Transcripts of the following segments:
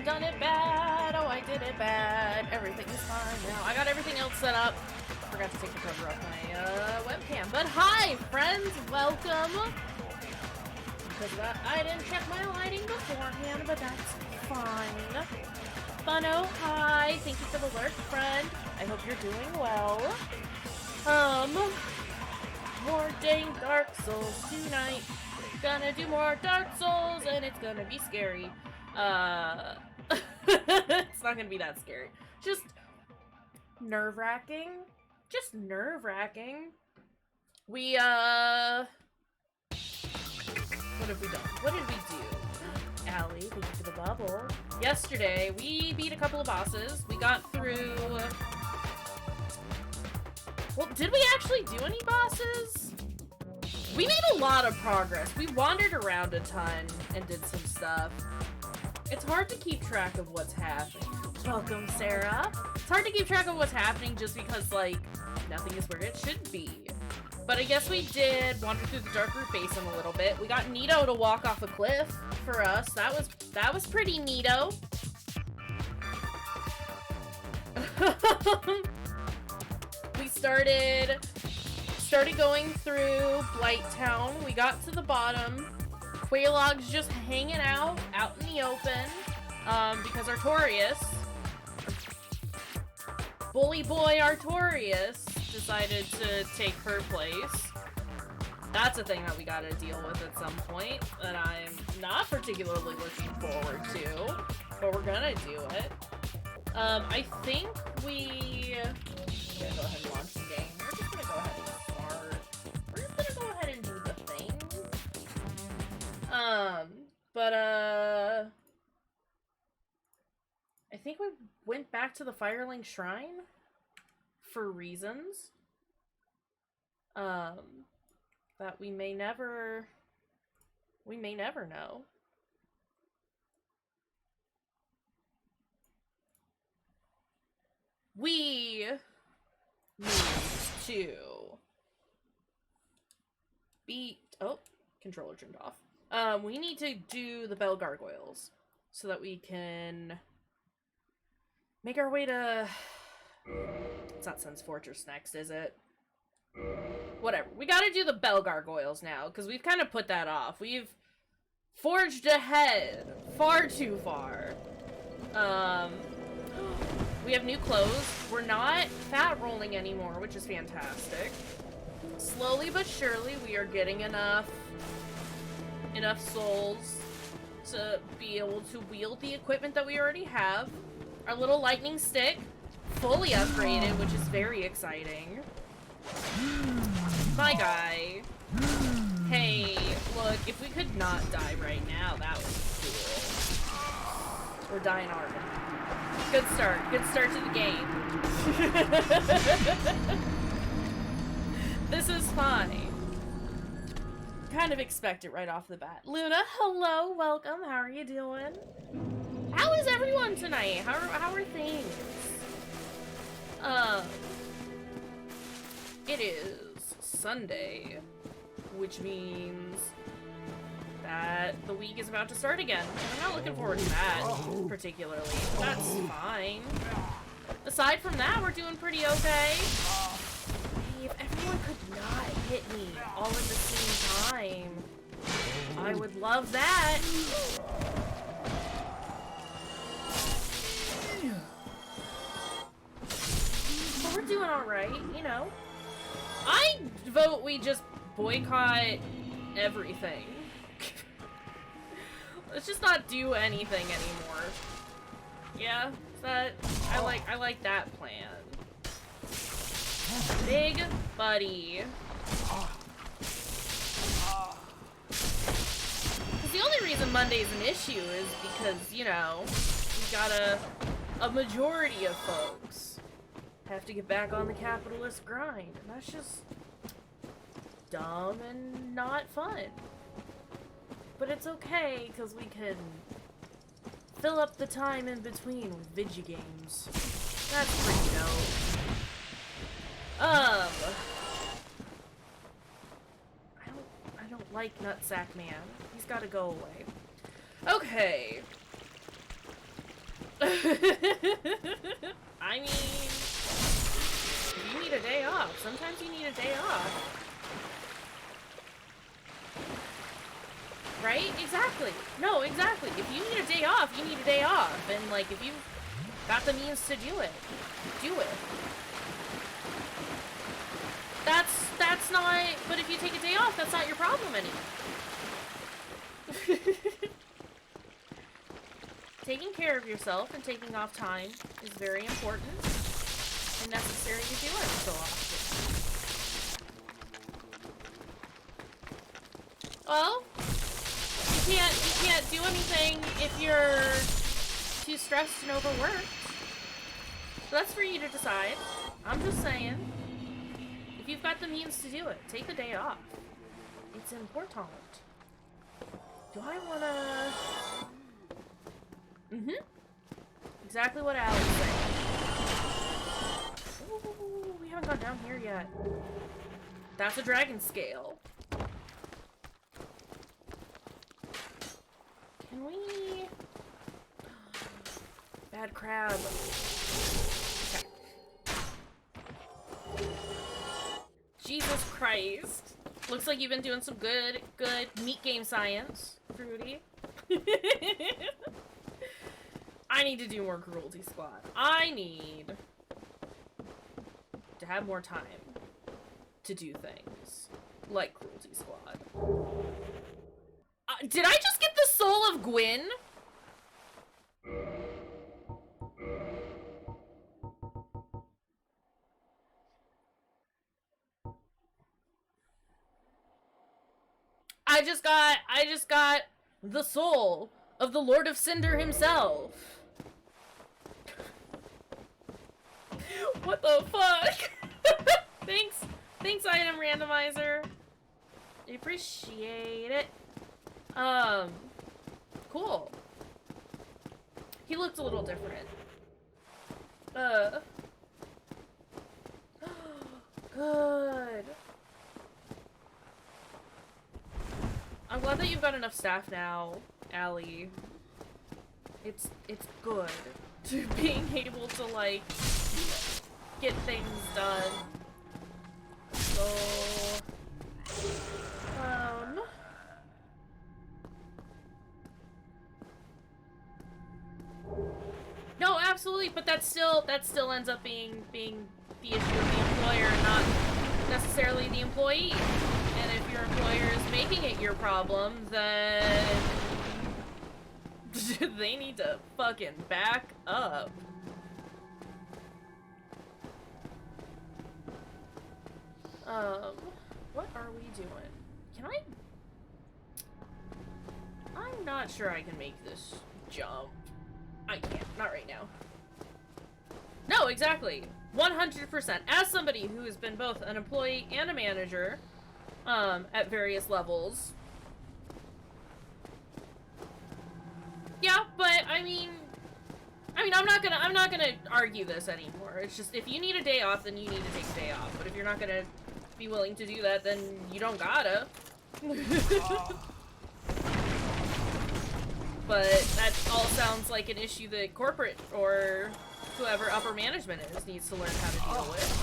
done it bad. Oh, I did it bad. Everything is fine now. I got everything else set up. Forgot to take the cover off my webcam. But hi, friends. Welcome. Because I didn't check my lighting beforehand, but that's fine. Funno, hi. Thank you for the lurk, friend. I hope you're doing well. More dang Dark Souls tonight. Gonna do more Dark Souls, and it's gonna be scary. It's not gonna be that scary. Just nerve-wracking. Just nerve-wracking. We, what have we done? What did we do? Allie, thank you for the bubble. Yesterday, we beat a couple of bosses. We got through... Well, did we actually do any bosses? We made a lot of progress. We wandered around a ton and did some stuff. It's hard to keep track of what's happening. Welcome, Sarah. It's hard to keep track of what's happening just because, like, nothing is where it should be. But I guess we did wander through the Dark Root Basin a little bit. We got Nito to walk off a cliff for us. That was pretty neato. We started going through Blighttown. We got to the bottom. Quaylog's just hanging out in the open, because Artorias, bully boy Artorias, decided to take her place. That's a thing that we gotta deal with at some point that I'm not particularly looking forward to, but we're gonna do it. I think we... I'm gonna go ahead and launch the game. We're just gonna go ahead and start. We're just gonna go ahead and do the thing. I think we went back to the Firelink Shrine for reasons that we may never know. We need to beat... Oh, controller turned off. We need to do the Bell Gargoyles so that we can make our way to... It's not Sun's Fortress next, is it? Whatever. We gotta do the Bell Gargoyles now, because we've kind of put that off. We've forged ahead far too far. We have new clothes. We're not fat rolling anymore, which is fantastic. Slowly but surely, we are getting enough souls to be able to wield the equipment that we already have. Our little lightning stick, fully upgraded, which is very exciting. My guy. Hey, look, if we could not die right now, that would be cool. We're dying already. Good start. Good start to the game. This is fine. Kind of expect it right off the bat. Luna, hello, welcome. How are you doing? How is everyone tonight? How are things? It is Sunday, which means that the week is about to start again. I'm not looking forward to that, particularly. That's fine. Aside from that, we're doing pretty okay. Hey, if everyone could not hit me all at the same time, I would love that. But we're doing alright, you know. I vote we just boycott everything. Let's just not do anything anymore. Yeah, I like that plan. Big buddy. Because the only reason Monday's an issue is because, you know, we got a majority of folks have to get back on the capitalist grind, and that's just dumb and not fun. But it's okay, because we can fill up the time in between with video games. That's pretty dope. I don't like Nutsack Man. He's gotta go away. Okay. I mean, you need a day off. Sometimes you need a day off. Right? Exactly. No, exactly. If you need a day off, you need a day off. And, like, if you've got the means to do it, do it. That's not... But if you take a day off, that's not your problem anymore. Taking care of yourself and taking off time is very important and necessary to do it so often. Well, you can't do anything if you're too stressed and overworked. So that's for you to decide. I'm just saying, if you've got the means to do it, take the day off. It's important. Do I wanna... Exactly what Alex said. Ooh, we haven't gone down here yet. That's a dragon scale. Can we... Bad crab. Okay. Jesus Christ. Looks like you've been doing some good meat game science, Fruity. I need to do more Cruelty Squad. I need to have more time to do things like Cruelty Squad. Did I just get the soul of Gwyn? I just got the soul of the Lord of Cinder himself. What the fuck? Thanks, item randomizer. I appreciate it. Cool. He looked a little different. Good. I'm glad that you've got enough staff now, Allie. It's good to being able to, like, get things done. So, no, absolutely, but that still ends up being the issue of the employer, not necessarily the employee. And if your employer is making it your problem, then they need to fucking back up. What are we doing? Can I'm not sure I can make this jump. I can't, not right now. No, exactly. 100%. As somebody who has been both an employee and a manager, at various levels. Yeah, but I mean, I'm not gonna argue this anymore. It's just, if you need a day off, then you need to take a day off. But if you're not gonna be willing to do that, then you don't gotta. But that all sounds like an issue that corporate or whoever upper management needs to learn how to deal with.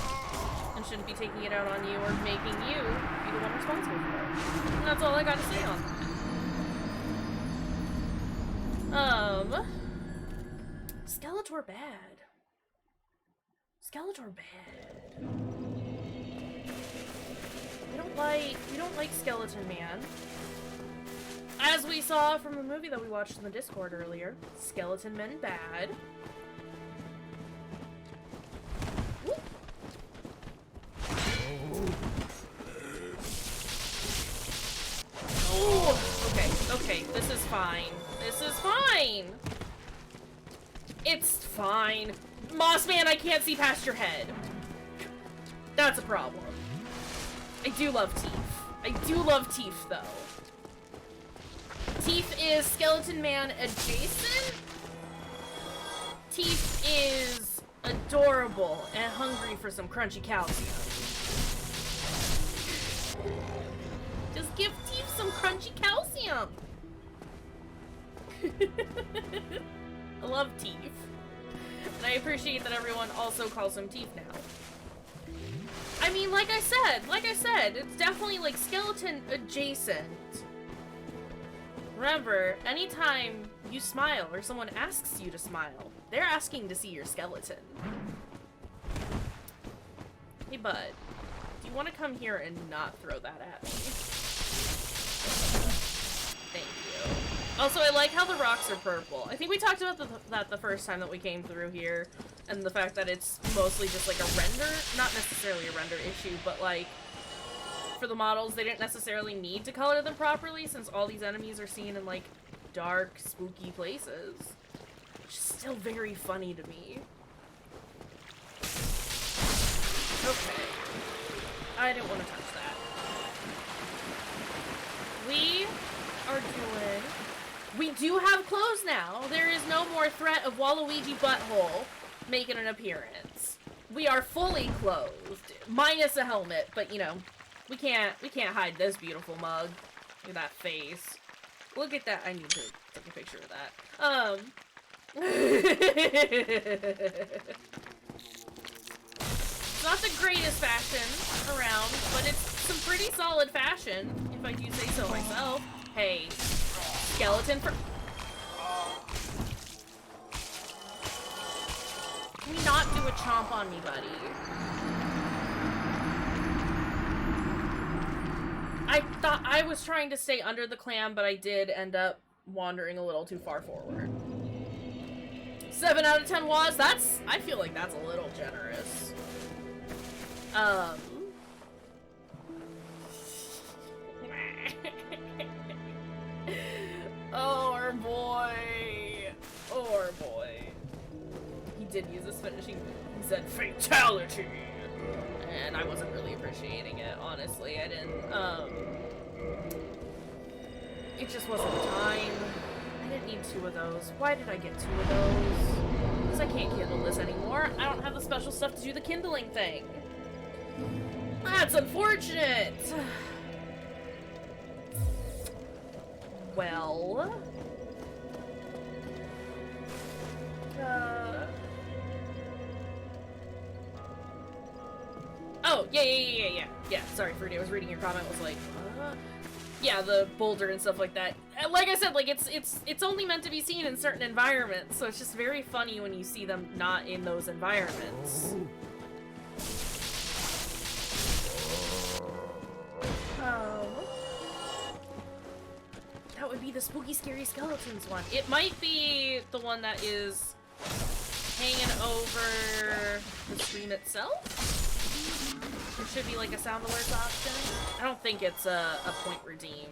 And shouldn't be taking it out on you or making you be the one responsible for it. And that's all I got to say on that. Skeletor bad. Skeletor bad. We don't like Skeleton Man. As we saw from a movie that we watched in the Discord earlier, Skeleton Men bad. Whoop. Oh, okay, this is fine. This is fine. It's fine. Mossman, I can't see past your head. That's a problem. I do love Teeth. I do love Teeth, though. Teeth is Skeleton Man adjacent. Teeth is adorable and hungry for some crunchy calcium. Just give Teeth some crunchy calcium. I love Teef. And I appreciate that everyone also calls him Teef now. I mean, like I said, it's definitely, like, skeleton adjacent. Remember, anytime you smile or someone asks you to smile, they're asking to see your skeleton. Hey, bud, do you want to come here and not throw that at me? Thank you. Also, I like how the rocks are purple. I think we talked about that the first time that we came through here, and the fact that it's mostly just like a render, not necessarily a render issue, but like, for the models, they didn't necessarily need to color them properly since all these enemies are seen in like dark, spooky places. Which is still very funny to me. Okay. I didn't want to touch that. We are doing... We do have clothes now. There is no more threat of Waluigi Butthole making an appearance. We are fully clothed, minus a helmet, but you know, we can't hide this beautiful mug. Look at that face. Look at that. I need to take a picture of that. It's not the greatest fashion around, but it's some pretty solid fashion, if I do say so myself. Hey, skeleton for... Can you not do a chomp on me, buddy? I thought I was trying to stay under the clam, but I did end up wandering a little too far forward. 7 out of 10 was. I feel like that's a little generous. Oh, our boy. Oh, our boy. He did use his finishing move. He said, fatality! And I wasn't really appreciating it, honestly. I didn't, it just wasn't the time. I didn't need 2 of those. Why did I get 2 of those? Because I can't kindle this anymore. I don't have the special stuff to do the kindling thing. That's unfortunate! Well... Oh, yeah, sorry, Fruity, I was reading your comment, was like, yeah, the boulder and stuff like that. Like I said, like, it's only meant to be seen in certain environments, so it's just very funny when you see them not in those environments. That would be the spooky, scary skeletons one. It might be the one that is hanging over the stream itself. There should be like a sound alerts option. I don't think it's a point redeem.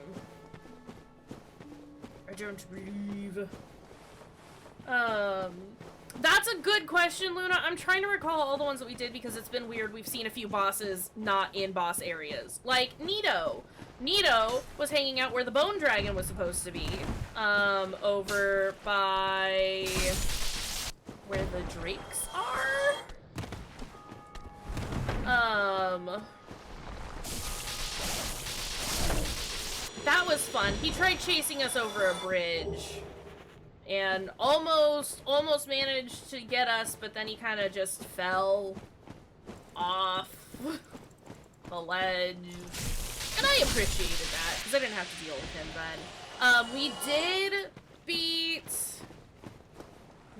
I don't believe. That's a good question, Luna. I'm trying to recall all the ones that we did because it's been weird. We've seen a few bosses not in boss areas. Like Nito. Nito was hanging out where the Bone Dragon was supposed to be. Over by where the drakes are? That was fun. He tried chasing us over a bridge and almost managed to get us, but then he kind of just fell off the ledge. And I appreciated that, because I didn't have to deal with him then.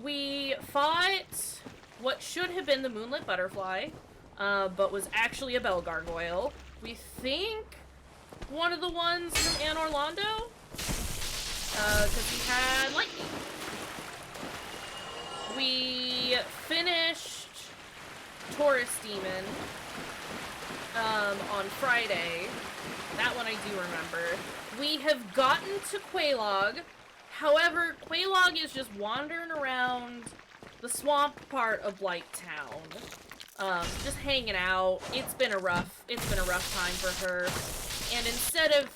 We fought what should have been the Moonlit Butterfly, but was actually a Bell Gargoyle. We think one of the ones from Anne Orlando, because he had lightning. We finished Taurus Demon on Friday. That one I do remember. We have gotten to Quelaag. However, Quelaag is just wandering around the swamp part of Blight Town. Just hanging out. It's been a rough time for her. And instead of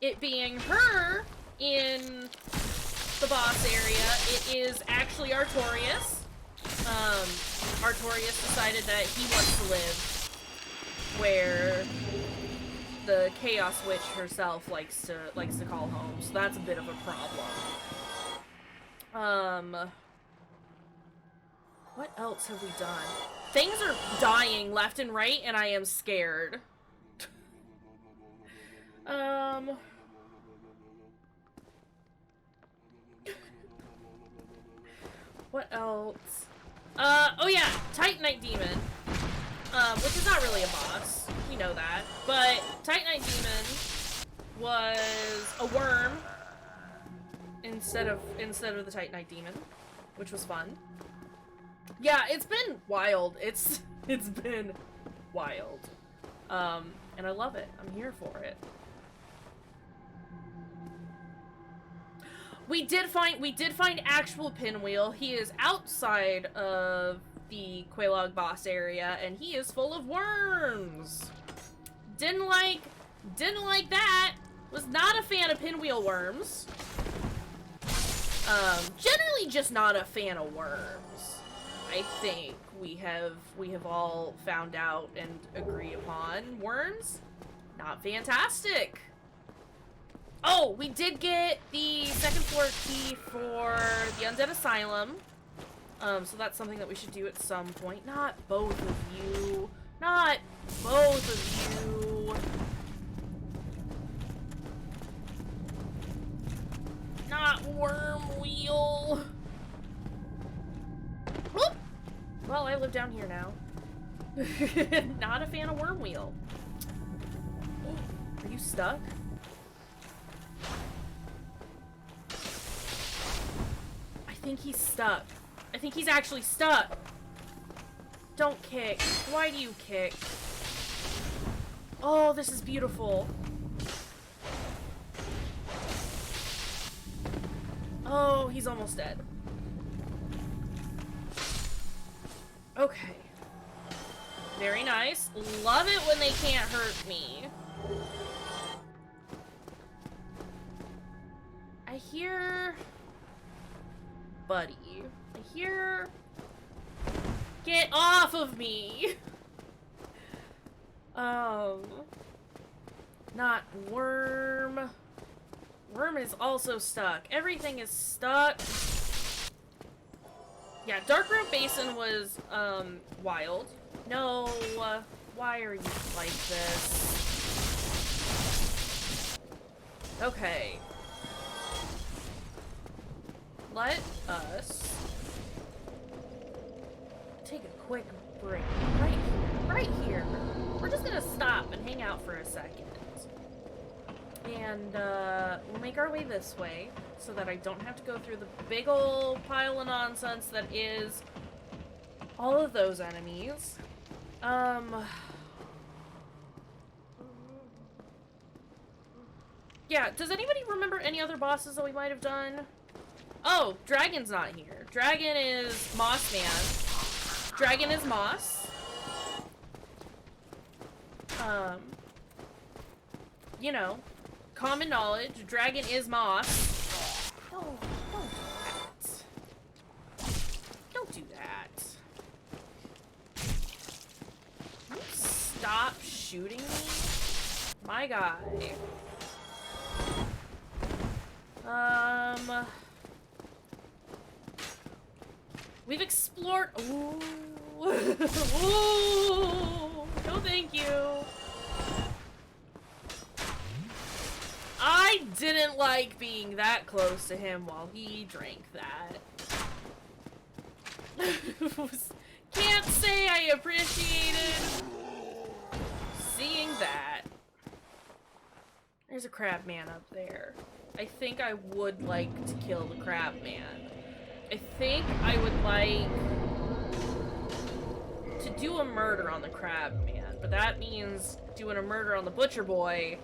it being her in the boss area, it is actually Artorias. Artorias decided that he wants to live where the Chaos Witch herself likes to call home, so that's a bit of a problem. What else have we done? Things are dying left and right, and I am scared. What else? Oh yeah, Titanite Demon. Which is not really a boss. We know that. But Titanite Demon was a worm instead of the Titanite Demon, which was fun. Yeah, it's been wild. It's been wild. And I love it. I'm here for it. We did find actual Pinwheel. He is outside of the Quelaag boss area, and he is full of worms. Didn't like that. Was not a fan of Pinwheel worms. Generally just not a fan of worms. I think we have all found out and agree upon worms. Not fantastic. Oh, we did get the second floor key for the Undead Asylum. So that's something that we should do at some point. Not both of you. Not both of you. Not Worm Wheel. Whoop. Well, I live down here now. Not a fan of Worm Wheel. Are you stuck? I think he's stuck. I think he's actually stuck. Don't kick. Why do you kick? Oh, this is beautiful. Oh, he's almost dead. Okay. Very nice. Love it when they can't hurt me. I hear... Buddy. I hear... Get off of me! Not Worm. Worm is also stuck. Everything is stuck. Yeah, Dark Road Basin was, wild. No, why are you like this? Okay. Let us take a quick break. Right here. We're just gonna stop and hang out for a second. And, we'll make our way this way, so that I don't have to go through the big ol' pile of nonsense that is all of those enemies. Yeah, does anybody remember any other bosses that we might have done? Oh, Dragon's not here. Dragon is Moss Man. Dragon is Moss. You know, common knowledge, Dragon is Moss. No, don't do that. Don't do that. Can you stop shooting me? My guy. We've explored. Ooh. Ooh. No, thank you. I didn't like being that close to him while he drank that. Can't say I appreciated seeing that. There's a crab man up there. I think I would like to kill the crab man. I think I would like to do a murder on the crab man, but that means doing a murder on the butcher boy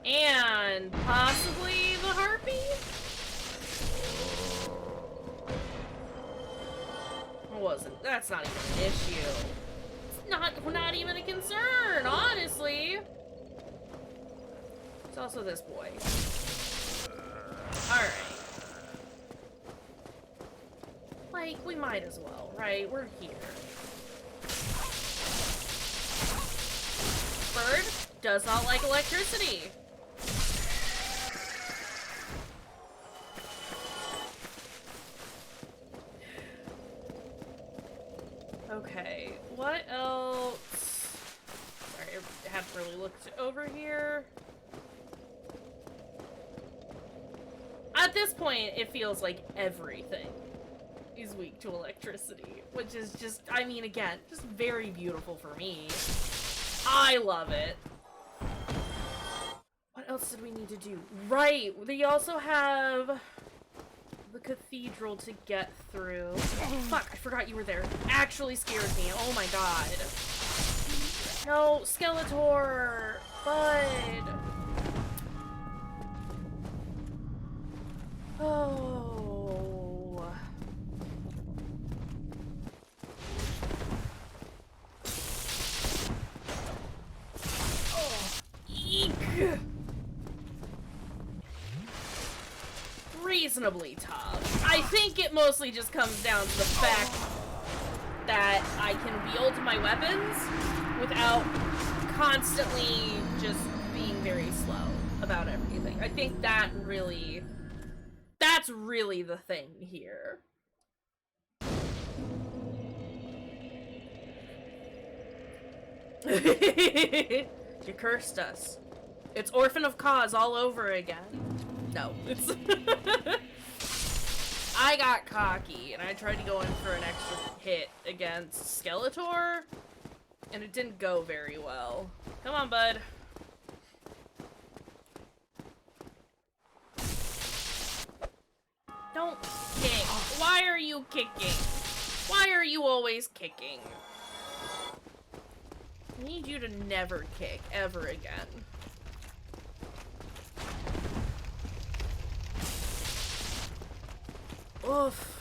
and possibly the harpy? That's not even an issue. It's not even a concern, honestly. It's also this boy. Alright. Like, we might as well, right? We're here. Bird does not like electricity. Okay, what else? Sorry, I haven't really looked over here. At this point, it feels like everything is weak to electricity, which is just, I mean, again, just very beautiful for me. I love it. What else did we need to do? Right, they also have the cathedral to get through. Oh, fuck, I forgot you were there. Actually scared me. Oh my god. No, Skeletor! Bud! Oh. Oh. Eek! Reasonably tough. I think it mostly just comes down to the fact that I can wield my weapons without constantly just being very slow about everything. I think that's really the thing here. You cursed us. It's Orphan of Cause all over again. No, it's... I got cocky, and I tried to go in for an extra hit against Skeletor, and it didn't go very well. Come on, bud. Don't kick. Why are you kicking? Why are you always kicking? I need you to never kick, ever again. Oof.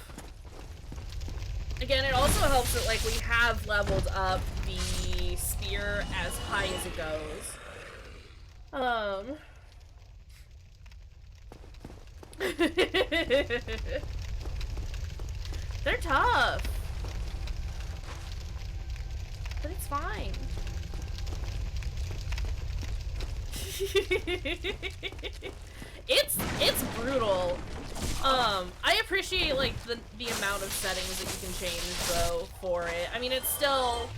Again, it also helps that, like, we have leveled up the spear as high as it goes. They're tough. But it's fine. It's brutal. I appreciate, like, the amount of settings that you can change, though, for it. I mean, it still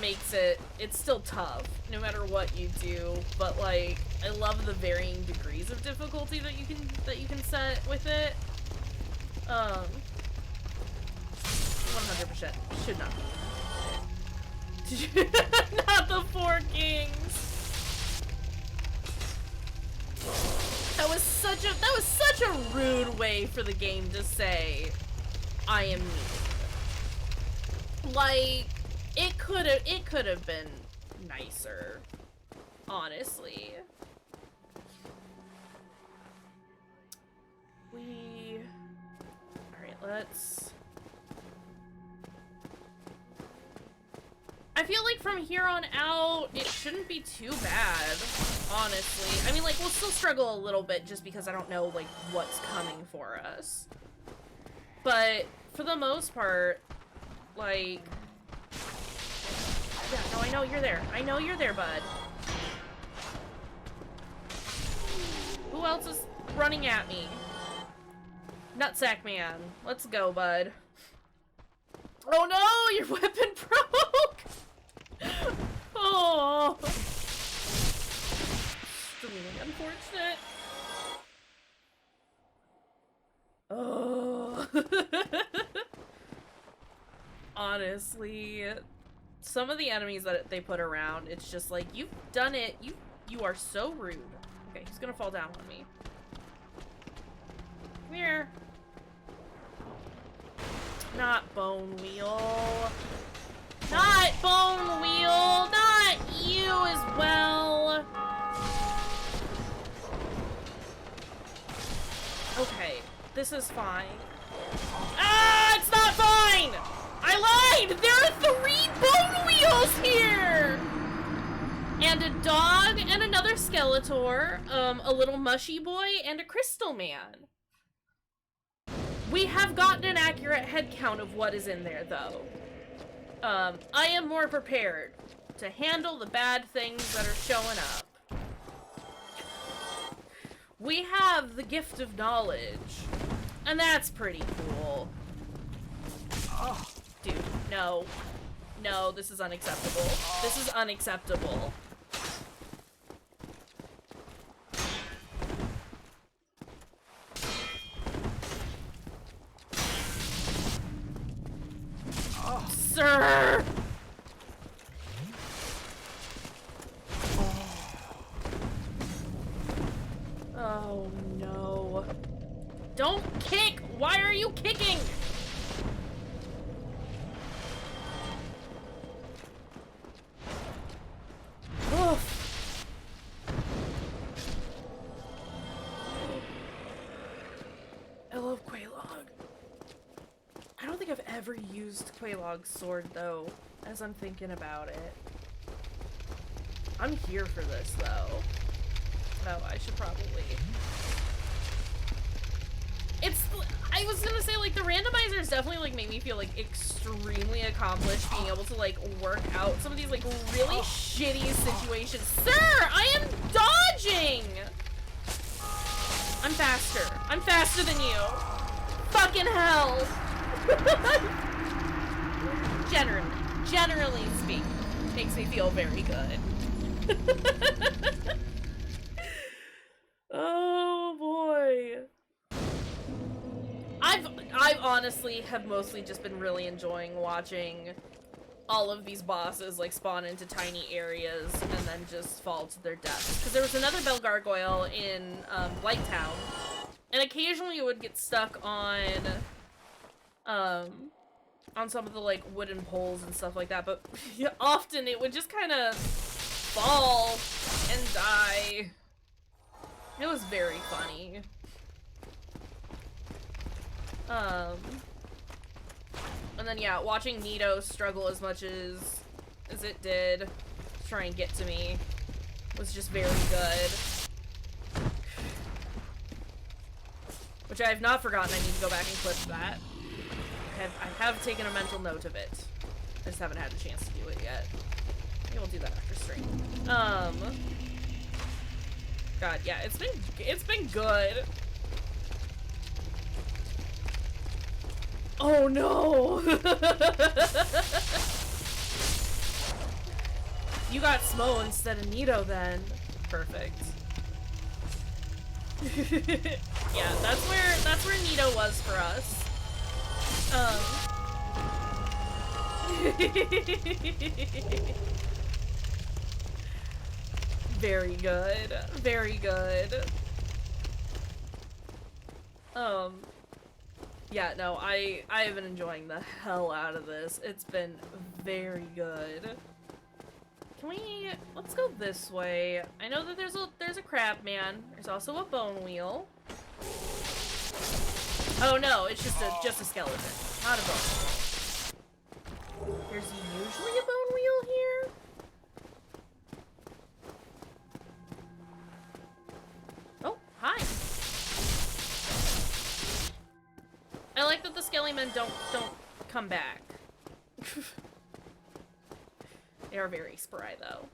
makes it's still tough, no matter what you do, but, like, I love the varying degrees of difficulty that you can set with it. 100% should not be. Not the Four Kings! That was such a rude way for the game to say, I am mean. Like, it could have been nicer, honestly. Alright, let's... I feel like from here on out, it shouldn't be too bad, honestly. I mean, like, we'll still struggle a little bit just because I don't know, like, what's coming for us. But, for the most part, like... Yeah, no, I know you're there. I know you're there, bud. Who else is running at me? Nutsack man. Let's go, bud. Oh no! Your weapon broke! Oh! Extremely unfortunate. Oh. Honestly, some of the enemies that they put around, it's just like, you've done it. You are so rude. Okay, he's gonna fall down on me. Come here. Not Bone Wheel. Not Bone Wheel! Not you as well! Okay, this is fine. Ah, it's not fine! I lied! There are 3 Bone Wheels here! And a dog, and another Skeletor, a little mushy boy, and a Crystal Man. We have gotten an accurate head count of what is in there, though. I am more prepared to handle the bad things that are showing up. We have the gift of knowledge, and that's pretty cool. Oh, dude. No. No, this is unacceptable. This is unacceptable. Oh, sir! Oh, no. Don't kick! Why are you kicking? Oof. I love Quelaag. I don't think I've ever used Quelaag's sword, though, as I'm thinking about it. I'm here for this, though. No, I should probably... I was gonna say, like, the randomizers definitely, like, make me feel, like, extremely accomplished being able to, like, work out some of these, like, really shitty situations. Sir, I am dodging! I'm faster. I'm faster than you. Fucking hell. Generally speaking, makes me feel very good. Oh, boy. I honestly have mostly just been really enjoying watching all of these bosses like spawn into tiny areas and then just fall to their deaths. Because there was another Bell Gargoyle in Blighttown, and occasionally it would get stuck on some of the like wooden poles and stuff like that, but often it would just kind of fall and die. It was very funny. And then yeah, watching Nito struggle as much as it did to try and get to me was just very good. Which I have not forgotten. I need to go back and clip that. I have taken a mental note of it. I just haven't had the chance to do it yet. Maybe we'll do that after stream. God, yeah, it's been good. Oh no! You got Smo instead of Nito then. Perfect. Yeah, that's where Nito was for us. Very good. Very good. Yeah, no, I have been enjoying the hell out of this. It's been very good. Let's go this way. I know that there's a crab man. There's also a bone wheel. Oh no, it's just a skeleton, not a bone wheel. There's usually a bone wheel here. Oh, hi. I like that the skelly men don't come back. They are very spry though.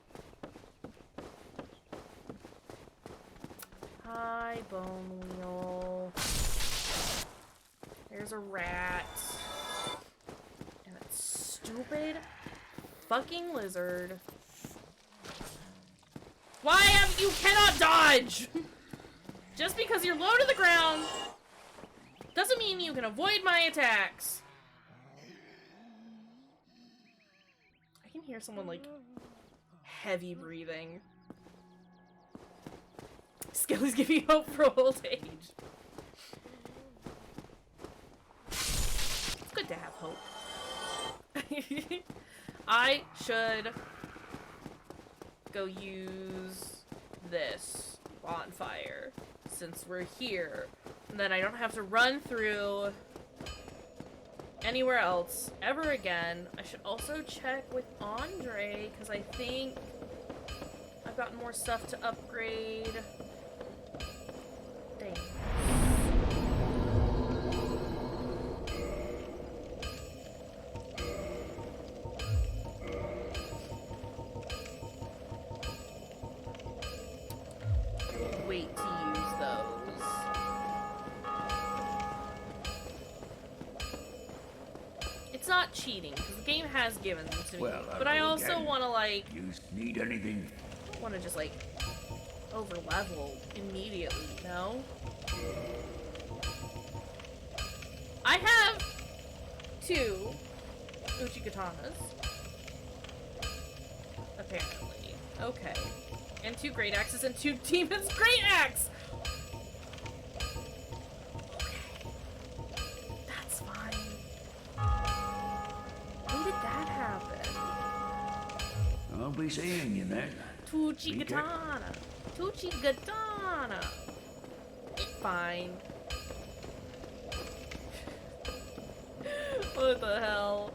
Hi, bone wheel. There's a rat. And that stupid fucking lizard. You cannot dodge! Just because you're low to the ground doesn't mean you can avoid my attacks. I can hear someone, like, heavy breathing. Skelly's giving hope for old age. It's good to have hope. I should go use this bonfire since we're here. And then I don't have to run through anywhere else ever again. I should also check with Andre, because I think I've gotten more stuff to upgrade. Dang. Wait to use those. It's not cheating, because the game has given them to me. Well, But I also want to, like... You need anything? I don't want to just, like, over-level immediately, no? I have 2 Uchi katanas. Apparently. Okay. And 2 great axes and 2 demons. Great axe! Okay. That's fine. When did that happen? I'll be seeing you then. Tuchi katana. Tuchi katana. It's fine. What the hell?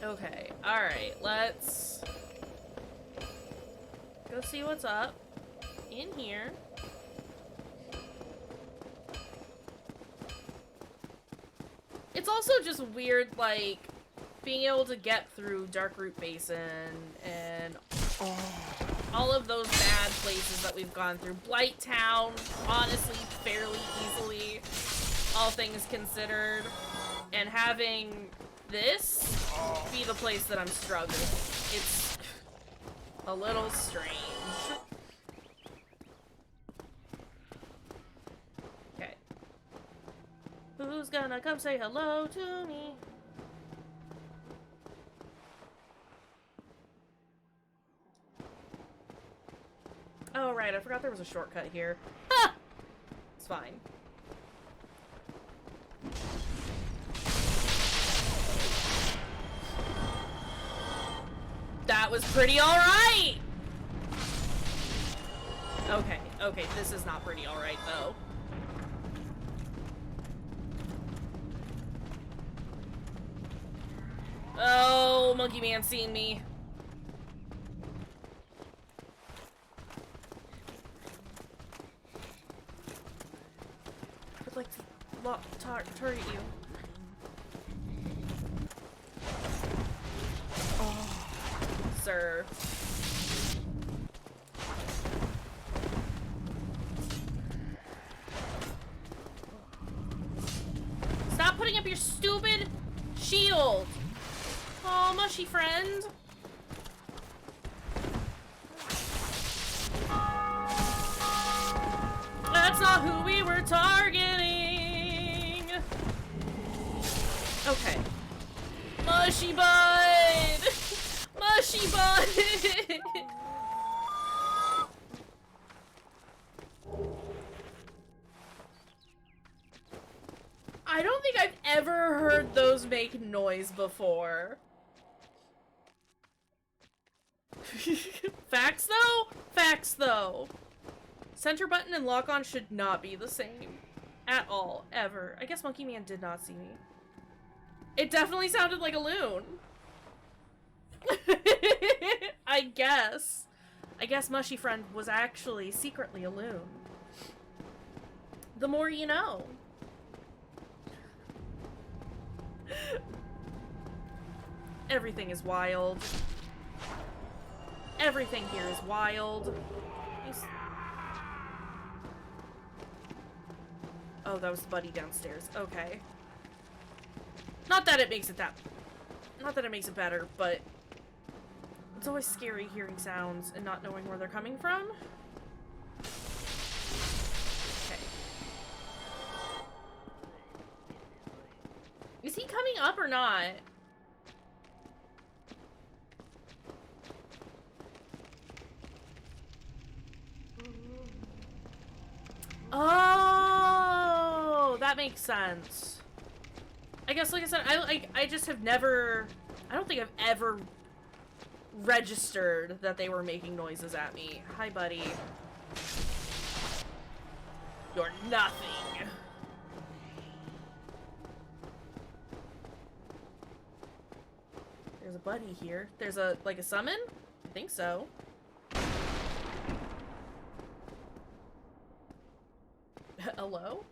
Okay, alright, let's go see what's up in here. It's also just weird, like, being able to get through Darkroot Basin and all of those bad places that we've gone through. Blight Town, honestly, fairly easily, all things considered. And having this be the place that I'm struggling. It's a little strange. Okay. Who's gonna come say hello to me? Oh, right, I forgot there was a shortcut here. Ha! It's fine. That was pretty alright! Okay, okay, this is not pretty alright, though. Oh, Monkey Man seen me. I'd like to target you. Oh, sir. Stop putting up your stupid shield. Oh, mushy friend. That's not who we were targeting. Okay. Mushy bud. Mushy bud. I don't think I've ever heard those make noise before. Facts though? Facts though. Center button and lock on should not be the same. At all. Ever. I guess Monkey Man did not see me. It definitely sounded like a loon. I guess. I guess Mushy Friend was actually secretly a loon. The more you know. Everything is wild. Everything here is wild. Oh, that was the buddy downstairs. Okay. Not that it makes it that... Not that it makes it better, but... It's always scary hearing sounds and not knowing where they're coming from. Okay. Is he coming up or not? Oh, that makes sense. I guess, like I said, I just have never... I don't think I've ever registered that they were making noises at me. Hi, buddy. You're nothing. There's a buddy here. There's a, like a summon? I think so. Hello?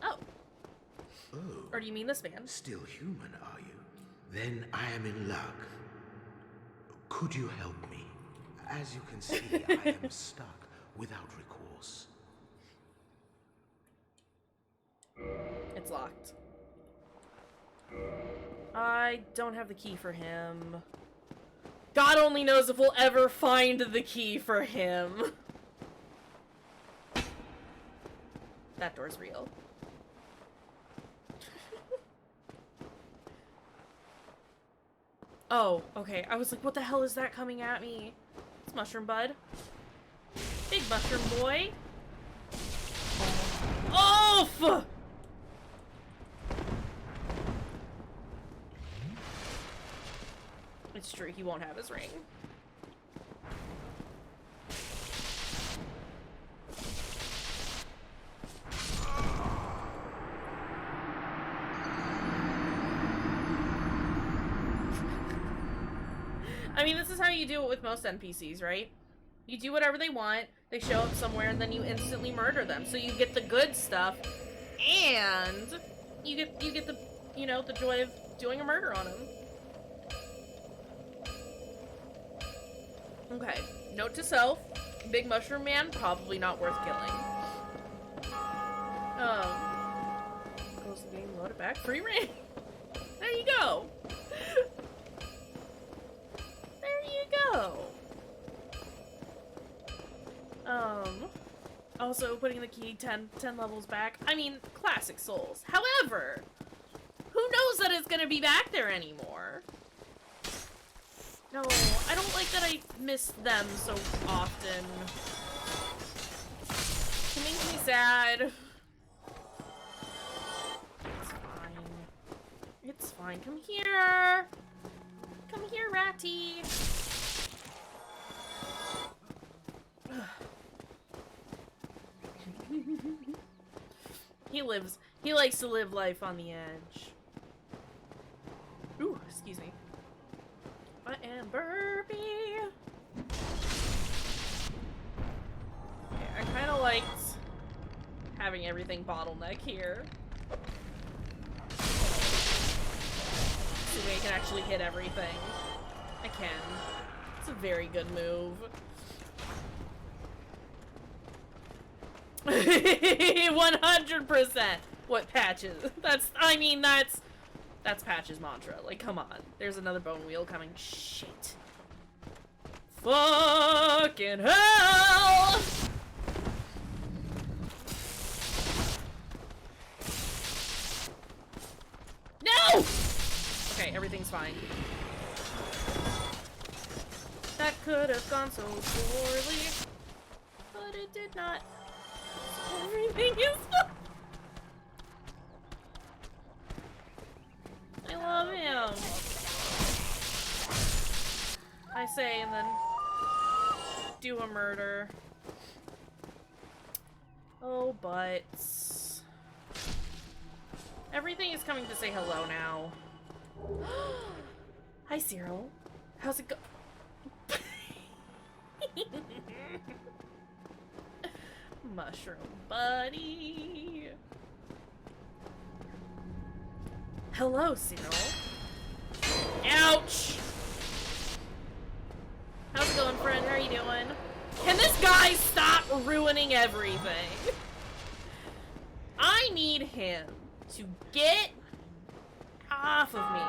Oh. Oh. Or do you mean this man? Still human, are you? Then I am in luck. Could you help me? As you can see, I am stuck without recourse. It's locked. I don't have the key for him. God only knows if we'll ever find the key for him. That door's real. Oh, okay. I was like, what the hell is that coming at me? It's Mushroom Bud. Big Mushroom Boy. Off! It's true, he won't have his ring. I mean, this is how you do it with most NPCs, right? You do whatever they want, they show up somewhere, and then you instantly murder them. So you get the good stuff, and you get the, you know, the joy of doing a murder on them. Okay, note to self, Big Mushroom Man, probably not worth killing. Close the game, load it back, free reign. There you go. There you go. Also putting the key 10 levels back. I mean, classic Souls. However, who knows that it's gonna be back there anymore? No, I don't like that I miss them so often. It makes me sad. It's fine. It's fine. Come here. Come here, Ratty. He likes to live life on the edge. Ooh, excuse me. And burpee. Okay, I kind of liked having everything bottleneck here. So we can actually hit everything. I can. It's a very good move. 100%. What Patches? That's Patch's mantra. Like, come on. There's another bone wheel coming. Shit. Fucking hell! No! Okay, everything's fine. That could have gone so poorly, but it did not. Everything is fine. I love him. I say, and then do a murder. Oh, but everything is coming to say hello now. Hi, Cyril. How's it go? Mushroom buddy. Hello, Cyril. Ouch! How's it going, friend? How are you doing? Can this guy stop ruining everything? I need him to get off of me.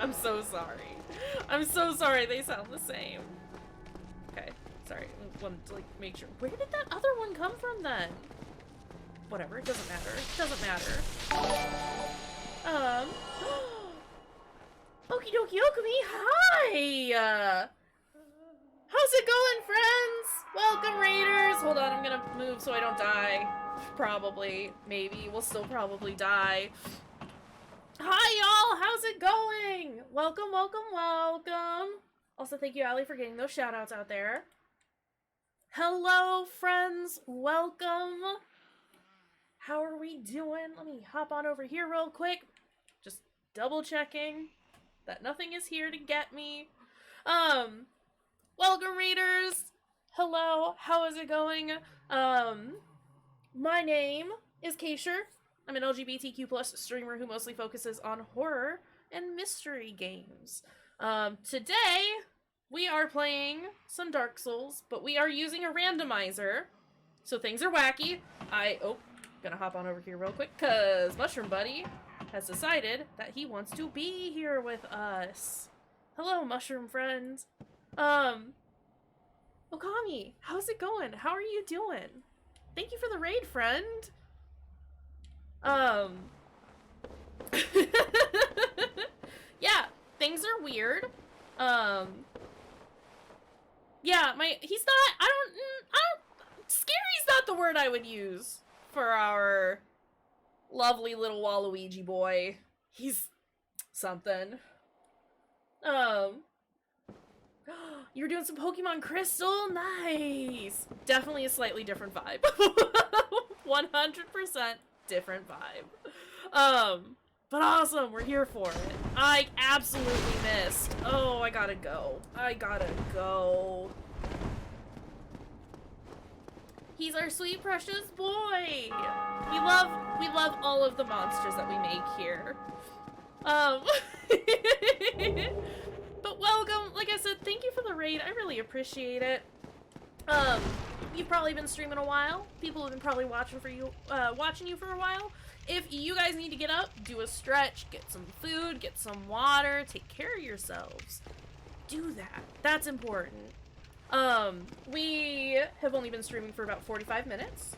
I'm so sorry. I'm so sorry they sound the same. Okay, sorry. I wanted to, like, make sure. Where did that other one come from, then? Whatever, it doesn't matter. It doesn't matter. Okie dokie okami, hi! How's it going, friends? Welcome, Raiders! Hold on, I'm gonna move so I don't die. Probably. Maybe. We'll still probably die. Hi, y'all! How's it going? Welcome, welcome, welcome! Also, thank you, Allie, for getting those shoutouts out there. Hello, friends! Welcome! How are we doing? Let me hop on over here real quick. Just double checking that nothing is here to get me. Welcome, readers. Hello, how is it going? My name is Kayshurrr. I'm an LGBTQ+ streamer who mostly focuses on horror and mystery games. Today, we are playing some Dark Souls, but we are using a randomizer So things are wacky. Gonna hop on over here real quick, cause Mushroom Buddy has decided that he wants to be here with us. Hello, mushroom friends. Okami, how's it going? How are you doing? Thank you for the raid, friend. Yeah, things are weird. Yeah, scary's not the word I would use for our lovely little Waluigi boy. He's something. You're doing some Pokemon Crystal? Nice! Definitely a slightly different vibe. 100% different vibe. But awesome, we're here for it. I absolutely missed. Oh, I gotta go. He's our sweet precious boy. We love all of the monsters that we make here. But welcome, like I said, thank you for the raid. I really appreciate it. You've probably been streaming a while. People have been probably watching you for a while. If you guys need to get up, do a stretch, get some food, get some water, take care of yourselves. Do that. That's important. We have only been streaming for about 45 minutes.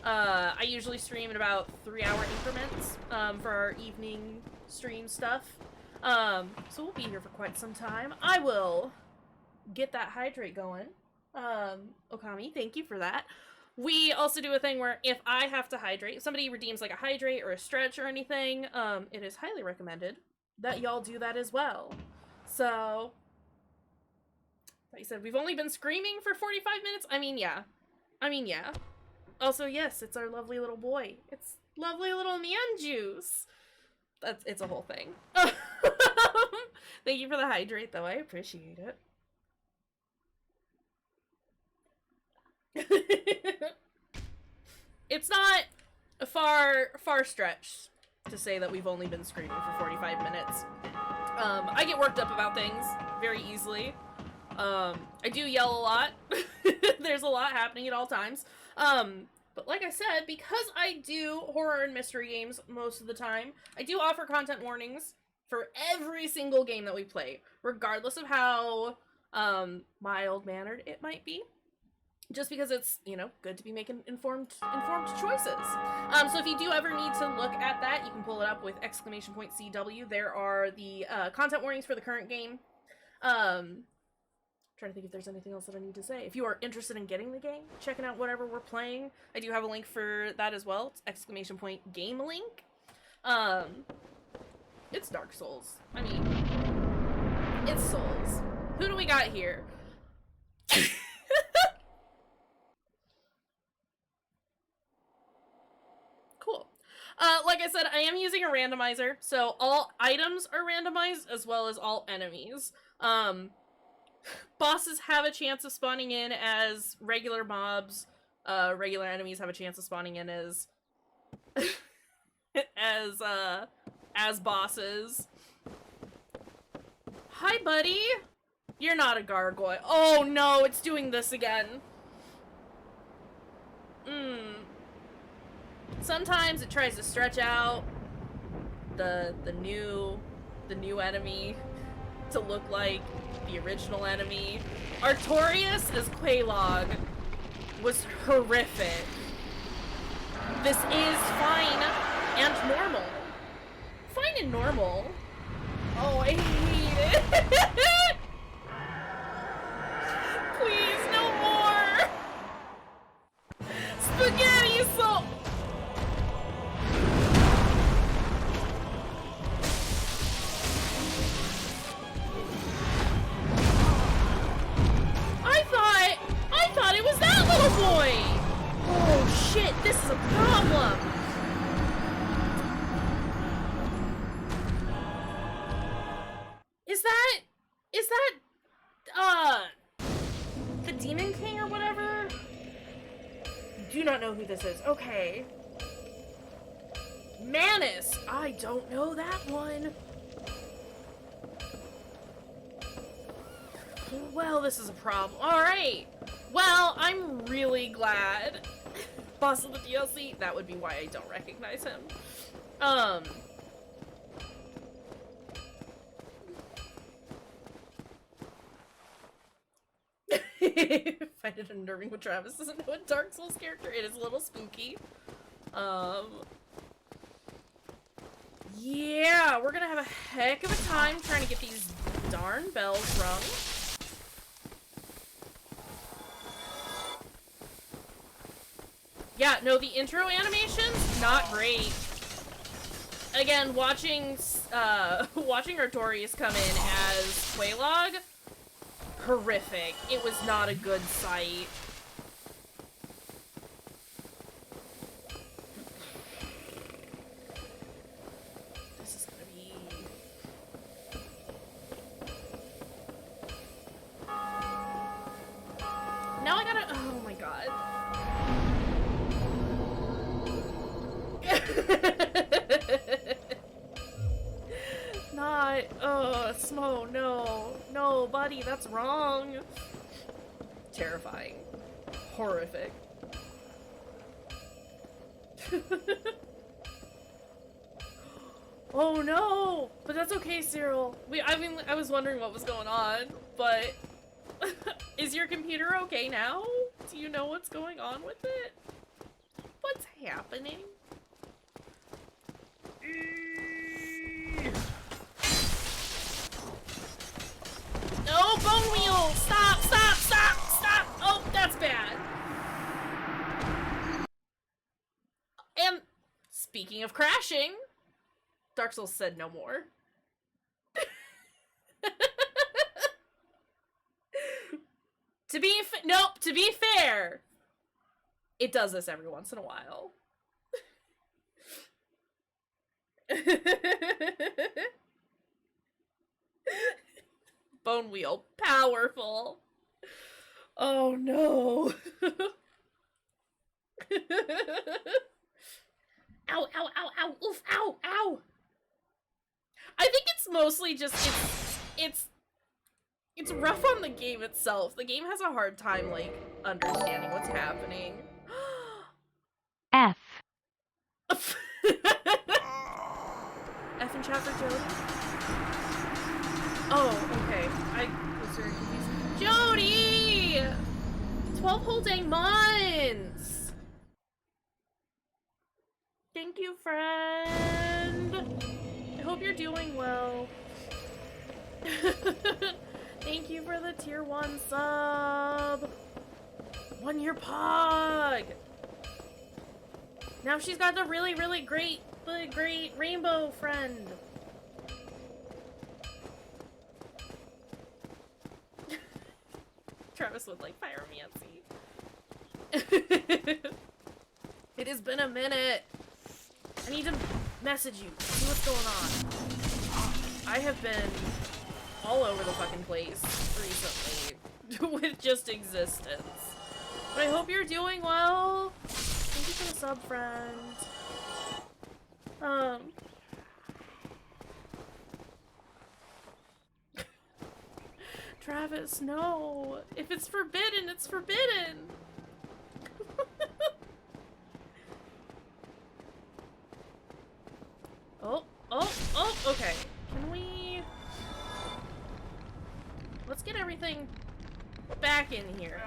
I usually stream in about 3-hour increments, for our evening stream stuff. So we'll be here for quite some time. I will get that hydrate going. Okami, thank you for that. We also do a thing where if I have to hydrate, if somebody redeems like a hydrate or a stretch or anything, it is highly recommended that y'all do that as well. So, like I said, we've only been screaming for 45 minutes. I mean, yeah. Also, yes, it's our lovely little boy. It's lovely little man juice. It's a whole thing. Thank you for the hydrate, though. I appreciate it. It's not a far stretch to say that we've only been screaming for 45 minutes. I get worked up about things very easily. I do yell a lot. There's a lot happening at all times. But like I said, because I do horror and mystery games most of the time, I do offer content warnings for every single game that we play, regardless of how mild-mannered it might be. Just because it's, you know, good to be making informed choices. So if you do ever need to look at that, you can pull it up with !CW. There are the content warnings for the current game. Trying to think if there's anything else that I need to say. If you are interested in getting the game, checking out whatever we're playing, I do have a link for that as well. It's !Game Link. It's Dark Souls. I mean, it's Souls. Who do we got here? Cool. Like I said, I am using a randomizer, so all items are randomized as well as all enemies. Bosses have a chance of spawning in as regular mobs. Regular enemies have a chance of spawning in as as bosses. Hi, buddy. You're not a gargoyle. Oh no, it's doing this again. Sometimes it tries to stretch out the new enemy to look like the original enemy. Artorias as Quelaag was horrific. This is fine and normal. Fine and normal. Oh, I hate it. Please, no more. Spaghetti salt. I thought it was that little boy! Oh shit, this is a problem! Is that, the Demon King or whatever? Do not know who this is. Okay. Manus! I don't know that one. Well, this is a problem. Alright. Well, I'm really glad. Boss of the DLC? That would be why I don't recognize him. Find it unnerving when Travis doesn't know a Dark Souls character. It is a little spooky. Yeah, we're gonna have a heck of a time trying to get these darn bells rung. Yeah, no, the intro animation's not great. Again, watching Artorias come in as Quelaag, horrific. It was not a good sight. This is gonna be... Now I gotta... Oh my god. Not, Smo, no. No, buddy, that's wrong. Terrifying. Horrific. Oh no! But that's okay, Cyril. I was wondering what was going on, but... Is your computer okay now? Do you know what's going on with it? What's happening? No, Pinwheel! Stop, stop, stop, stop! Oh, that's bad. And speaking of crashing, Dark Souls said no more. To be fair, it does this every once in a while. Pinwheel, powerful. Oh no. Ow, ow, ow, ow, oof, ow, ow. I think it's mostly just, it's rough on the game itself. The game has a hard time, like, understanding what's happening. F. F in chat for Jody? Oh, okay. I was very confused. Jody! 12 whole dang months! Thank you, friend! I hope you're doing well. Thank you for the tier 1 sub! 1 year pog! Now she's got the really, really great rainbow friend. Travis would like pyromancy. It has been a minute. I need to message you, see what's going on. I have been all over the fucking place recently with just existence. But I hope you're doing well. Thank you for the sub, friend. Travis, no. If it's forbidden, it's forbidden. Oh, okay. Can we... Let's get everything back in here.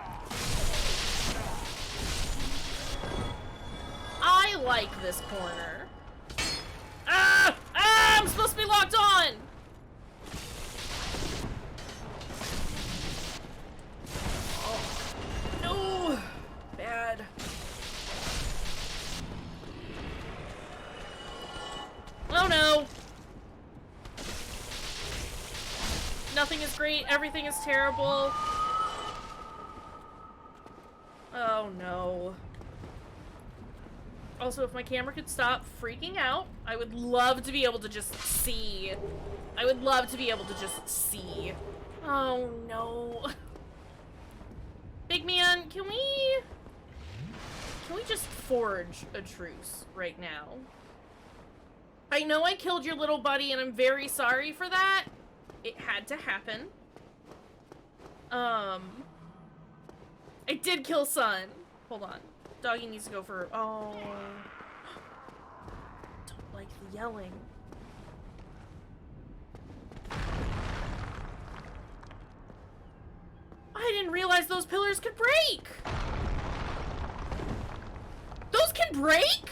I like this corner. Ah! Ah! I'm supposed to be locked on! Oh. No! Bad. Oh no! Nothing is great, everything is terrible. Oh no. Also, if my camera could stop freaking out, I would love to be able to just see. I would love to be able to just see. Oh no. Big man, can we just forge a truce right now? I know I killed your little buddy and I'm very sorry for that. It had to happen. I I did kill Sun. Hold on. Doggy needs to go for... Oh. Don't like the yelling. I didn't realize those pillars could break! Those can break?!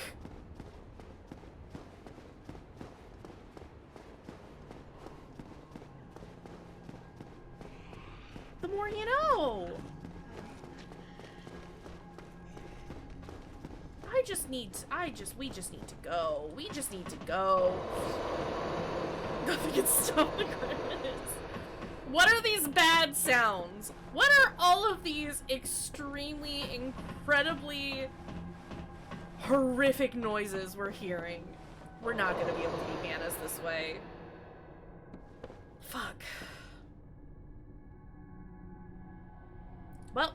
The more you know! We just need to go. We just need to go. Nothing can stop the grimace. What are these bad sounds? What are all of these extremely, incredibly horrific noises we're hearing? We're not gonna be able to beat Manas this way. Fuck. Well.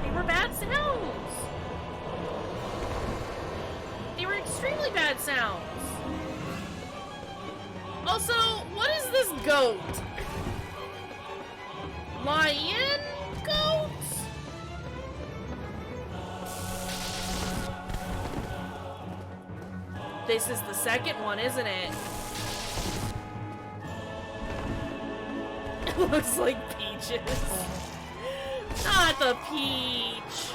They were bad sounds. They were extremely bad sounds. Also, what is this goat? Lion goat? This is the second one, isn't it? It looks like Peaches. Not the Peach.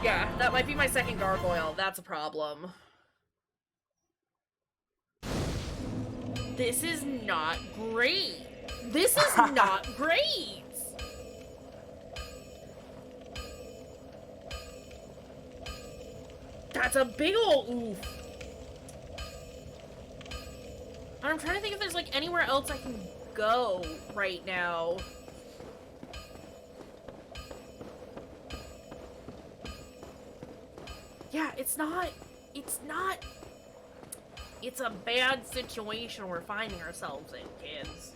Yeah, that might be my second gargoyle. That's a problem. This is not great. This is not great. That's a big ol' oof. I'm trying to think if there's like anywhere else I can go right now. Yeah, it's a bad situation we're finding ourselves in, kids.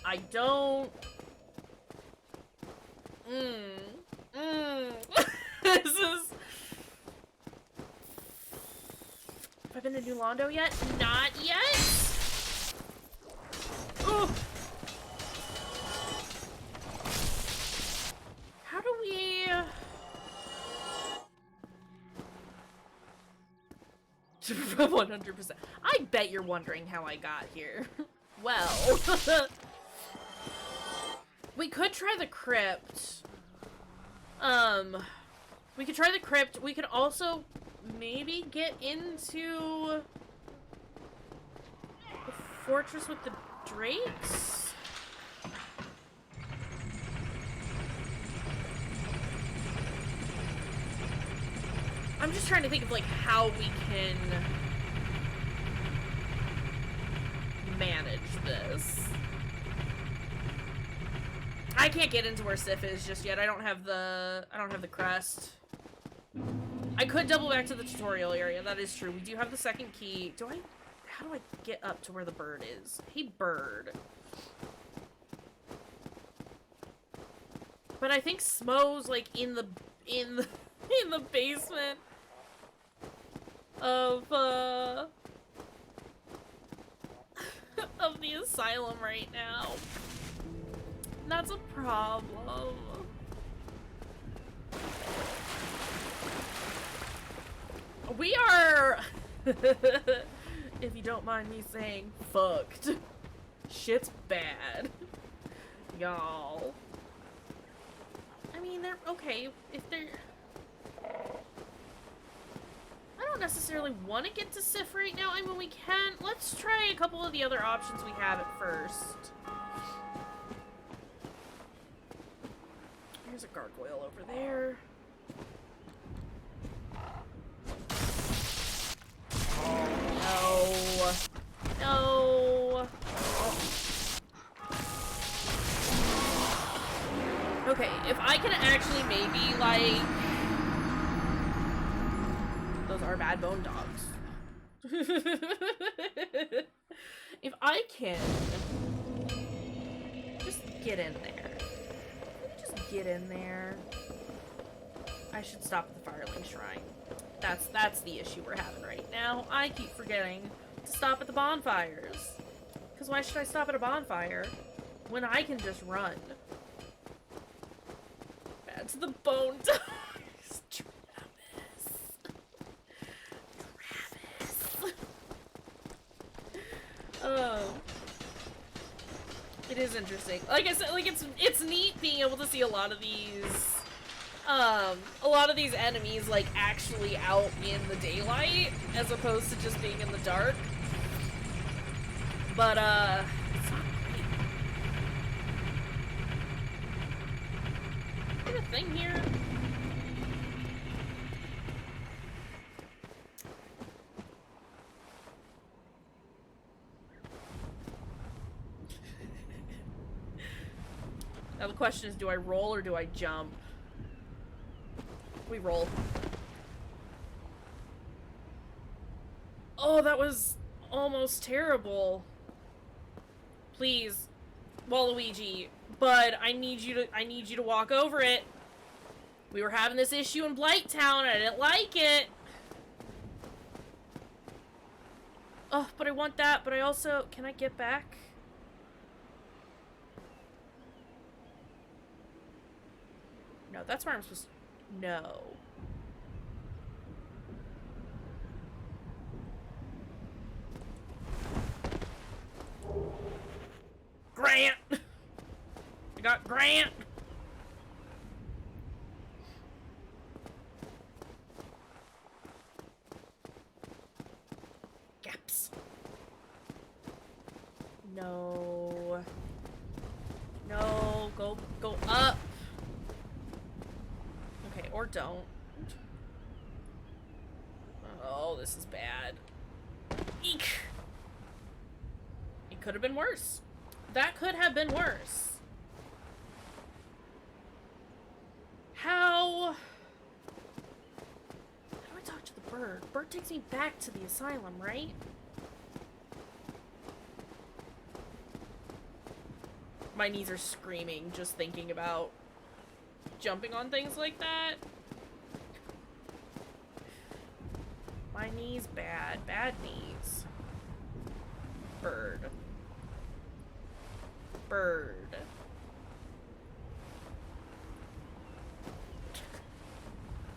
I don't... This is... Have I been to New Londo yet? Not yet? Ooh. How do we... 100%. I bet you're wondering how I got here. Well... we could try the crypt. We could try the crypt. We could also maybe get into the fortress with the drakes? I'm just trying to think of like how we can manage this. I can't get into where Sif is just yet. I don't have the crest. I could double back to the tutorial area. That is true. We do have the second key. How do I get up to where the bird is? Hey, bird. But I think Smo's like in the basement of of the asylum right now. That's a problem. We are, if you don't mind me saying, fucked. Shit's bad. Y'all. I mean, they're okay if they're... I don't necessarily want to get to Sif right now. I mean, we can. Let's try a couple of the other options we have at first. There's a gargoyle over there. No. No. Okay, if I can actually maybe, like... Those are bad bone dogs. If I can... just get in there. Just get in there. I should stop at the Firelink Shrine. That's the issue we're having right now. I keep forgetting to stop at the bonfires. Because why should I stop at a bonfire when I can just run? Back to the bone dogs. Travis. Oh. It is interesting. Like I said, like it's neat being able to see a lot of these enemies like actually out in the daylight as opposed to just being in the dark. But it's not great. Is there a thing here? Now the question is, do I roll or do I jump? We roll. Oh, that was almost terrible. Please, Waluigi, bud, I need you to walk over it. We were having this issue in Blighttown and I didn't like it. Oh, but I want that, but I also, can I get back? No, that's where I'm supposed to... No. Grant! I got Grant! Gaps. No. No, go up. Okay, or don't. Oh, this is bad. Eek! It could have been worse. That could have been worse. How do I talk to the bird? Bird takes me back to the asylum, right? My knees are screaming just thinking about jumping on things like that. My knees bad. Bad knees. Bird. Bird.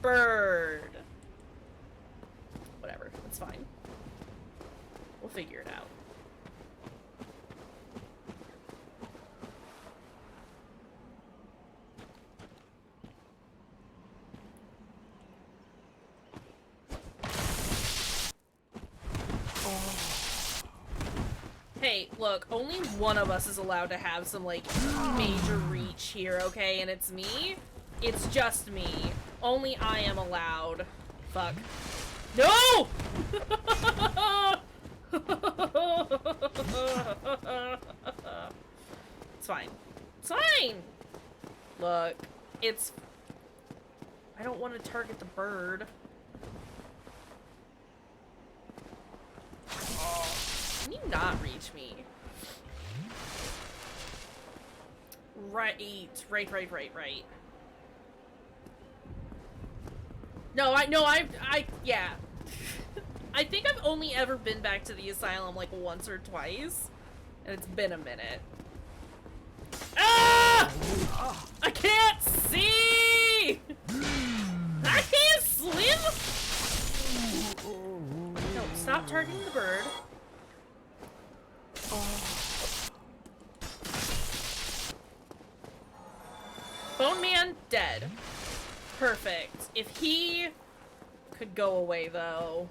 Bird. Whatever. It's fine. We'll figure it out. Hey, look, only one of us is allowed to have some, like, major reach here, okay? And it's me. It's just me. Only I am allowed. Fuck. No! It's fine. It's fine! Look, it's... I don't want to target the bird. Oh. Can you not reach me? Right. No, yeah. I think I've only ever been back to the asylum like once or twice, and it's been a minute. Ah! I can't see! I can't swim! No, stop targeting the bird. Bone Man dead. Perfect. If he could go away though,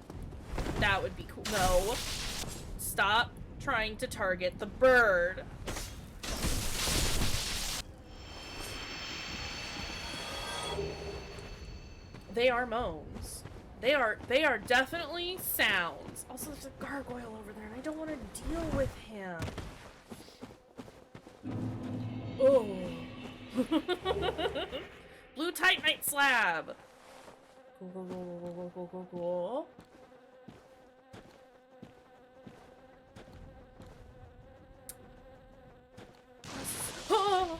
that would be cool. No. Stop trying to target the bird. They are moans. They are definitely sounds. Also, there's a gargoyle over there, and I don't want to deal with him. Oh. Blue Titanite slab. Cool. Oh.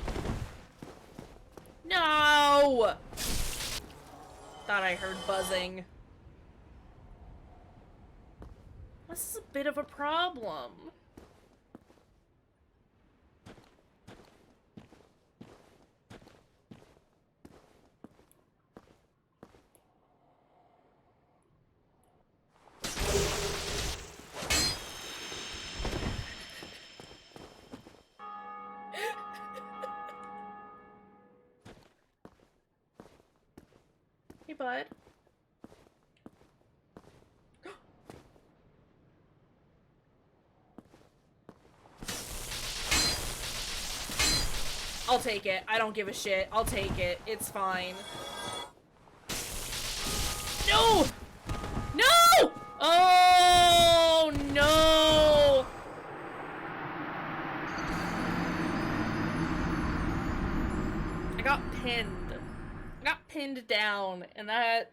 No. Thought I heard buzzing. This is a bit of a problem. Hey, bud. I'll take it. I don't give a shit. I'll take it. It's fine. No! No! Oh, no! I got pinned. I got pinned down, and that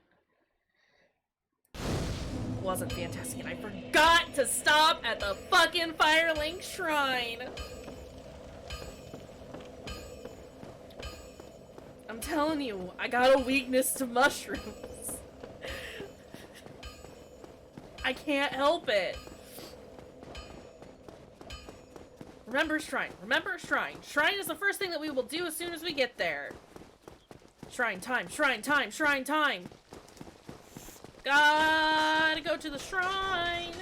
wasn't fantastic, and I forgot to stop at the fucking Firelink Shrine. I'm telling you, I got a weakness to mushrooms. I can't help it. Remember shrine. Remember shrine. Shrine is the first thing that we will do as soon as we get there. Shrine time. Shrine time. Shrine time. Gotta go to the shrine.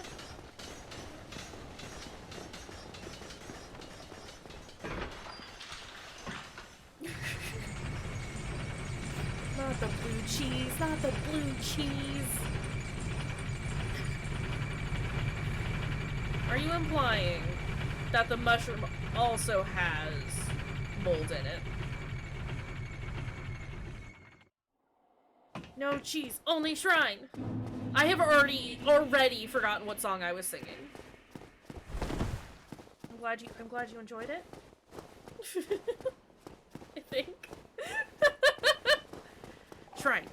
Not the blue cheese, not the blue cheese. Are you implying that the mushroom also has mold in it? No cheese, only shrine. I have already forgotten what song I was singing. I'm glad you enjoyed it. I think. Shrine.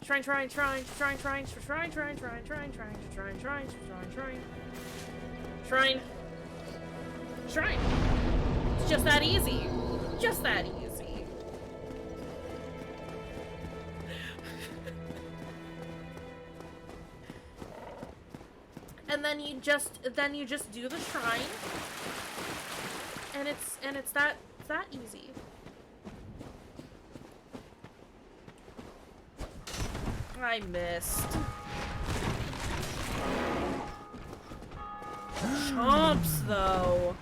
Shrine, shrine, shrine, shrine, shrine, shrine, shrine, shrine, shrine, shrine, shrine, shrine, shrine, shrine. Shrine. It's just that easy. Just that easy. And then you just do the shrine. And it's that easy. I missed. Chomps, though.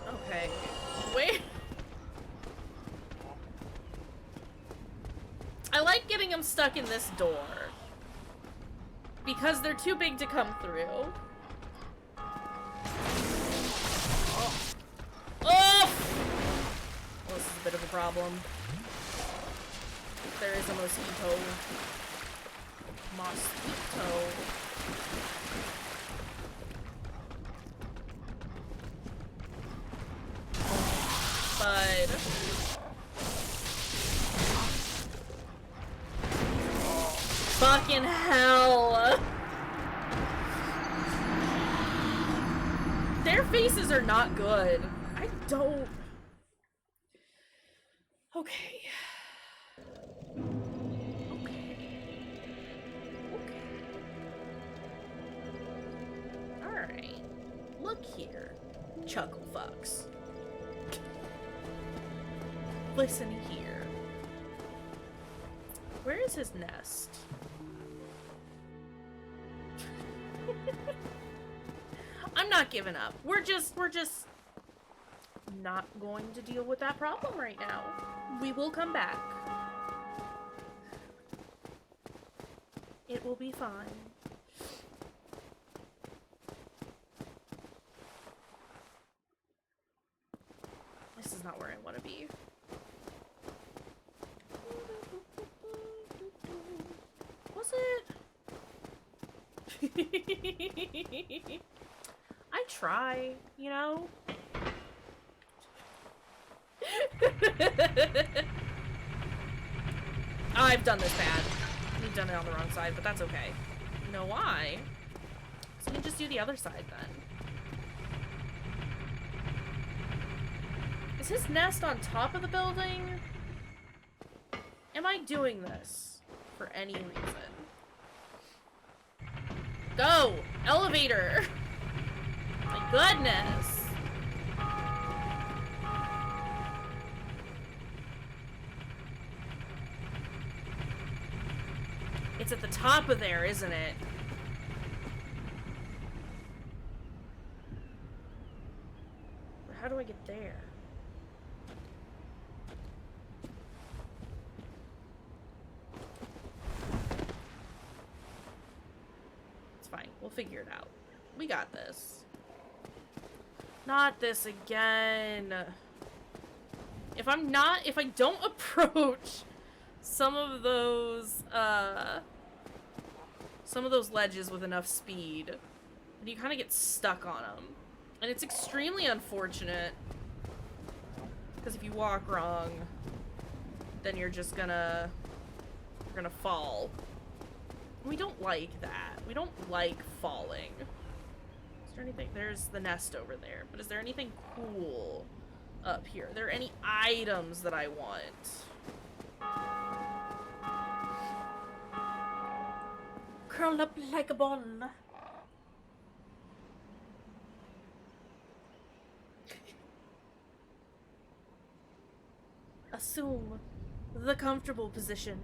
Okay. Wait. I like getting them stuck in this door. Because they're too big to come through. Oh! Well, this is a bit of a problem. There is a mosquito. Bud. Fucking hell. Their faces are not good. I don't... Okay. Alright. Look here, Chuckle Fox. Listen here. Where is his nest? I'm not giving up. We're just not going to deal with that problem right now. We will come back. It will be fine. This is not where I want to be. Was it? I try, you know? I've done this bad. We've done it on the wrong side, but that's okay. You know why? So we can just do the other side then. Is his nest on top of the building? Am I doing this for any reason? Go! Elevator! My goodness! It's at the top of there, isn't it? How do I get there? It's fine. We'll figure it out. We got this. Not this again. If I don't approach some of those ledges with enough speed, then you kind of get stuck on them. And it's extremely unfortunate, because if you walk wrong, then you're just gonna fall. We don't like that. We don't like falling. Is there anything? There's the nest over there, but is there anything cool up here? Are there any items that I want? Curl up like a ball. Assume the comfortable position.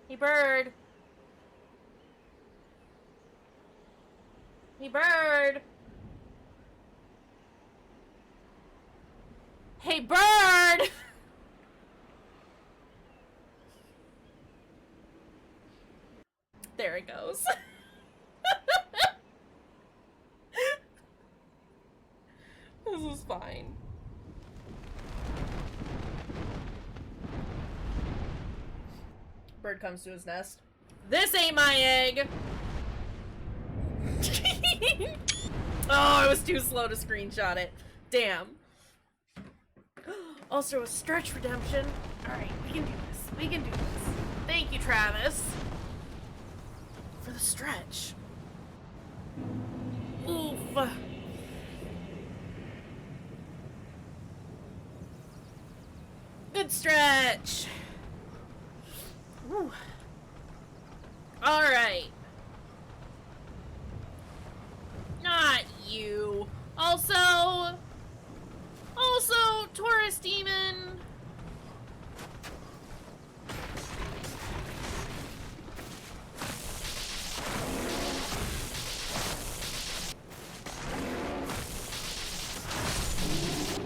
Hey, bird. Hey, bird. Hey, bird! There it goes. This is fine. Bird comes to his nest. This ain't my egg! Oh, I was too slow to screenshot it. Damn. Also a stretch redemption. Alright, we can do this. We can do this. Thank you, Travis. For the stretch. Oof. Good stretch. Woo. Alright. Not you. Also, Taurus Demon.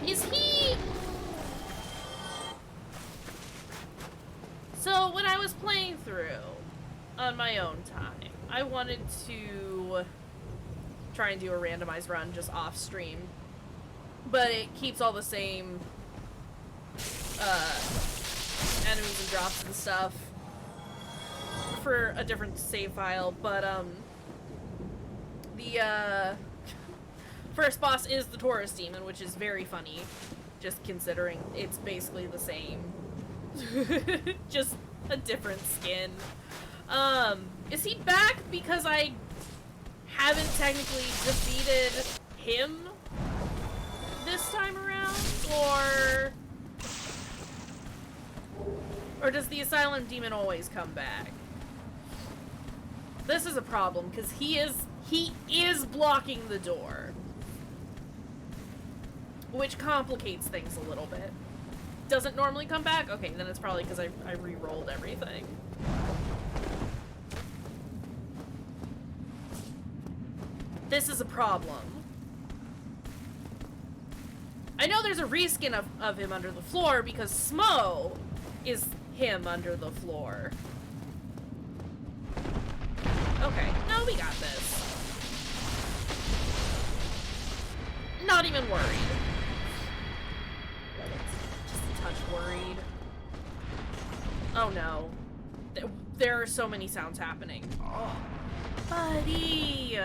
Is he... So, when I was playing through on my own time, I wanted to try and do a randomized run just off stream. But it keeps all the same enemies and drops and stuff for a different save file. But the first boss is the Taurus Demon, which is very funny, just considering it's basically the same. Just a different skin. Is he back because I haven't technically defeated him this time around, or does the Asylum Demon always come back? This is a problem, because he is blocking the door, which complicates things a little bit. Doesn't normally come back? Okay, then it's probably because I re-rolled everything. This is a problem. I know there's a reskin of him under the floor because Smo is him under the floor. Okay, no, we got this. Not even worried. Just a touch worried. Oh no. There are so many sounds happening. Oh, buddy!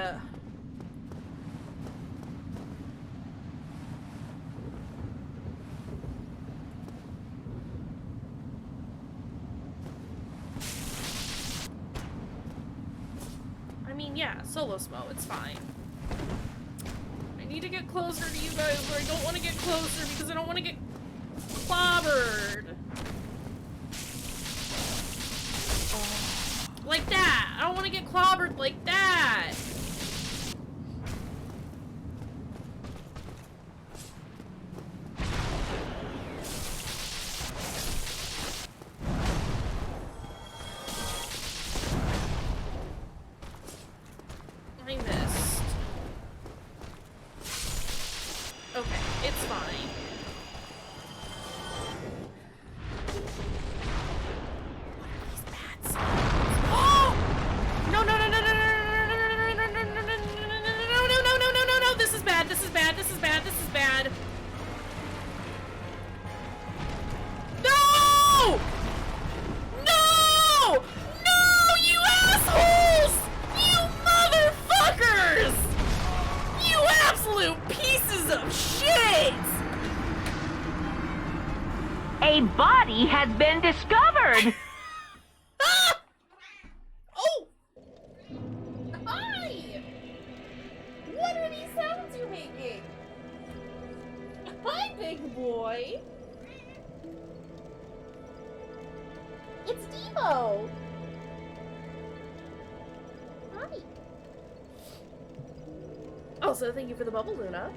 Yeah, solo smo, it's fine. I need to get closer to you guys, but I don't want to get closer because I don't want to get clobbered. Like that! I don't want to get clobbered like that! I missed. Okay, it's fine. A body has been discovered! Ah! Oh! Hi! What are these sounds you're making? Hi, big boy! It's Devo! Hi! Also, thank you for the bubble, Luna.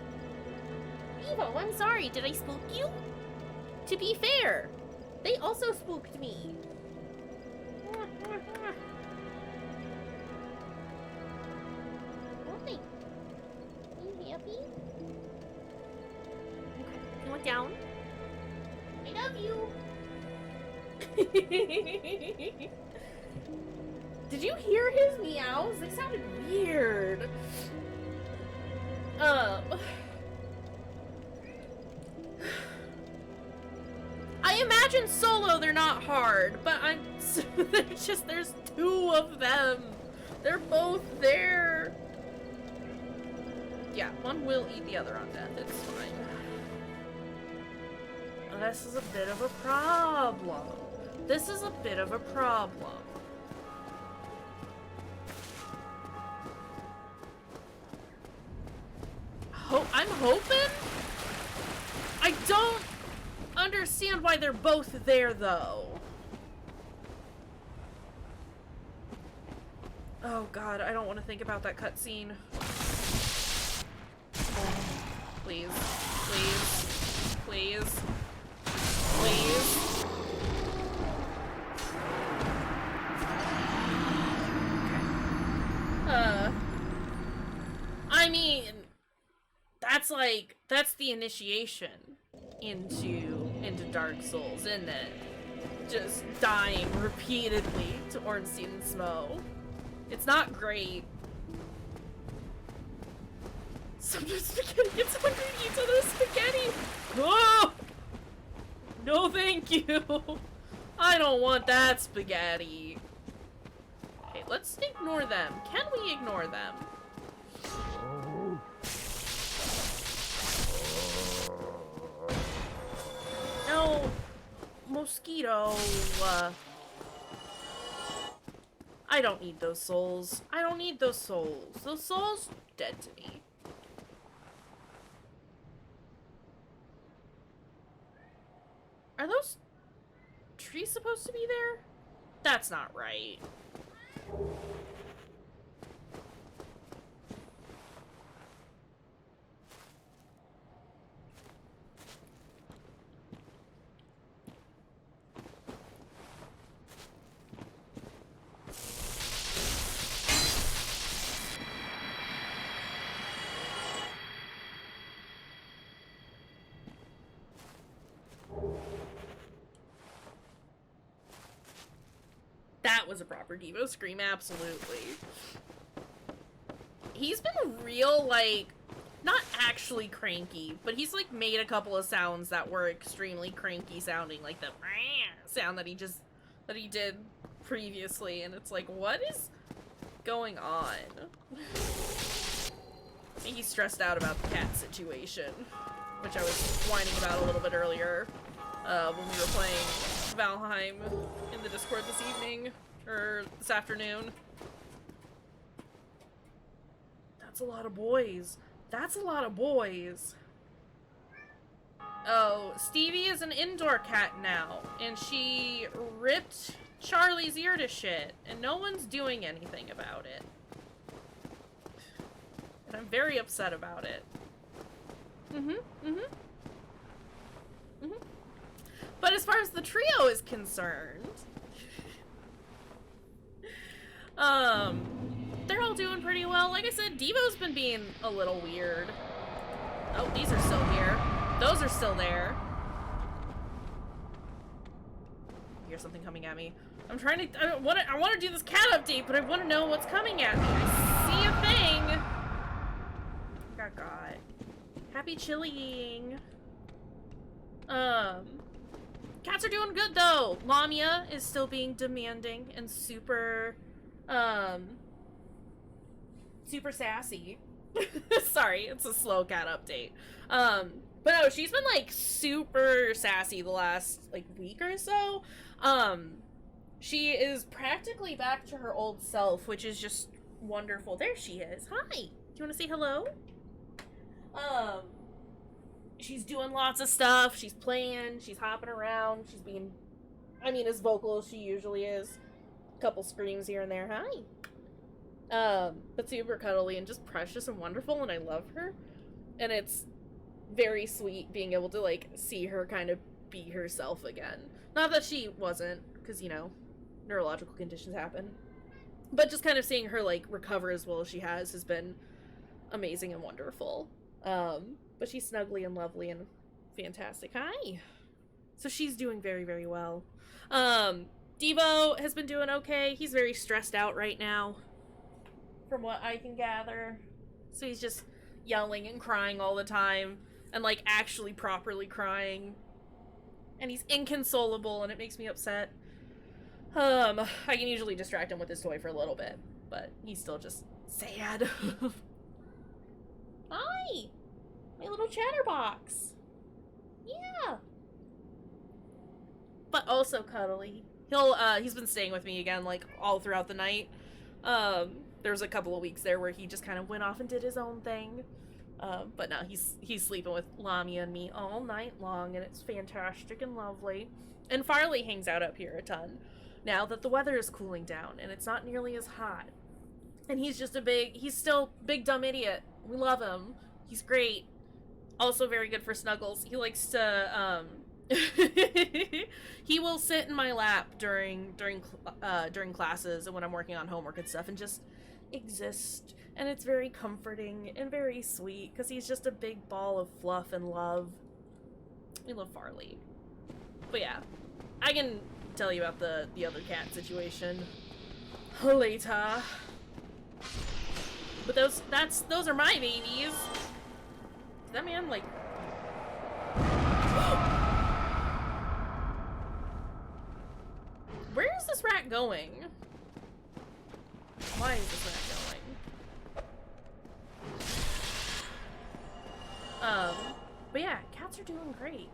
Devo, I'm sorry, did I spook you? To be fair, they also spooked me. Why? Are you happy? Okay, you went down. I love you. Did you hear his meows? They sounded weird. I imagine solo they're not hard, but there's two of them. They're both there. Yeah, one will eat the other on death. It's fine. This is a bit of a problem. This is a bit of a problem. I'm hoping? I don't understand why they're both there, though. Oh god, I don't want to think about that cutscene. Please. Please. Please. Please. I mean, that's the initiation into Dark Souls, isn't it? Just dying repeatedly to Ornstein and Smo. It's not great. Sometimes spaghetti gets hungry and eats other spaghetti. Oh! No, thank you. I don't want that spaghetti. Okay, let's ignore them. Can we ignore them? No, mosquito. I don't need those souls. I don't need those souls. Those souls dead to me. Are those trees supposed to be there? That's not right. That was a proper Devo scream, absolutely. He's been real, like, not actually cranky, but he's, like, made a couple of sounds that were extremely cranky sounding, like the sound that he did previously, and it's like, what is going on? He's stressed out about the cat situation, which I was whining about a little bit earlier, when we were playing Valheim in the Discord this evening, or this afternoon. That's a lot of boys. That's a lot of boys. Oh, Stevie is an indoor cat now, and she ripped Charlie's ear to shit, and no one's doing anything about it. And I'm very upset about it. But as far as the trio is concerned, they're all doing pretty well. Like I said, Devo's been being a little weird. Oh, these are still here. Those are still there. I hear something coming at me. I'm trying to. I want to do this cat update, but I want to know what's coming at me. I see a thing. God. Happy chillying. Cats are doing good though. Lamia is still being demanding and super sassy. Sorry, it's a slow cat update. But no, she's been like super sassy the last like week or so. She is practically back to her old self, which is just wonderful. There she is. Hi. Do you want to say hello? She's doing lots of stuff. She's playing. She's hopping around. She's being, I mean, as vocal as she usually is. A couple screams here and there. Hi. But super cuddly and just precious and wonderful, and I love her. And it's very sweet being able to, like, see her kind of be herself again. Not that she wasn't, because, you know, neurological conditions happen. But just kind of seeing her, like, recover as well as she has been amazing and wonderful. But she's snuggly and lovely and fantastic. Hi! So she's doing very, very well. Devo has been doing okay. He's very stressed out right now, from what I can gather. So he's just yelling and crying all the time, and, like, actually properly crying. And he's inconsolable, and it makes me upset. I can usually distract him with his toy for a little bit, but he's still just sad. Hi! My little chatterbox. Yeah. But also cuddly. He's been staying with me again, like, all throughout the night. There was a couple of weeks there where he just kind of went off and did his own thing. But now he's sleeping with Lamia and me all night long, and it's fantastic and lovely. And Farley hangs out up here a ton, now that the weather is cooling down, and it's not nearly as hot. And he's just he's still big dumb idiot. We love him. He's great. Also very good for snuggles. He likes to, he will sit in my lap during classes and when I'm working on homework and stuff and just exist. And it's very comforting and very sweet because he's just a big ball of fluff and love. We love Farley. But yeah, I can tell you about the other cat situation later. But those are my babies. Is that man like? Where is this rat going? Why is this rat going? But yeah, cats are doing great.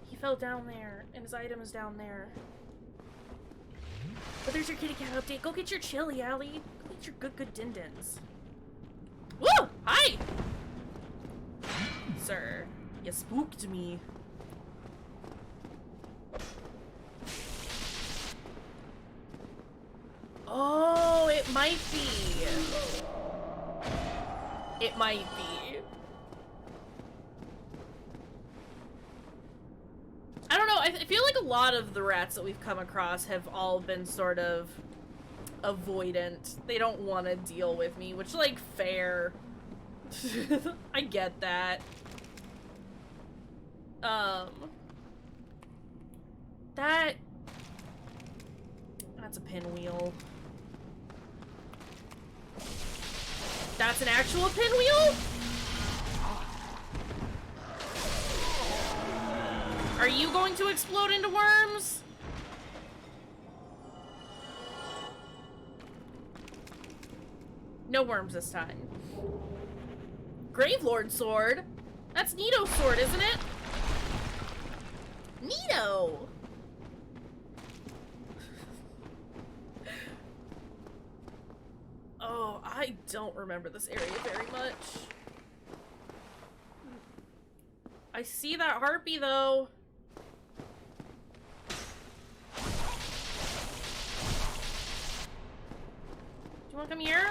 He fell down there, and his item is down there. But there's your kitty cat update. Go get your chili, Allie. Go get your good din-dins. Woo! Hi! Sir, you spooked me. Oh, it might be. It might be. I don't know, I feel like a lot of the rats that we've come across have all been sort of avoidant. They don't want to deal with me, which, like, fair. I get that. That's a pinwheel. That's an actual pinwheel? Are you going to explode into worms? No worms this time. Gravelord sword? That's Nito's sword, isn't it? Nito! Oh, I don't remember this area very much. I see that harpy, though. Do you want to come here?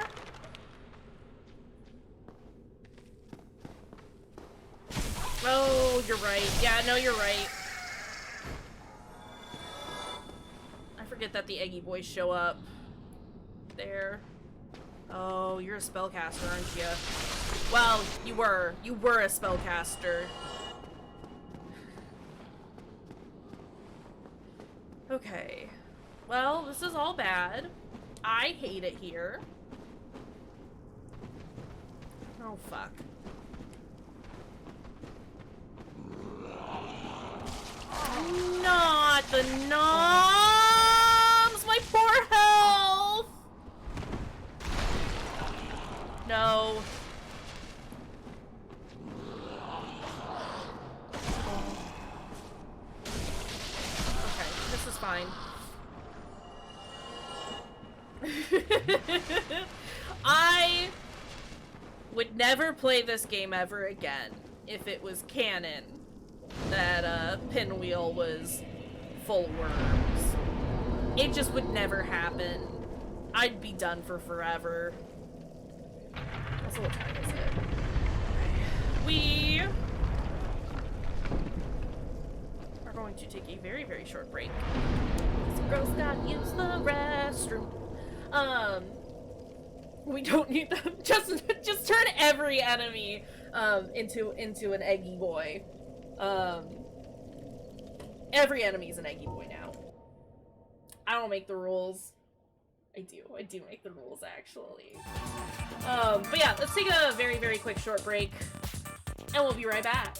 Oh, you're right. Yeah, no, you're right. I forget that the Eggy boys show up. There. Oh, you're a spellcaster, aren't you? Well, you were. You were a spellcaster. Okay. Well, this is all bad. I hate it here. Oh, fuck. Not the noms! My poor health! No. Okay, this is fine. I would never play this game ever again if it was canon that Pinwheel was full of worms. It just would never happen. I'd be done for forever. Also, what time is it? We are going to take a very, very short break. This girl's gotta use the restroom. We don't need them. Just turn every enemy into an Eggy boy. Every enemy's an Eggy boy now. I don't make the rules. I do make the rules, actually. But yeah, let's take a very, very quick short break, and we'll be right back.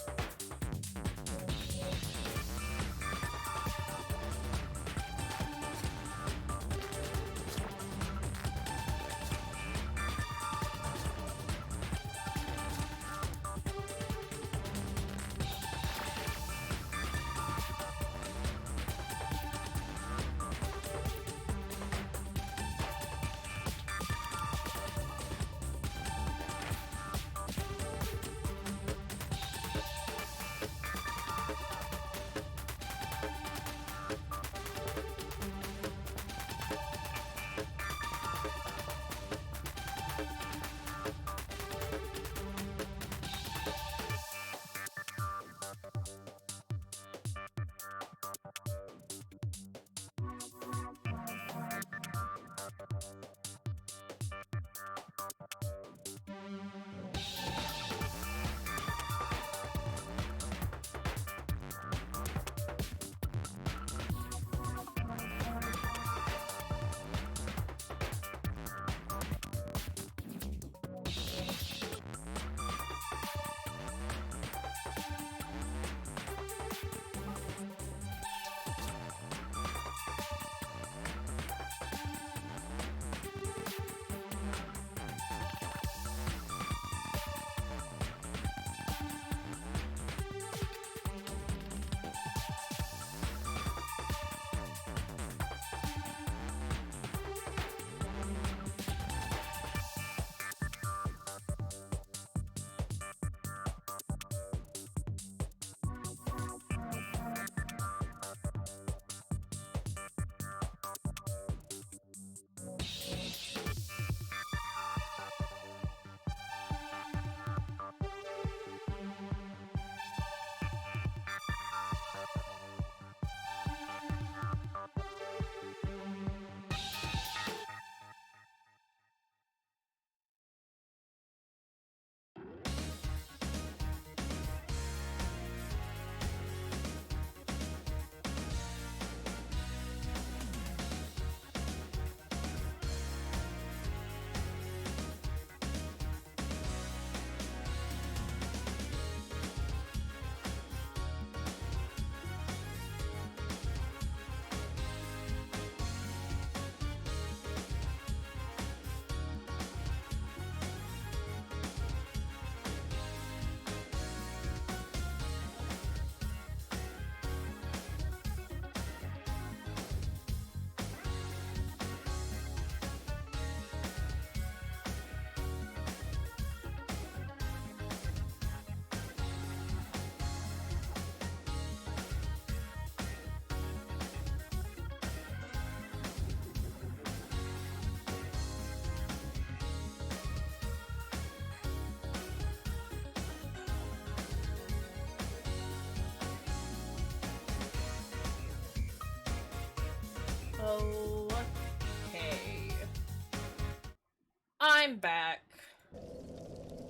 I'm back.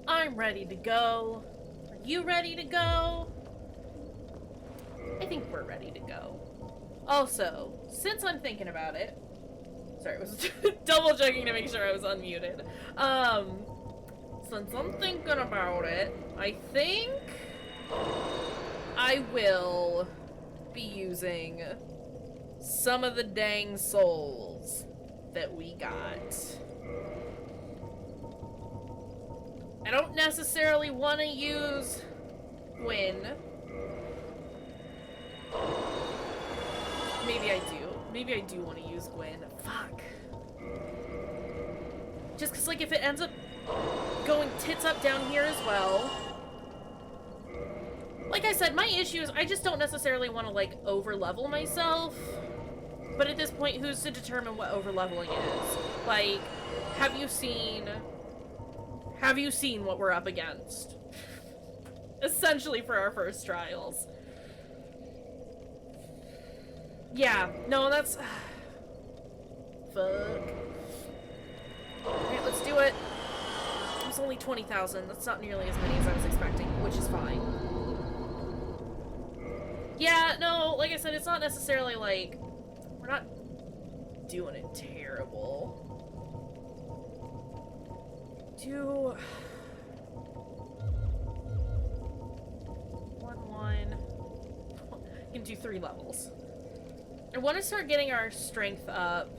I'm ready to go. Are you ready to go? I think we're ready to go. Also, since I'm thinking about it, sorry, I was double checking to make sure I was unmuted. Since I'm thinking about it, I think I will be using some of the dang souls that we got. I don't necessarily want to use Gwyn. Maybe I do. Maybe I do want to use Gwyn. Fuck. Just because, like, if it ends up going tits up down here as well. Like I said, my issue is I just don't necessarily want to, like, over-level myself. But at this point, who's to determine what over-leveling is? Like, have you seen what we're up against? Essentially for our first trials. Yeah, no, that's... Fuck. Alright, let's do it. It was only 20,000. That's not nearly as many as I was expecting, which is fine. Yeah, no, like I said, it's not necessarily like... We're not doing it terrible. Do... 1-1. You can do 3 levels. I want to start getting our strength up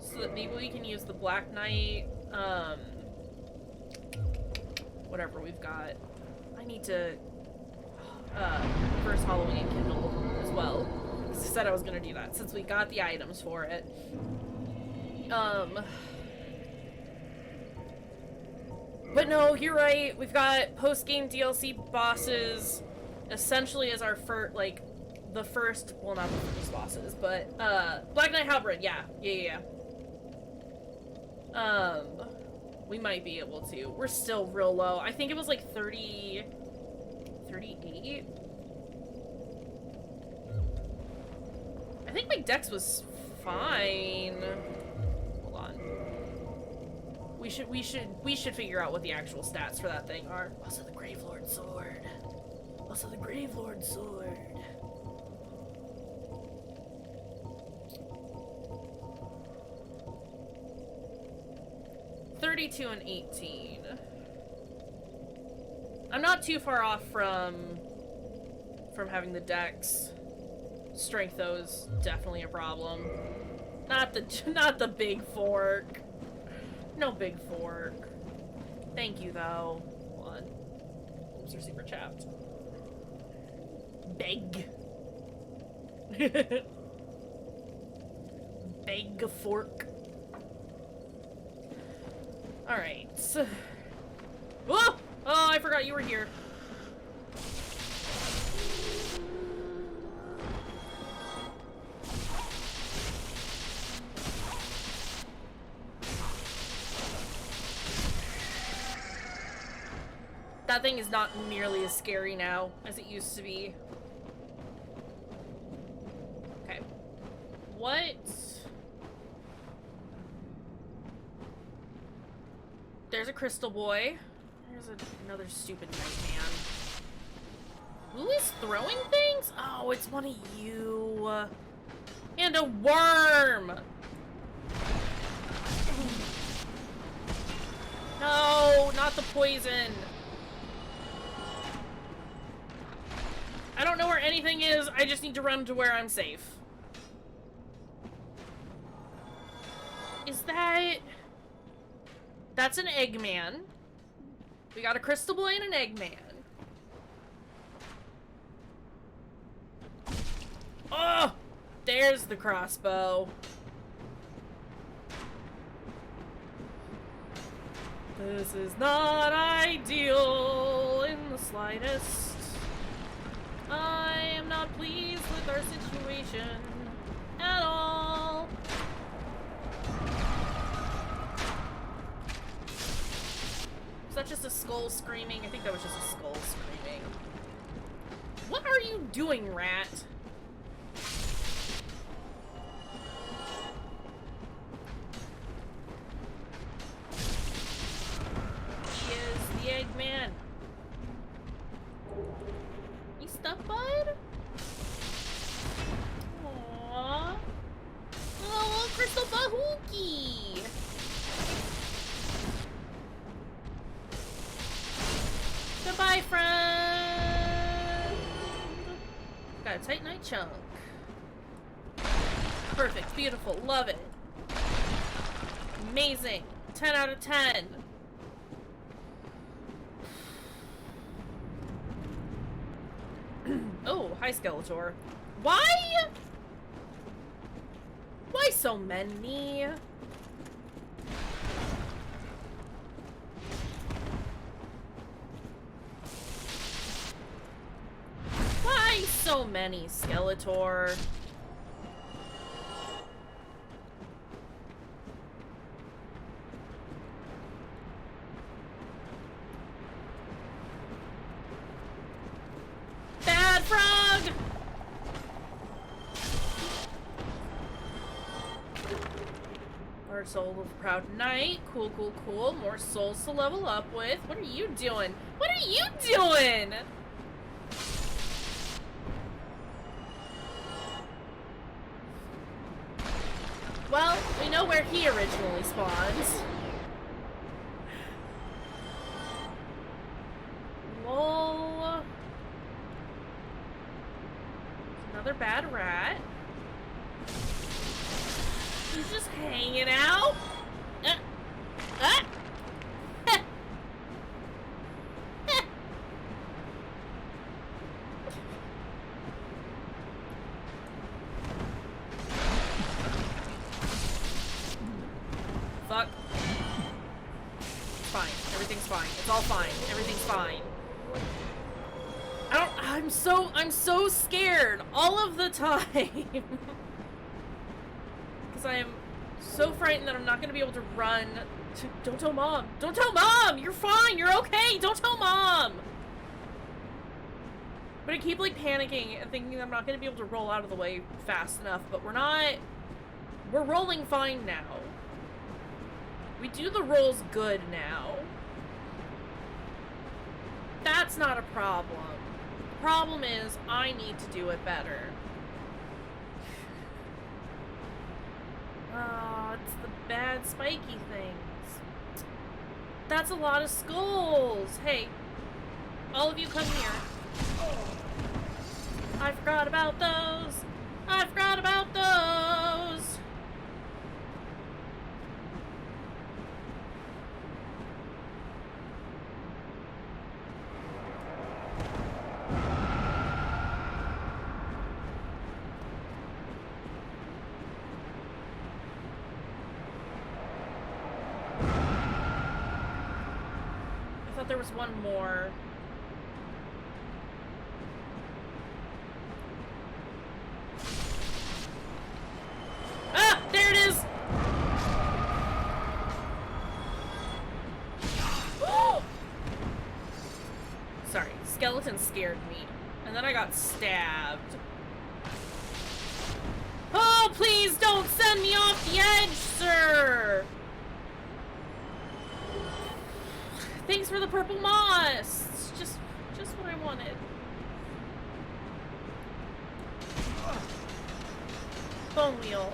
so that maybe we can use the Black Knight, whatever we've got. I need to reverse Halloween and Kindle as well, because I said I was going to do that since we got the items for it. But no, you're right. We've got post-game DLC bosses essentially as our first, like, the first, well, not the first bosses, but, Black Knight Halberd, yeah. We might be able to. We're still real low. I think it was like 38? I think my dex was fine. Hold on. We should figure out what the actual stats for that thing are. Also the Gravelord Sword. Also the Gravelord Sword. $32 and 18. I'm not too far off from having the dex. Strength, though, is definitely a problem. Not the big fork. No big fork. Thank you, though. Hold on. Oops, are super chapped. Beg. Beg fork. Alright. Whoa! Oh, I forgot you were here. That thing is not nearly as scary now as it used to be. Okay. What? There's a crystal boy. There's another stupid nightman. Who is throwing things? Oh, it's one of you. And a worm! No, not the poison. I don't know where anything is. I just need to run to where I'm safe. Is that... That's an Eggman. We got a Crystal Boy and an Eggman. Oh! There's the crossbow. This is not ideal in the slightest. I am not pleased with our situation at all. Was that just a skull screaming? I think that was just a skull screaming. What are you doing, rat? chunk. Perfect, beautiful, love it. Amazing. 10 out of 10. Oh, hi Skeletor. Why? Why so many? Why so many, Skeletor? Bad frog! Our soul of proud knight. Cool, cool, cool. More souls to level up with. What are you doing? What are you doing? Well, we know where he originally spawns. Lol. Another bad rat. He's just hanging out. Fuck. It's fine. Everything's fine. It's all fine. Everything's fine. I'm so scared all of the time. Because I am so frightened that I'm not going to be able to run to... Don't tell Mom! Don't tell Mom! You're fine! You're okay! Don't tell Mom! But I keep, like, panicking and thinking that I'm not going to be able to roll out of the way fast enough, but we're not... We're rolling fine now. We do the rolls good now. That's not a problem. The problem is, I need to do it better. Oh, it's the bad spiky things. That's a lot of skulls. Hey, all of you come here. I forgot about those. I forgot about those. There was one more. Ah! There it is! Sorry, skeleton scared me. And then I got stabbed. Oh, please don't send me off the edge, sir! Thanks for the purple moss! It's just what I wanted. Pinwheel.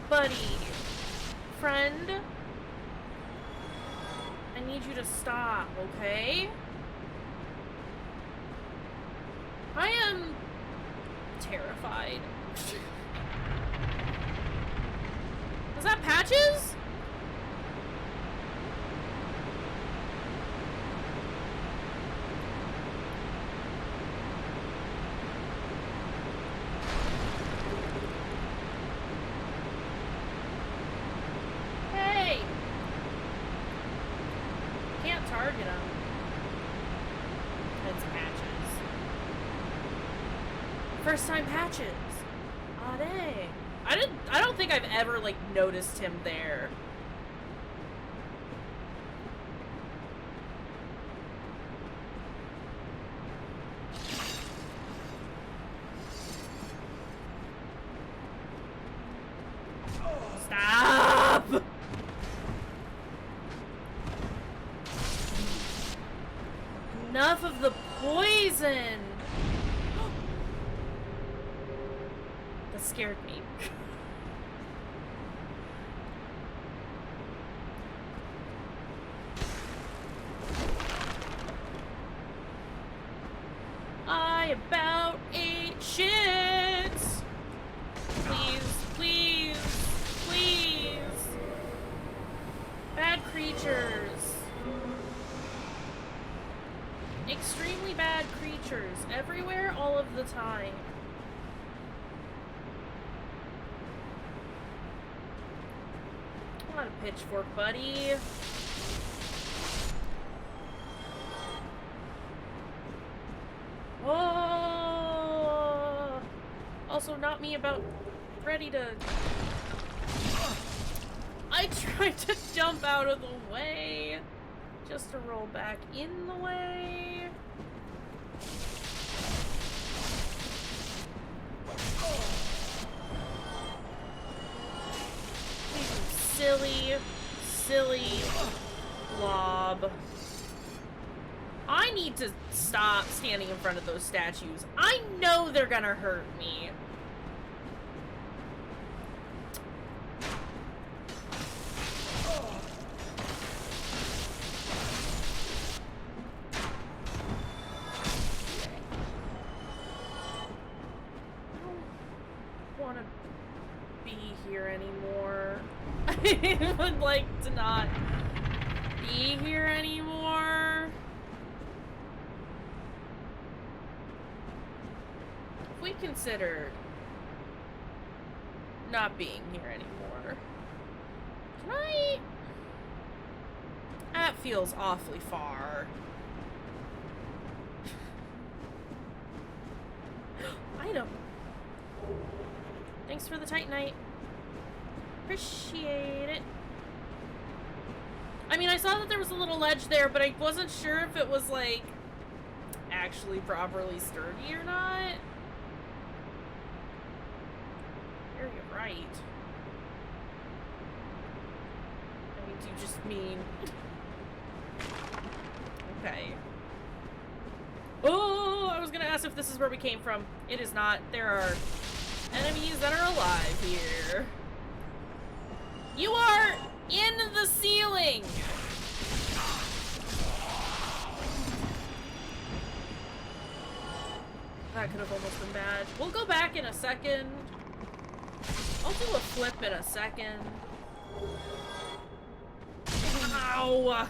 Buddy. Friend. I need you to stop, okay? I am terrified. Is that Patches? Target him. It's Patches. First time Patches. Aw, dang. I don't think I've ever, like, noticed him there. Stop! Enough of the poison! That scared me. I about ate shit! creatures. Extremely bad creatures. Everywhere, all of the time. Come on, pitchfork, buddy. Oh! Also, not me about ready to... I tried to jump out of the way, just to roll back in the way. Silly, silly blob. I need to stop standing in front of those statues. I know they're gonna hurt me. I would like to not be here anymore. If we considered not being here anymore, can I? That feels awfully far. Item. Thanks for the Titanite. Appreciate it. I mean, I saw that there was a little ledge there, but I wasn't sure if it was, like, actually properly sturdy or not. You're right. I mean, do you just mean... Okay. Oh, I was gonna ask if this is where we came from. It is not. There are enemies that are alive here. You are in the ceiling! That could have almost been bad. We'll go back in a second. I'll do a flip in a second. Ow!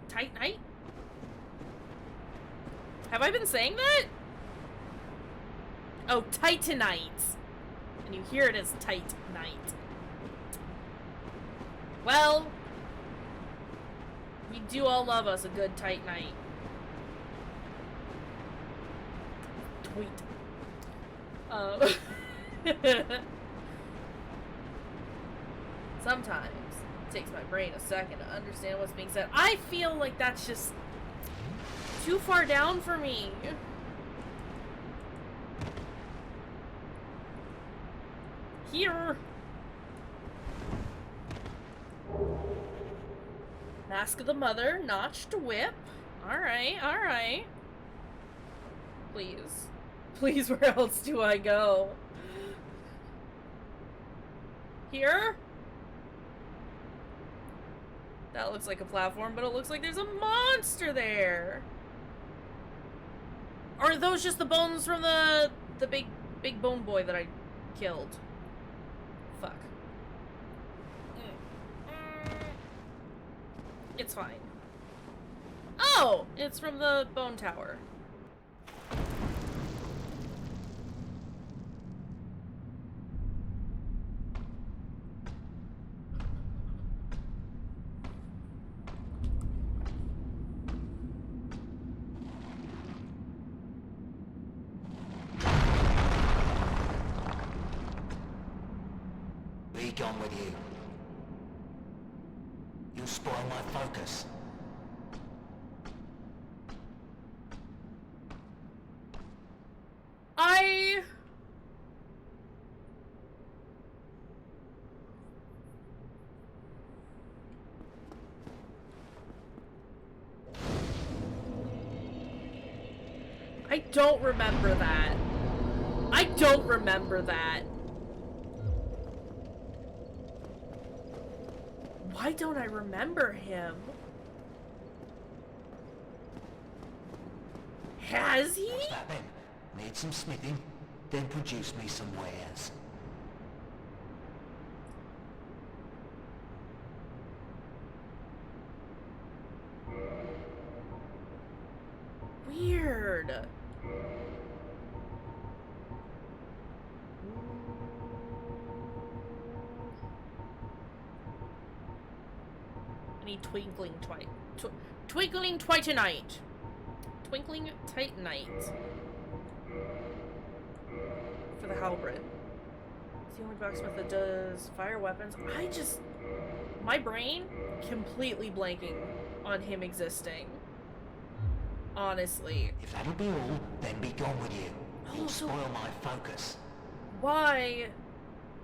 Titanite? Have I been saying that? Oh, Titanite. And you hear it as Titanite. Well, we do all love us a good Titanite. Tweet. Sometimes it takes my brain a second to understand what's being said. I feel like that's just too far down for me. Here. Mask of the Mother, notched whip. Alright, alright. Please. Please, where else do I go? Here? That looks like a platform, but it looks like there's a monster there. Or are those just the bones from the big bone boy that I killed? Fuck. It's fine. Oh! It's from the bone tower. Be gone with you. You spoil my focus. I don't remember that. I don't remember that. Why don't I remember him? Has he? What's that then? Need some smithing? Then produce me some wares. Weird. I need twinkling titanite. Twinkling titanite. For the halberd. It's the only blacksmith that does fire weapons. My brain completely blanking on him existing. Honestly. If that'll be all, then be gone with you. Oh, You'll so- spoil my focus. Why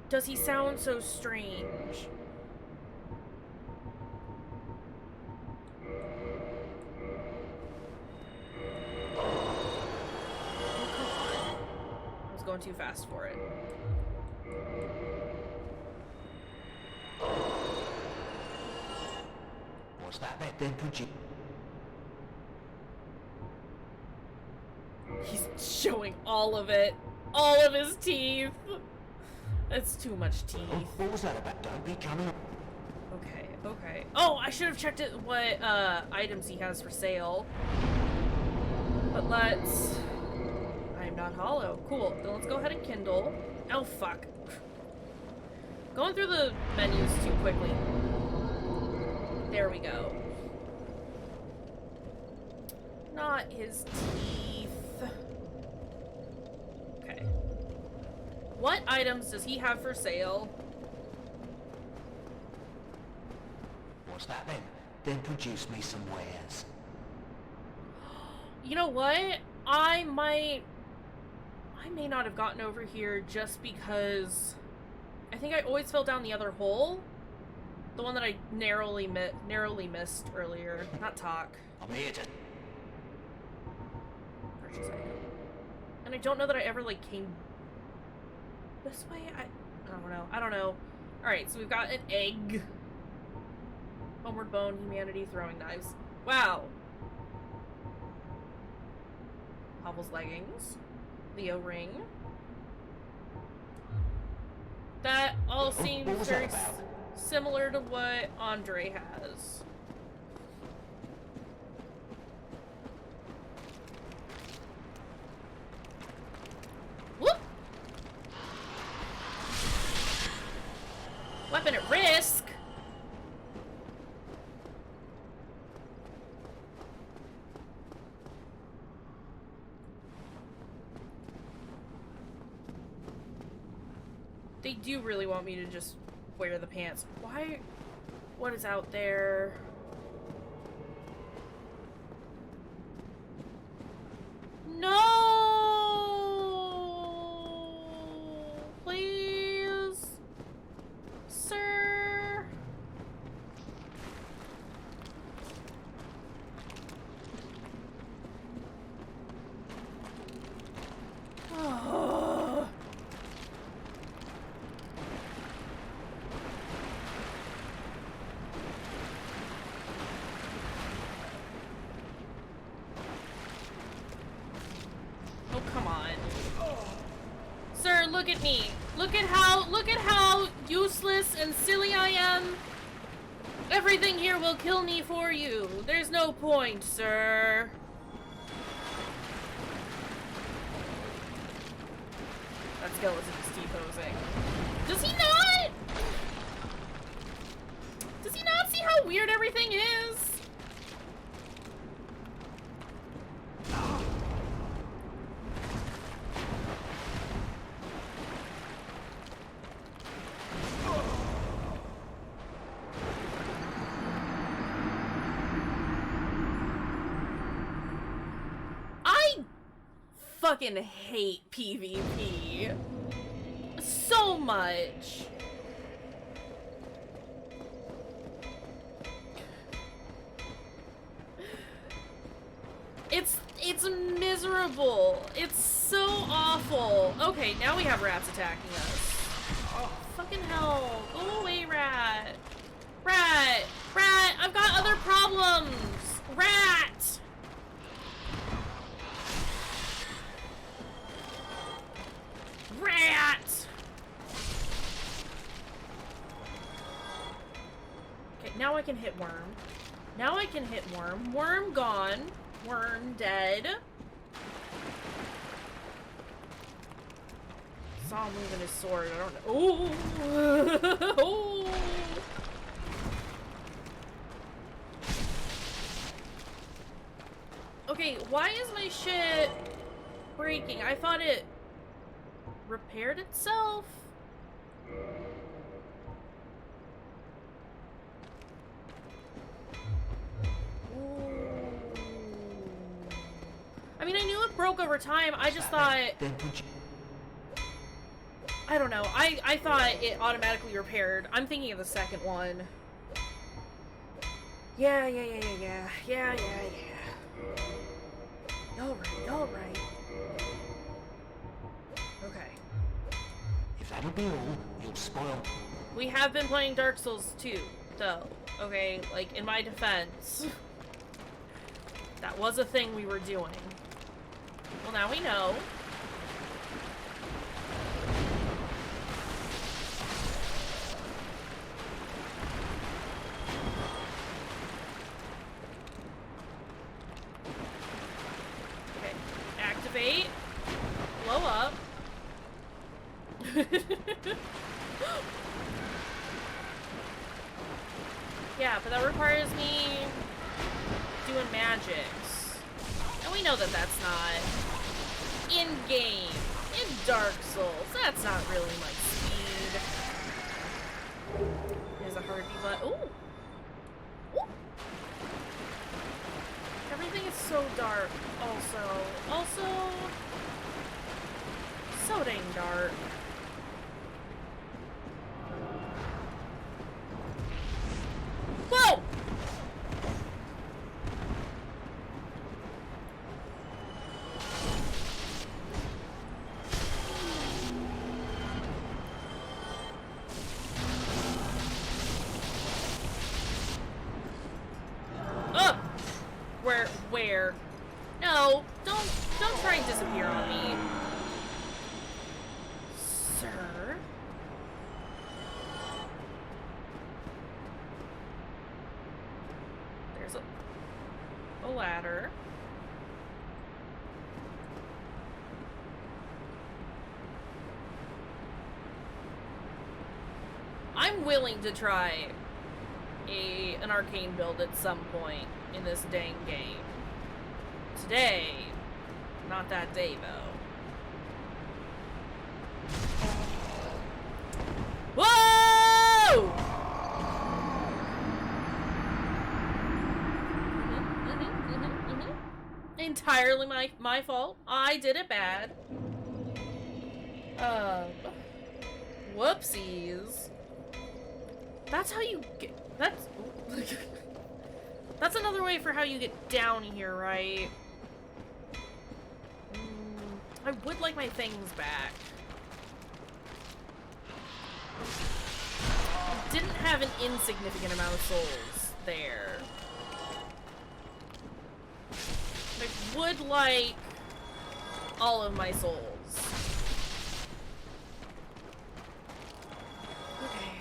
does he sound so strange? I was going too fast for it. What's that then? Then produce... He's showing all of it. All of his teeth. That's too much teeth. What was that about? Don't be coming... Okay, okay. Oh, I should have checked it what items he has for sale. But let's... I am not hollow. Cool. Then let's go ahead and kindle. Oh, fuck. Going through the menus too quickly. There we go. Not his teeth. Okay. What items does he have for sale? What's that then? Then produce me some wares. You know what? I may not have gotten over here just because I think I always fell down the other hole. The one that I narrowly missed earlier. Not talk. I'm here to... Purchase item. And I don't know that I ever, like, came this way? I don't know. Alright, so we've got an egg. Homeward bone, humanity, throwing knives. Wow. Hovel's leggings. Leo ring. That all seems What was very that about? similar to what Andre has. Whoop! Weapon at risk. They do really want me to just wear the pants. Why? What is out there? No! Please? Sir? Oh. Oh, come on. Sir, look at me. Look at how useless and silly I am. Everything here will kill me for you. There's no point, sir. That skeleton is T-posing. Does he not? Does he not see how weird everything is? Fucking hate PvP so much. It's miserable. It's so awful. Okay, now we have rats attacking us. Oh, fucking hell. Go away, rat. Rat! Rat! I've got other problems! Rat! now I can hit Worm. Now I can hit Worm. Worm gone. Worm dead. Saw him moving his sword. I don't know. Ooh. Ooh. Okay, why is my shit breaking? I thought it repaired itself. Ooh. I mean, I knew it broke over time. I just thought... I don't know. I thought it automatically repaired. I'm thinking of the second one. Yeah. All right. Okay. If that'll be all, you'll spoil. We have been playing Dark Souls 2, though. Okay, like, in my defense. That was a thing we were doing. Well, now we know. Okay, activate. Blow up. Yeah, but that requires me doing magics. And we know that that's not in-game, in Dark Souls. That's not really my speed. There's a heartbeat, but ooh! Everything is so dark, also so dang dark. Whoa! Where? No, don't try and disappear on me. Sir? There's a ladder. I'm willing to try an arcane build at some point in this dang game. Today, not that day though. Whoa! Entirely my fault. I did it bad. Whoopsies. That's how you get. That's another way for how you get down here, right? I would like my things back. I didn't have an insignificant amount of souls there. I would like all of my souls. Okay.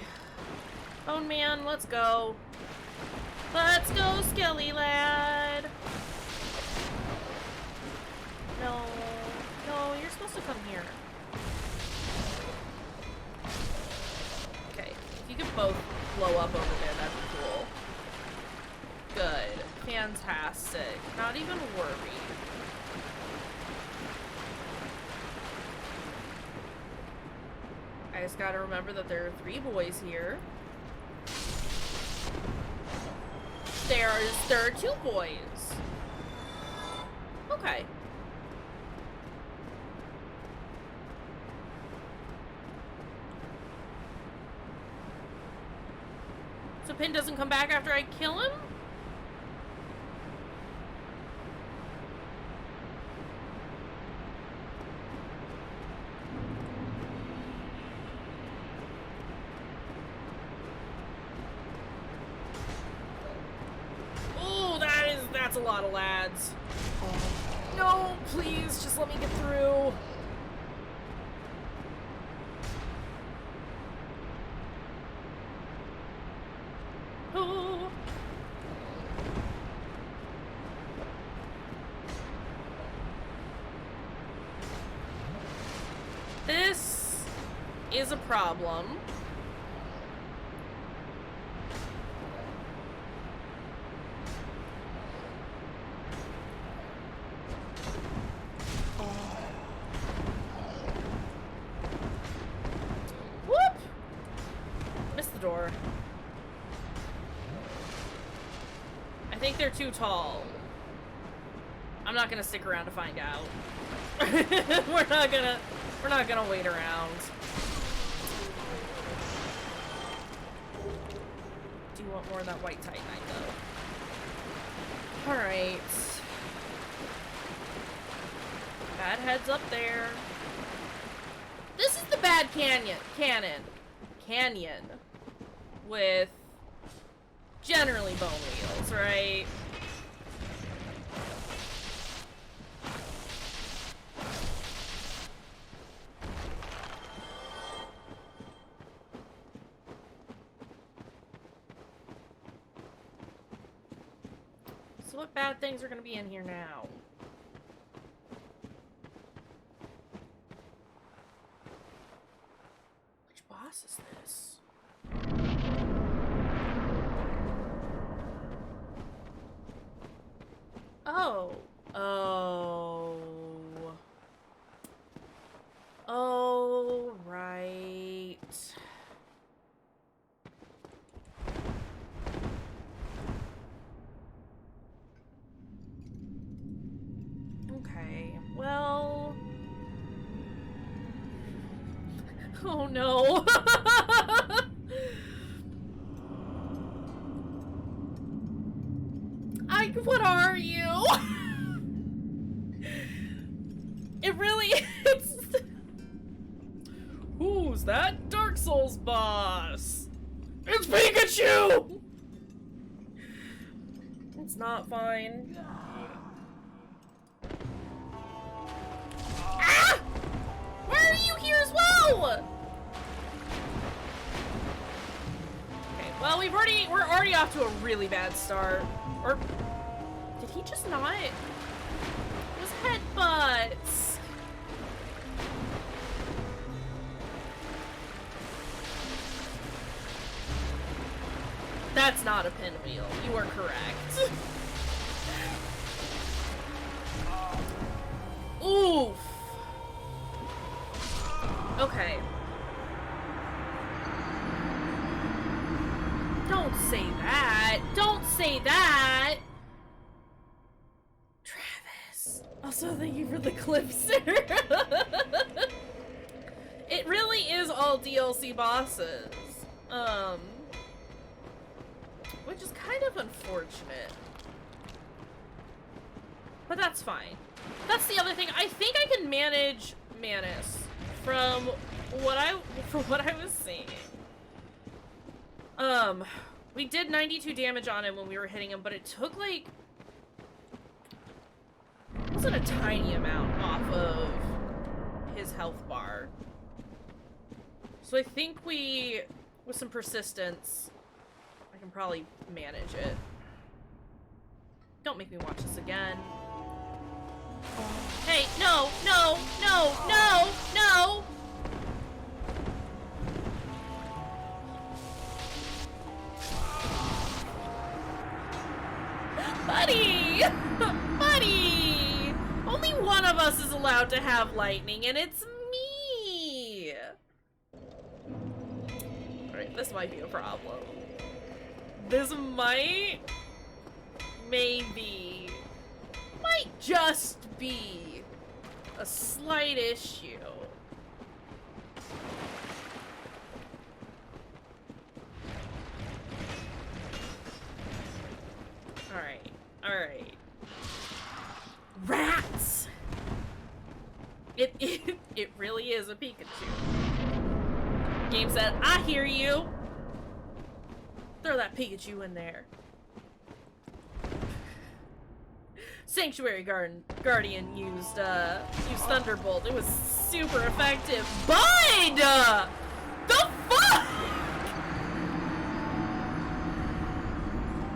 Bone Man, let's go. Let's go, Skelly Lad! No, you're supposed to come here. Okay, if you could both blow up over there, that'd be cool. Good. Fantastic. Not even worried. I just gotta remember that there are 3 boys here. There are 2 boys. Okay. So Pin doesn't come back after I kill him? That's a lot of lads. No, please, just let me get through. Oh. is a problem. Whoop! Missed the door. I think they're too tall. I'm not gonna stick around to find out. We're not gonna wait around. Do you want more of that white Titanite though? Alright. Bad heads up there. This is the bad canyon with generally bone wheels, right? So what bad things are gonna be in here now? Which boss is this? Oh. Oh. Oh, right. Okay, well... Oh no. What are you? It really is. Who's that Dark Souls boss? It's Pikachu! It's not fine. Ah! Why are you here as well? Okay, well we're already off to a really bad start. Or did he just not? It was headbutts. That's not a pinwheel. You are correct. Oof. Okay. Don't say that. Don't say that. Travis. Also, thank you for the clip, sir. It really is all DLC bosses. Which is kind of unfortunate. But that's fine. That's the other thing. I think I can manage Manus from what I was seeing. We did 92 damage on him when we were hitting him, but it took like... It wasn't a tiny amount off of his health bar. So I think with some persistence, I can probably manage it. Don't make me watch this again. Hey, no, no, no, no, no! Buddy! Buddy! Only one of us is allowed to have lightning, and it's me! Alright, this might be a problem. This might just be a slight issue. Alright, alright. Rats! It really is a Pikachu. Game said, I hear you! Throw that Pikachu in there. Sanctuary Guardian used Thunderbolt. It was super effective. Bud! The fuck?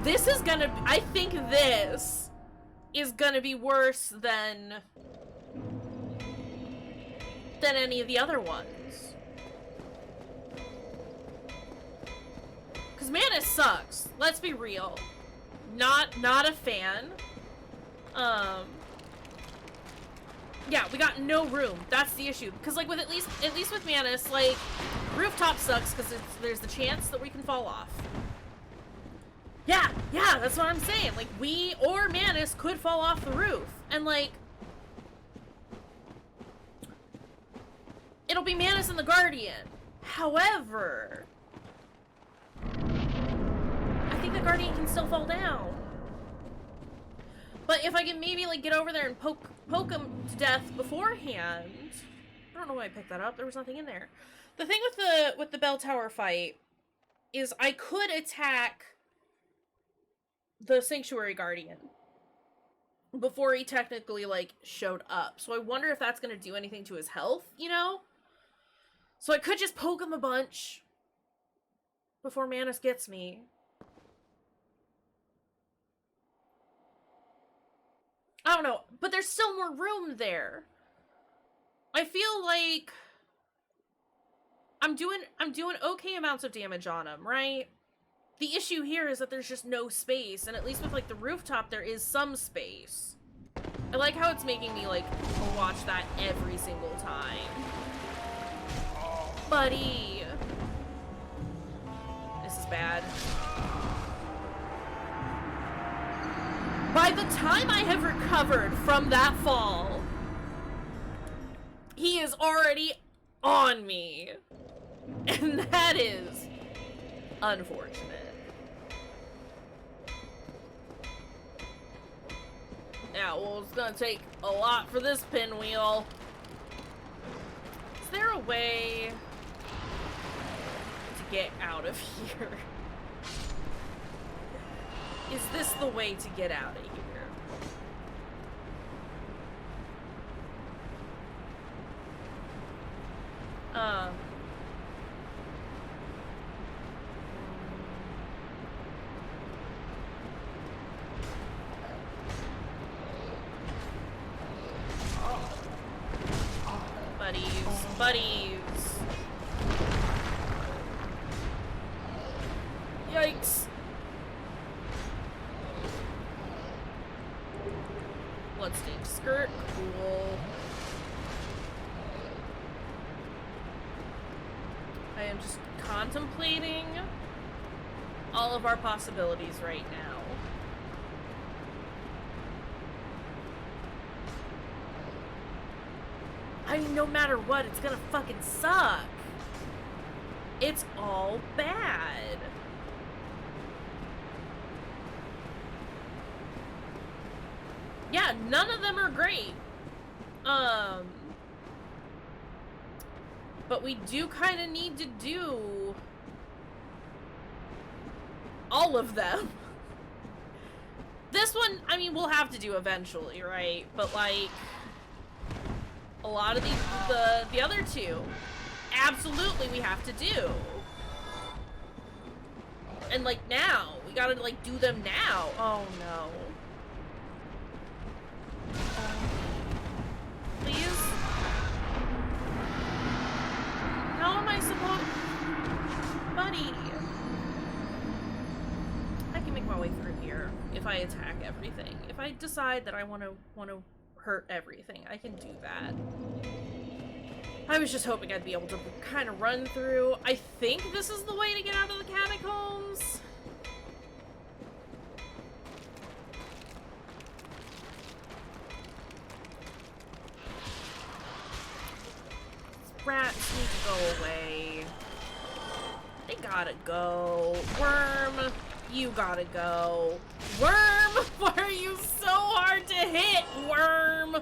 This is gonna... I think this is gonna be worse than any of the other ones. Manus sucks. Let's be real. Not a fan. Yeah, we got no room. That's the issue. Because, like, with at least with Manus, like, rooftop sucks because there's the chance that we can fall off. Yeah, that's what I'm saying. Like, we or Manus could fall off the roof. And, like, it'll be Manus and the Guardian. However, I think the Guardian can still fall down. But if I can maybe, like, get over there and poke him to death beforehand... I don't know why I picked that up. There was nothing in there. The thing with the bell tower fight is I could attack the Sanctuary Guardian before he technically, like, showed up. So I wonder if that's going to do anything to his health, you know? So I could just poke him a bunch before Manus gets me. I don't know, but there's still more room there. I feel like I'm doing okay amounts of damage on him, right? The issue here is that there's just no space, and at least with, like, the rooftop, there is some space. I like how it's making me, like, watch that every single time. Buddy! This is bad. By the time I have recovered from that fall, he is already on me. And that is unfortunate. Yeah, well, it's gonna take a lot for this pinwheel. Is there a way to get out of here? Is this the way to get out of here? Buddies. Yikes. Bloodstained skirt, cool. I am just contemplating all of our possibilities right now. I mean, no matter what, it's gonna fucking suck. It's all bad. Yeah, none of them are great. But we do kind of need to do all of them. This one, I mean, we'll have to do eventually, right? But, like, a lot of the other two, absolutely we have to do. And, like, now. We gotta, like, do them now. Oh, no. Please? How am I supposed... Buddy. I can make my way through here if I attack everything. If I decide that I want to hurt everything, I can do that. I was just hoping I'd be able to kind of run through. I think this is the way to get out of the catacombs. Rats need to go away. They gotta go. Worm, you gotta go. Worm, why are you so hard to hit, Worm?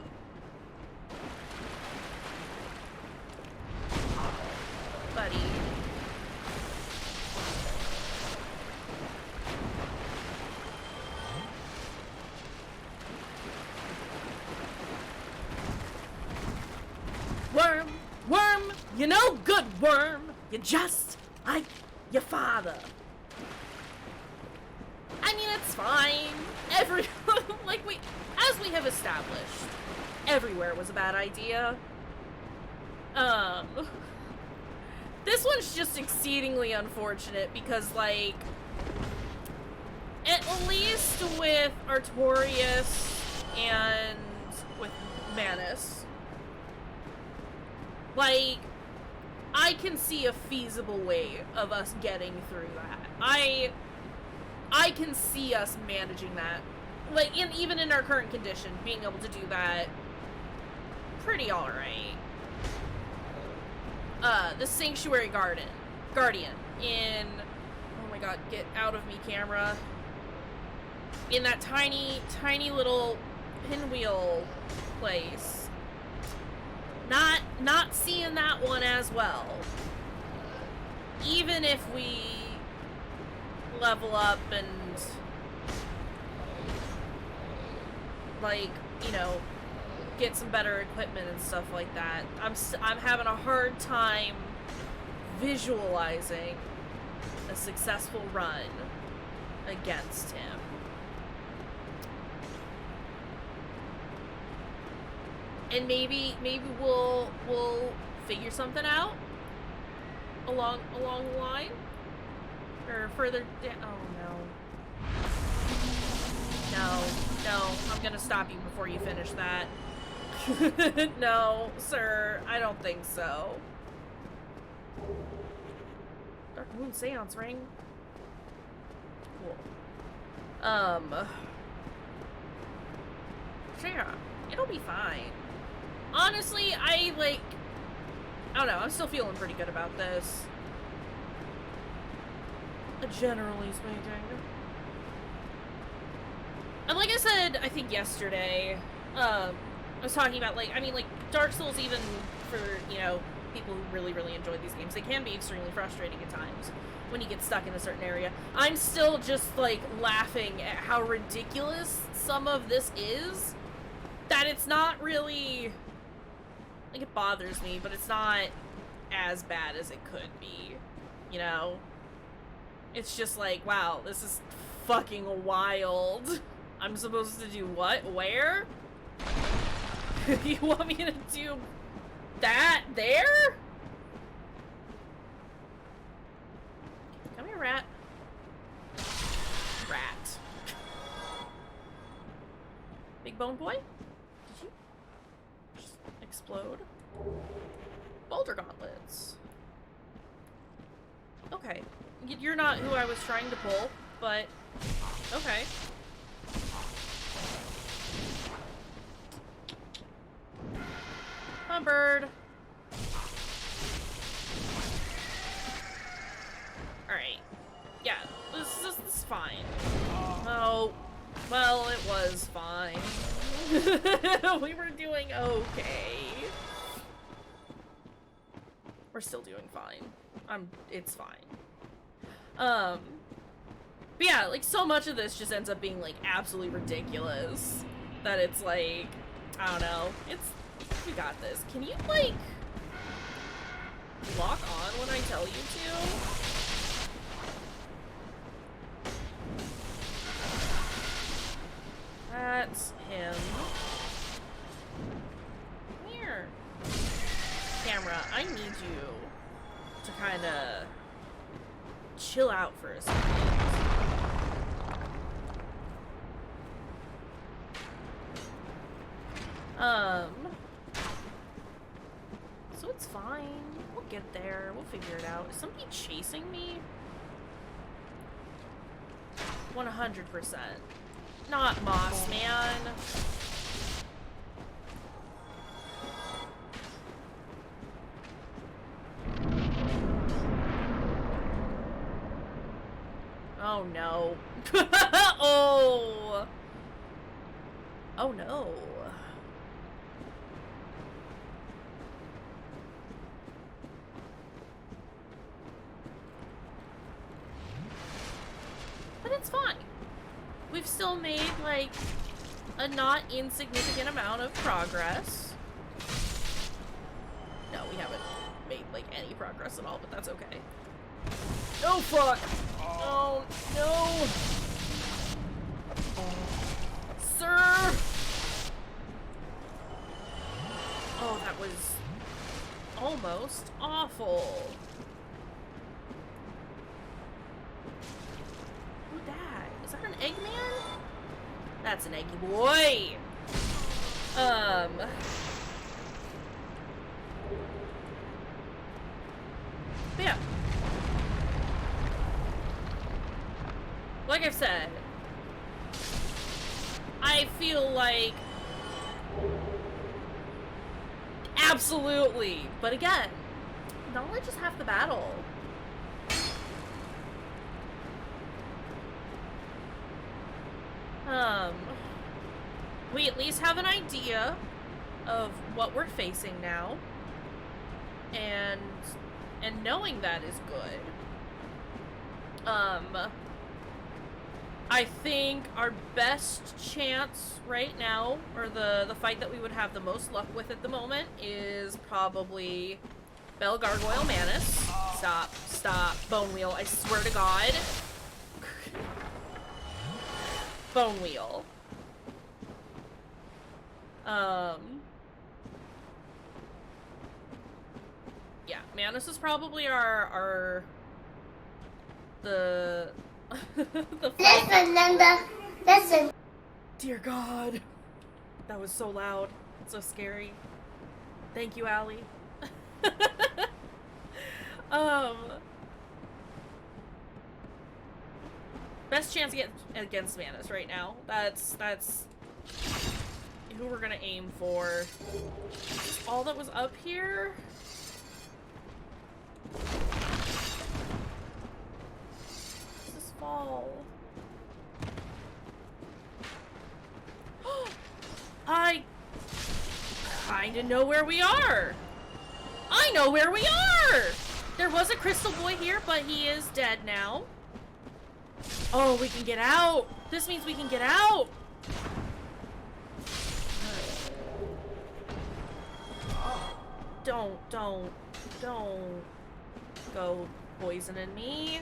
Buddy. Worm, Worm, you no good, Worm. You're just like your father. I mean, it's fine. Like as we have established, everywhere was a bad idea. This one's just exceedingly unfortunate because, like, At least with Artorias and with Manus, like, I can see a feasible way of us getting through that. I can see us managing that. Like, even in our current condition, being able to do that pretty alright. The Sanctuary Guardian in... Oh my god, get out of me, camera. In that tiny, tiny little Pinwheel place. Not seeing that one as well. Even if we level up and, like, you know, get some better equipment and stuff like that, I'm having a hard time visualizing a successful run against him. And maybe we'll figure something out along the line, or further down. Oh no, I'm gonna stop you before you finish that. No, sir, I don't think so. Dark Moon Seance Ring. Cool. Sure, it'll be fine. Honestly, I don't know, I'm still feeling pretty good about this. Generally speaking. And like I said, I think yesterday, I was talking about, like, I mean, like, Dark Souls, even for, you know, people who really, really enjoy these games, they can be extremely frustrating at times when you get stuck in a certain area. I'm still just, like, laughing at how ridiculous some of this is. That it's not really... Like, it bothers me, but it's not as bad as it could be, you know? It's just like, wow, this is fucking wild. I'm supposed to do what? Where? You want me to do that there? Come here, rat. Rat. Big bone boy? Did you just explode? Boulder gauntlets. Okay. You're not who I was trying to pull, but okay. Come on, bird. Alright. Yeah, this is fine. Oh, well, it was fine. We were doing okay. We're still doing fine. It's fine. But yeah, like, so much of this just ends up being, like, absolutely ridiculous. That it's like, I don't know. We got this. Can you, like, lock on when I tell you to? That's him. Come here. Camera, I need you to kind of chill out for a second. So it's fine. We'll get there. We'll figure it out. Is somebody chasing me? 100%. Not Moss, man. Oh no. Oh. Oh no. But it's fine. We've still made, like, a not insignificant amount of progress. No, we haven't made, like, any progress at all, but that's okay. Oh, fuck! Oh, no! Sir! Oh, that was almost awful. Who that? Is that an That's an eggy boy. But yeah. Like I've said, I feel like absolutely, but again, knowledge is half the battle. We at least have an idea of what we're facing now, and knowing that is good. I think our best chance right now, or the fight that we would have the most luck with at the moment, is probably Bell Gargoyle Manus. Stop, Bonewheel, I swear to God. Bonewheel. Yeah, Manus is probably the Listen, Linda. Listen. Dear God. That was so loud. So scary. Thank you, Allie. Best chance to get against Manus right now. That's who we're gonna aim for. All that was up here? This fall. I kinda know where we are. I know where we are! There was a crystal boy here, but he is dead now. Oh, we can get out! This means we can get out! Don't go poisoning me.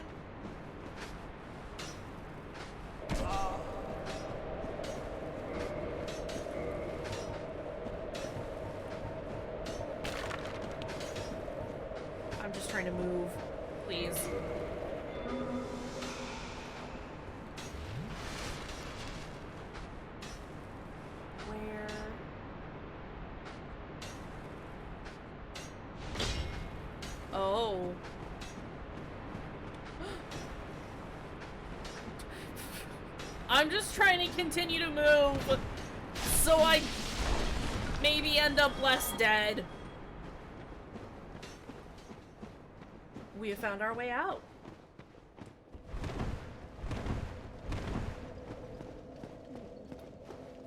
I'm just trying to move, please. Where? Oh. I'm just trying to continue to move so I maybe end up less dead. We have found our way out.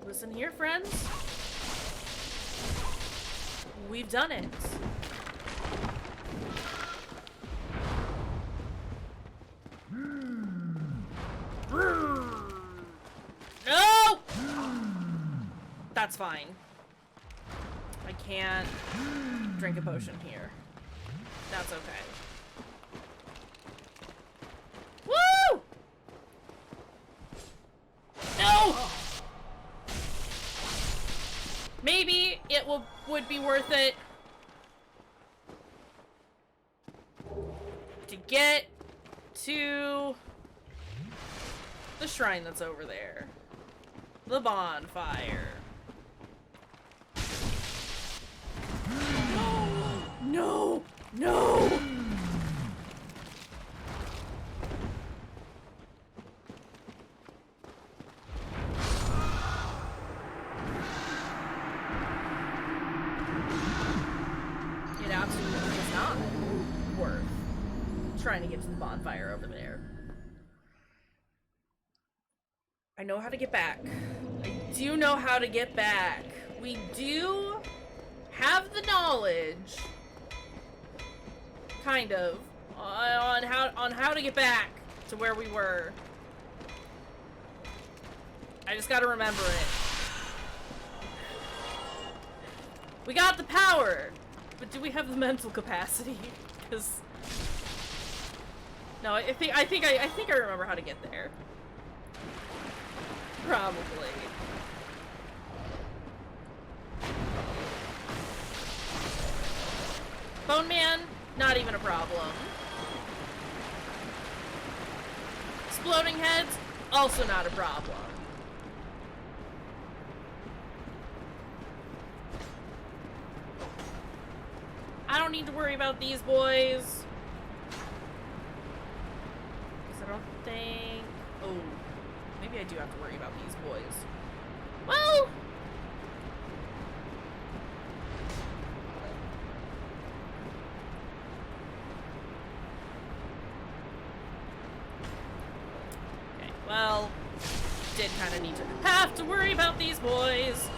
Listen here, friends. We've done it. No! That's fine. I can't drink a potion here. That's okay. Woo! No! Maybe it would be worth it to get to the shrine that's over there. The bonfire. No! No! It absolutely is not worth trying to get to the bonfire over there. I know how to get back. I do know how to get back. We do have the knowledge, kind of, on how to get back to where we were. I just gotta remember it. We got the power, but do we have the mental capacity? Because no, I think I remember how to get there. Probably. Bone Man, not even a problem. Exploding heads, also not a problem. don't need to worry about these boys. Because I don't think... Oh, maybe I do have to worry about these boys. Well... Okay, well... Did kind of need to have to worry about these boys.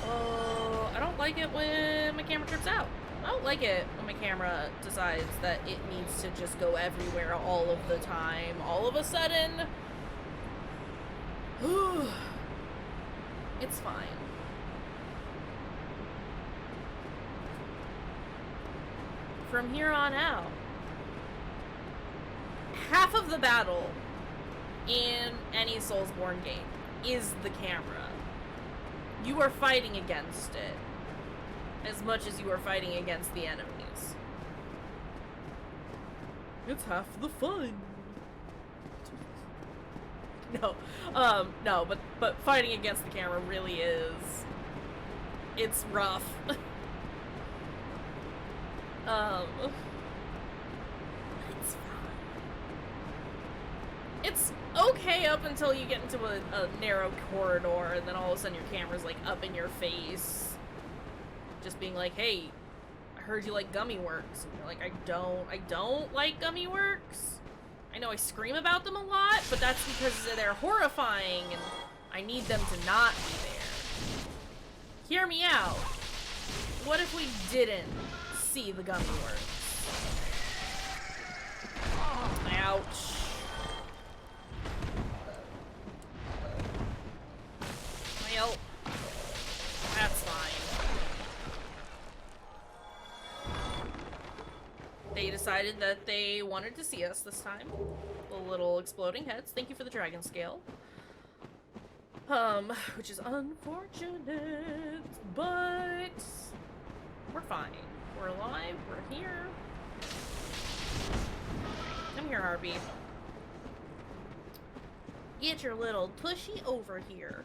Oh, I don't like it when my camera trips out. I don't like it when my camera decides that it needs to just go everywhere all of the time. All of a sudden. It's fine. From here on out, half of the battle in any Soulsborne game is the camera. You are fighting against it as much as you are fighting against the enemies. It's half the fun. No, no, but fighting against the camera really is. It's rough. It's fine. It's okay up until you get into a narrow corridor, and then all of a sudden your camera's like up in your face, just being like, "Hey, I heard you like Gummy Works." And you're like, I don't like Gummy Works. I know I scream about them a lot, but that's because they're horrifying, and I need them to not be there. Hear me out. What if we didn't see the Gummy Works? Ouch. Well, that's fine. They decided that they wanted to see us this time. The little exploding heads. Thank you for the dragon scale. Which is unfortunate, but we're fine. We're alive. We're here. Come here, Harvey. Get your little tushy over here.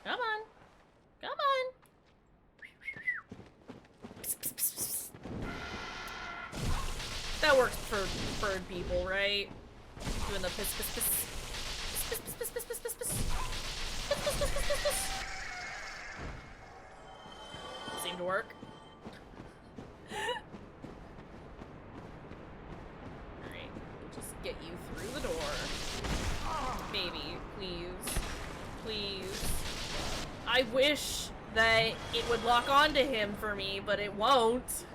Come on. Come on. That works for bird people, right? Doing the piss piss piss. Piss piss piss piss piss piss piss. Piss piss piss piss piss piss. Seemed to work. Alright, we'll just get you through the door. Baby, please. Please. I wish that it would lock onto him for me, but it won't.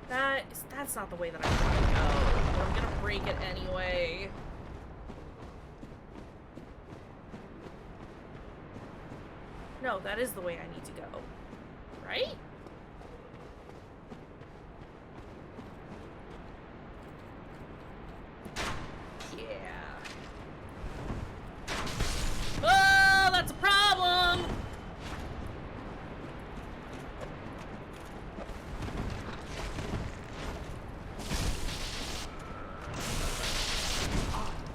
That's not the way that I want to go. But I'm gonna break it anyway. No, that is the way I need to go. Right? Yeah. Oh, that's a problem!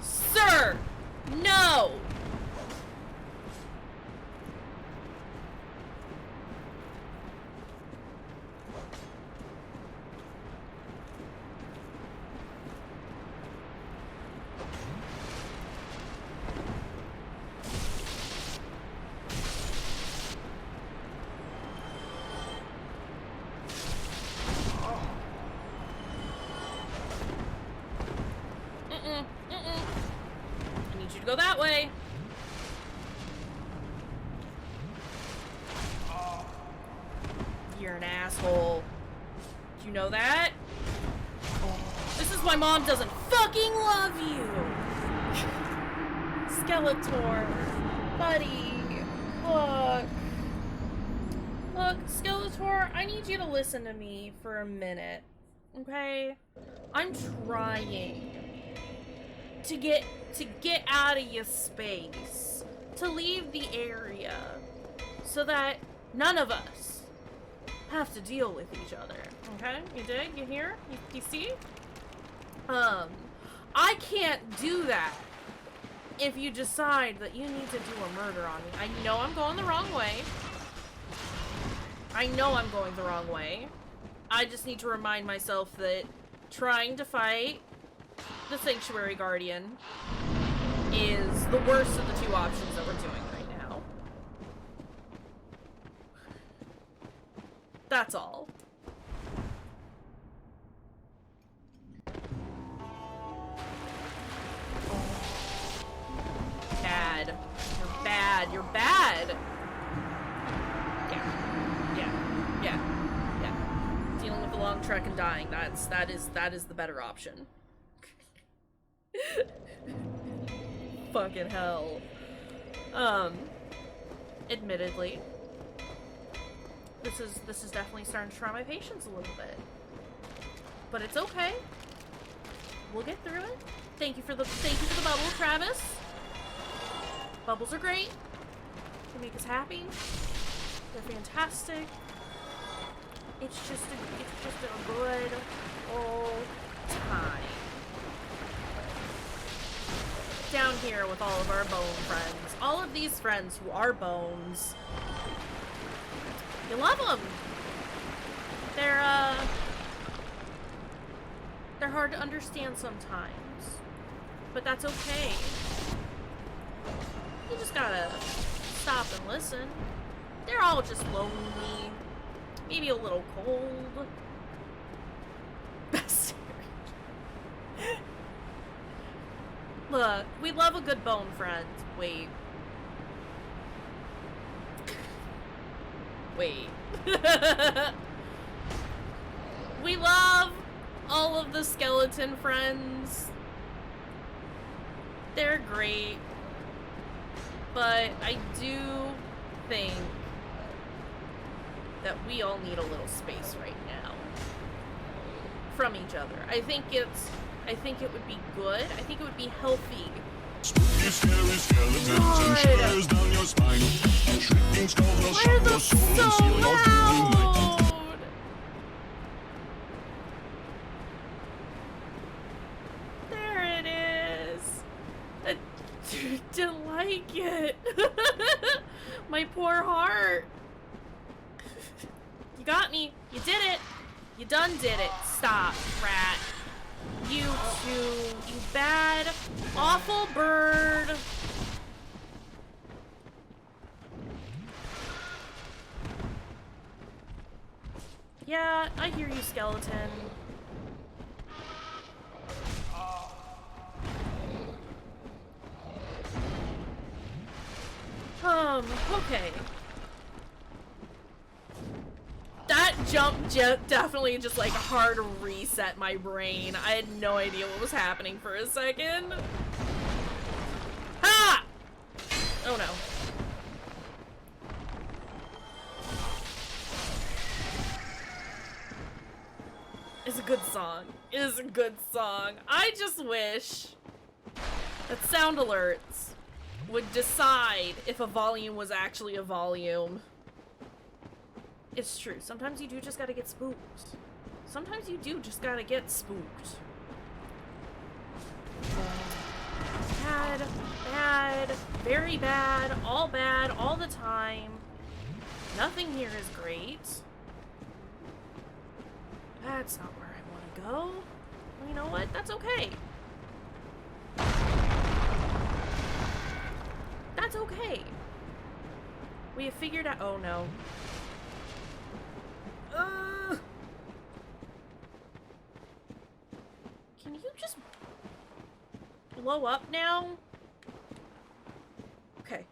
Sir! No! Go that way. You're an asshole. Do you know that? This is why Mom doesn't fucking love you. Skeletor. Buddy. Look. Look, Skeletor, I need you to listen to me for a minute. Okay? I'm trying to get out of your space, to leave the area, so that none of us have to deal with each other. Okay? You dig? You hear? You see? I can't do that if you decide that you need to do a murder on me, I know I'm going the wrong way. I know I'm going the wrong way. I just need to remind myself that trying to fight the Sanctuary Guardian is the worst of the two options that we're doing right now. That's all. Bad. You're bad. You're bad. Yeah. Dealing with the long trek and dying. That is the better option. Fucking hell. Admittedly, this is definitely starting to try my patience a little bit. But it's okay. We'll get through it. Thank you for the bubble, Travis. Bubbles are great. They make us happy. They're fantastic. It's just a good old time. Down here with all of our bone friends. All of these friends who are bones. You love them. They're hard to understand sometimes. But that's okay. You just gotta stop and listen. They're all just lonely. Maybe a little cold. Look, we love a good bone friend. Wait. We love all of the skeleton friends. They're great. But I do think that we all need a little space right now from each other. I think it would be good. I think it would be healthy. Spooky, scary skeletons and shivers down your spine. Shrieking skulls will shock your soul and seal your doom night. There it is. I didn't like it. My poor heart. You got me. You did it. You done did it. Stop, rat. You too. You bad, awful bird. Yeah, I hear you, skeleton. Okay. That jump definitely just like hard reset my brain. I had no idea what was happening for a second. Ha! Oh no. It's a good song. It is a good song. I just wish that sound alerts would decide if a volume was actually a volume. It's true. Sometimes you do just gotta get spooked. Sometimes you do just gotta get spooked. Bad, very bad, all the time. Nothing here is great. That's not where I want to go. Well, you know what? That's okay. That's okay. We have figured out— oh no. Can you just blow up now? Okay.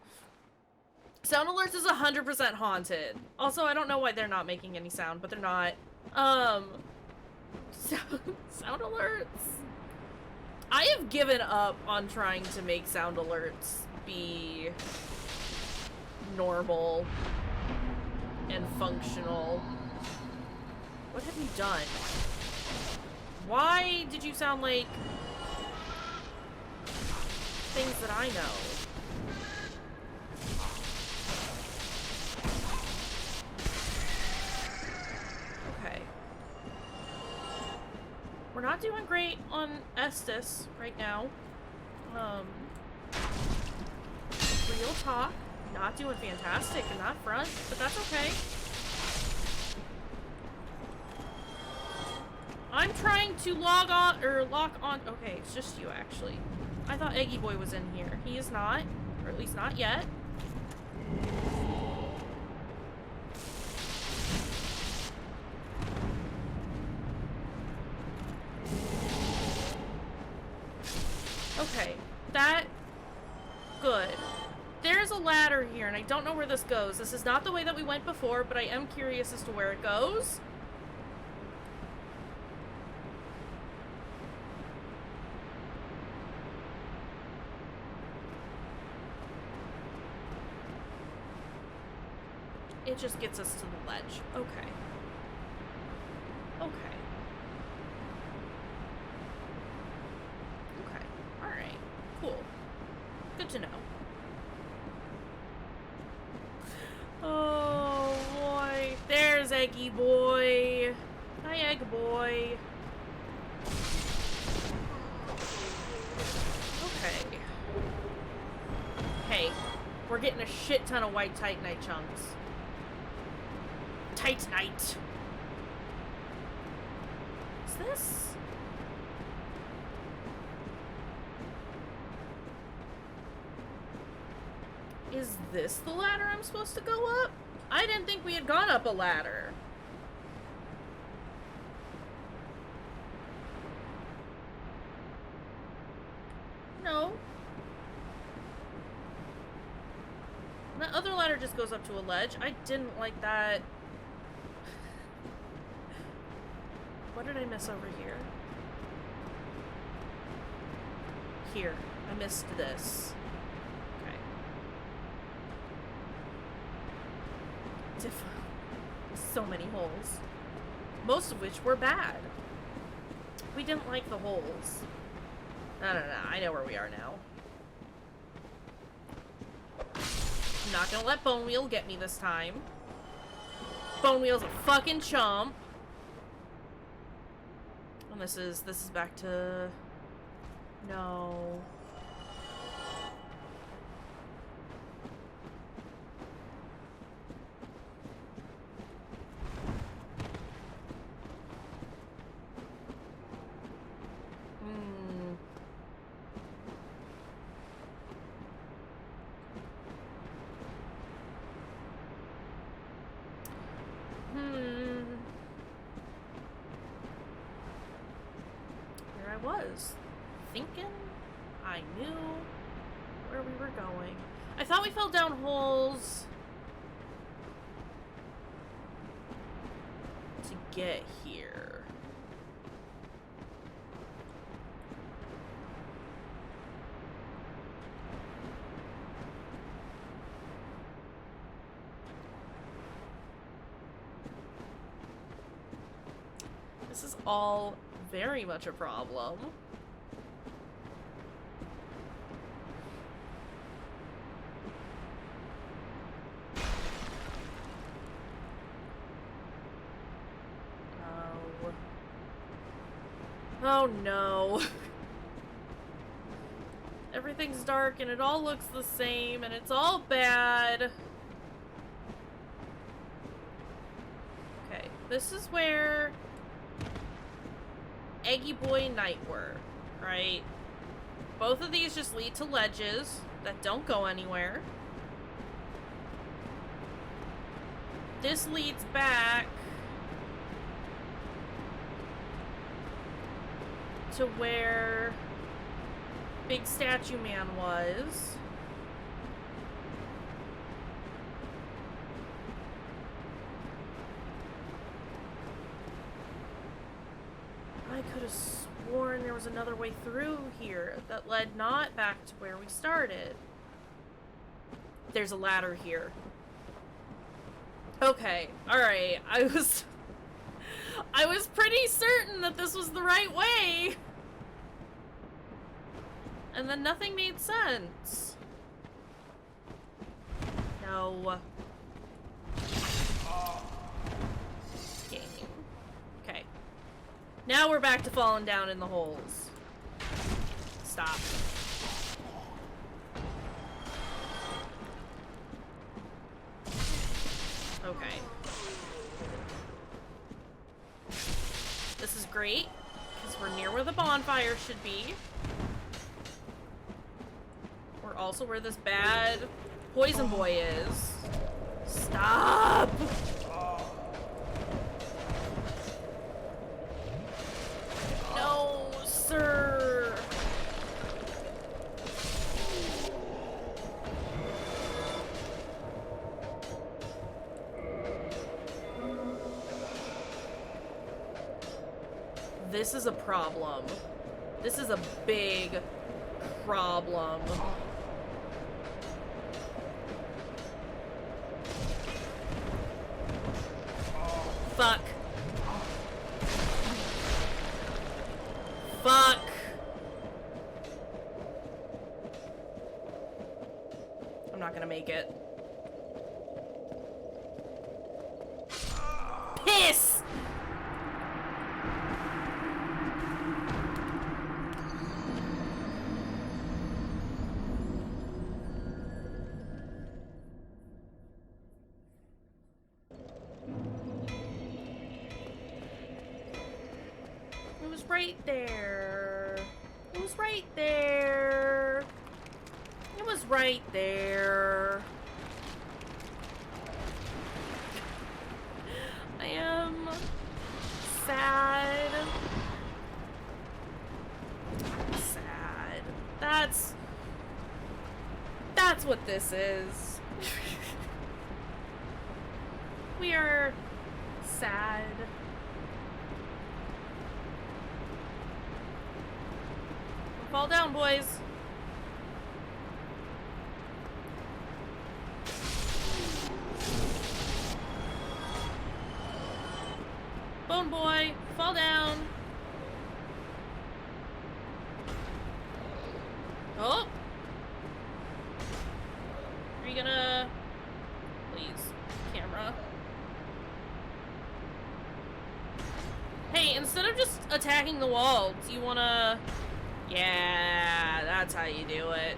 Sound alerts is 100% haunted. Also, I don't know why they're not making any sound, but they're not. Sound alerts. I have given up on trying to make sound alerts be normal and functional. What have you done? Why did you sound like things that I know? Okay. We're not doing great on Estes right now. Real talk. Not doing fantastic in that front, but that's okay. I'm trying to lock on. Okay, it's just you, actually. I thought Eggy Boy was in here. He is not. Or at least not yet. Okay. That... Good. There's a ladder here, and I don't know where this goes. This is not the way that we went before, but I am curious as to where it goes. It just gets us to the ledge. Okay. Okay. Okay. Alright. Cool. Good to know. Oh, boy. There's Eggy Boy. Hi, Egg Boy. Okay. Hey, we're getting a shit ton of white Titanite chunks. Titanite. Is this? Is this the ladder I'm supposed to go up? I didn't think we had gone up a ladder. No. That other ladder just goes up to a ledge. I didn't like that. What did I miss over here? Here. I missed this. Okay. So many holes. Most of which were bad. We didn't like the holes. No. I know where we are now. I'm not gonna let Pinwheel get me this time. Pinwheel's a fucking chump. And this is back to... No. Thinking I knew where we were going. I thought we fell down holes to get here. This is all very much a problem. Oh no. Everything's dark and it all looks the same and it's all bad. Okay, this is where Eggy Boy and Knight were, right? Both of these just lead to ledges that don't go anywhere. This leads back to where Big Statue Man was. I could have sworn there was another way through here that led not back to where we started. There's a ladder here. Okay, alright. I was pretty certain that this was the right way. And then nothing made sense. No. Game. Okay. Now we're back to falling down in the holes. Stop. Okay. This is great, because we're near where the bonfire should be. We're also where this bad poison boy is. Stop! No, sir! This is a problem. This is a big problem. Fuck. Fuck. I'm not gonna make it. Piss! It was right there. It was right there. It was right there. I am sad. Sad. That's what this is. We are sad. Fall down, boys. Bone boy, fall down. Oh! Are you gonna... Please, camera. Hey, instead of just attacking the wall, do you wanna... Yeah, that's how you do it.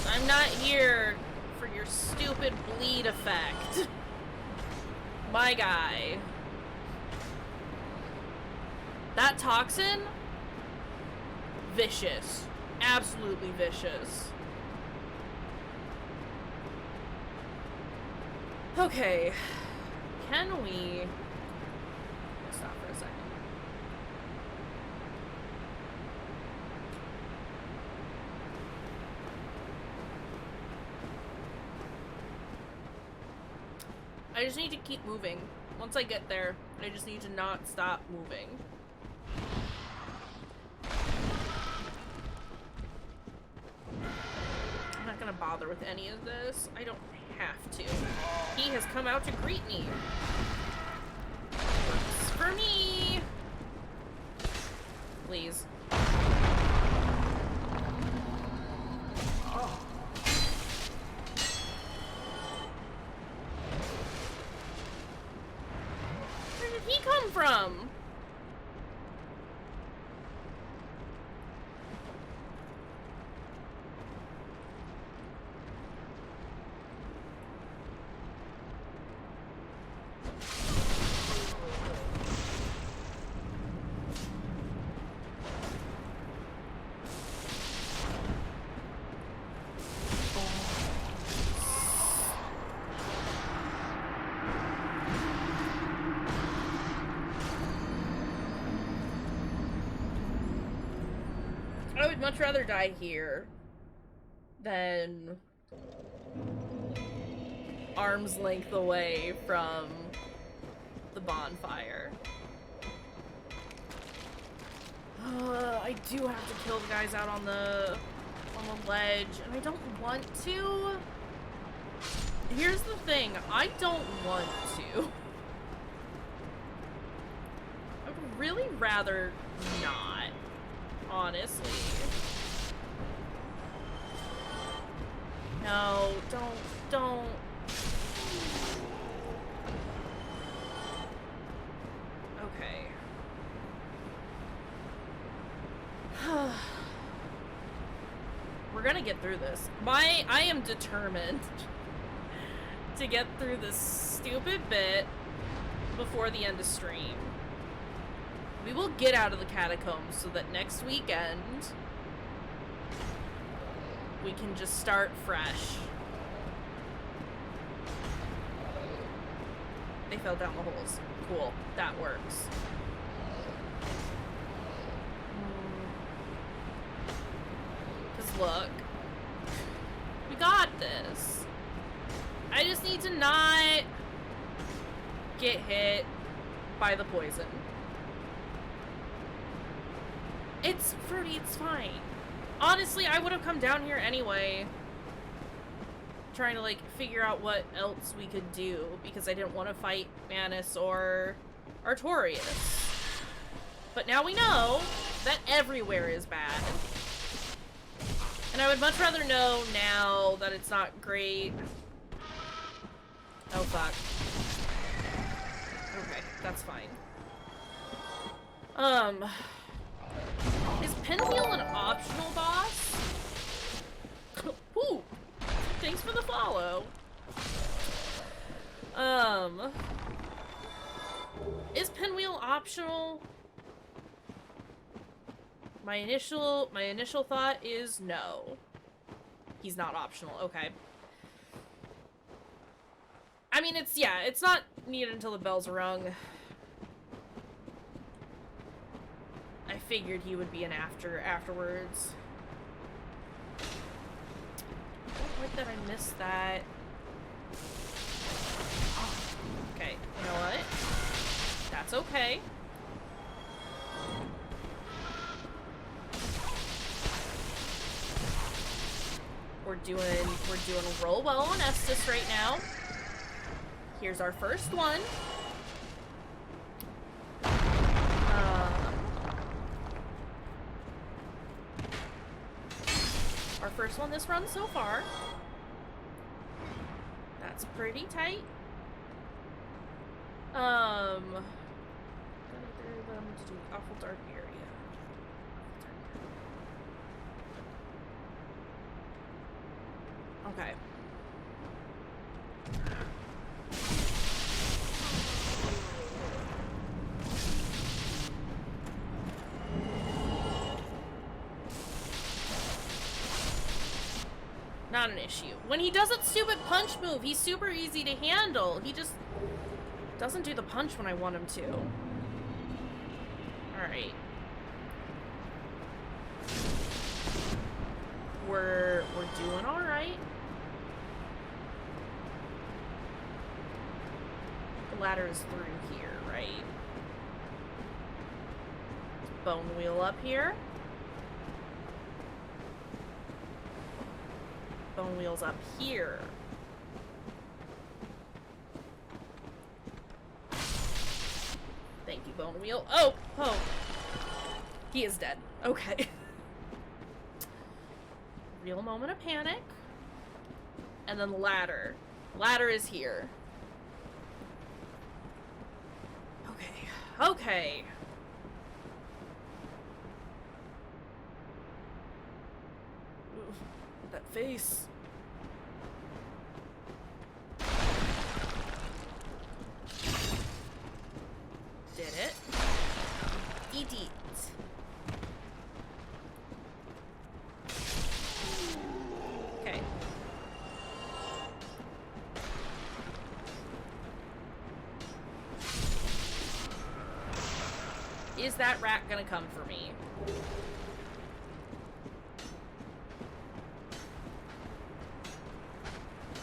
I'm not here for your stupid bleed effect. My guy. That toxin? Vicious. Absolutely vicious. Okay. Can we... Stop for a second. I just need to keep moving. Once I get there, I just need to not stop moving. I'm not gonna bother with any of this. I don't have to. He has come out to greet me. Works for me. Please. Where did he come from? I would much rather die here than arm's length away from the bonfire. I do have to kill the guys out on the ledge, and I don't want to. Here's the thing, I don't want to. I would really rather not, honestly. No, don't. Okay. gotta get through this. I am determined to get through this stupid bit before the end of stream. We will get out of the catacombs so that next weekend we can just start fresh. They fell down the holes. Cool. That works. Because look, we got this. I just need to not get hit by the poison. It's fruity, it's fine. Honestly, I would have come down here anyway, trying to like figure out what else we could do, because I didn't want to fight Manus or Artorias. But now we know that everywhere is bad. And I would much rather know now that it's not great. Oh fuck. Okay, that's fine. Is Pinwheel an optional boss? Woo! Thanks for the follow. Is Pinwheel optional? My initial thought is no. He's not optional. Okay. I mean, it's not needed until the bell's rung. I figured he would be an afterwards. Don't like that I missed that. Okay, you know what? That's okay. We're doing roll well on Estus right now. Here's our first one. Our first one this run so far. That's pretty tight. Gonna throw them to do awful dark area. Okay. Not an issue. When he does that stupid punch move, he's super easy to handle. He just doesn't do the punch when I want him to. Alright. We're doing alright. The ladder is through here, right? Bone wheel up here. Bone wheel's up here. Thank you, bone wheel. Oh! He is dead. Okay. Real moment of panic. And then ladder. Ladder is here. Okay. Okay. Ooh, that face. Did it. Eat it. Okay. Is that rat gonna come for me?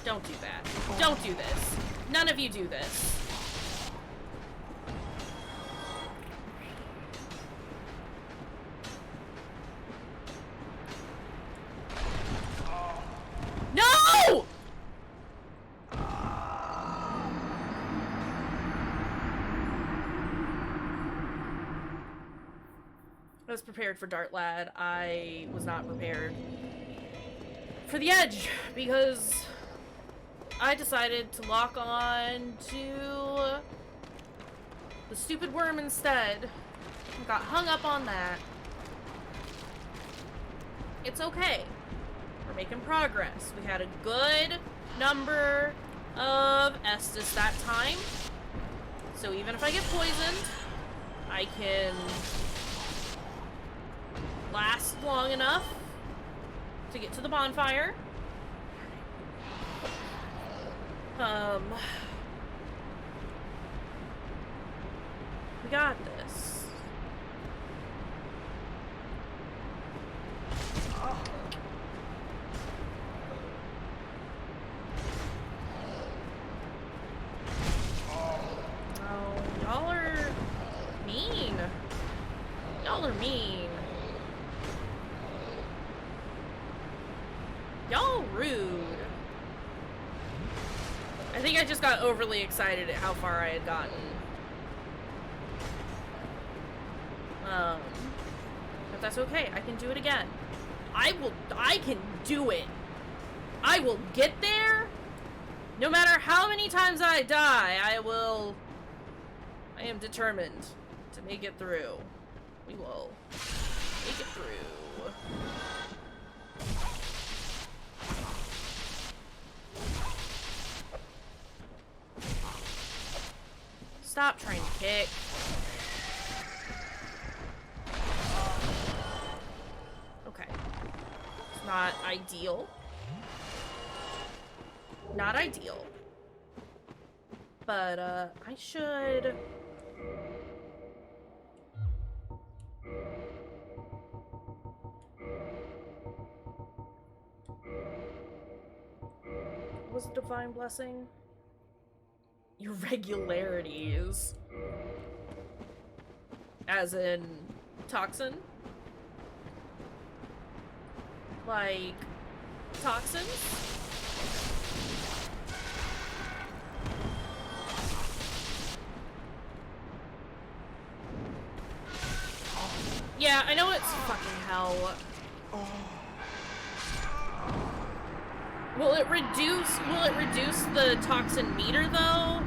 Don't do that. Don't do this. None of you do this. No! I was prepared for Dart Lad. I was not prepared for the edge because I decided to lock on to the stupid worm instead. Got hung up on that. It's okay. We're making progress. We had a good number of Estus that time. So even if I get poisoned, I can last long enough to get to the bonfire. We got this. Y'all are mean. Y'all are mean. Y'all rude. I think I just got overly excited at how far I had gotten. But that's okay. I can do it again. I can do it. I will get there. No matter how many times I die, I am determined to make it through. We will make it through. Stop trying to kick. Okay. It's not ideal. Not ideal. But, I should... What was the divine blessing? Irregularities. As in toxin? Like toxins? Yeah, I know it's fucking hell. Will it reduce the toxin meter though?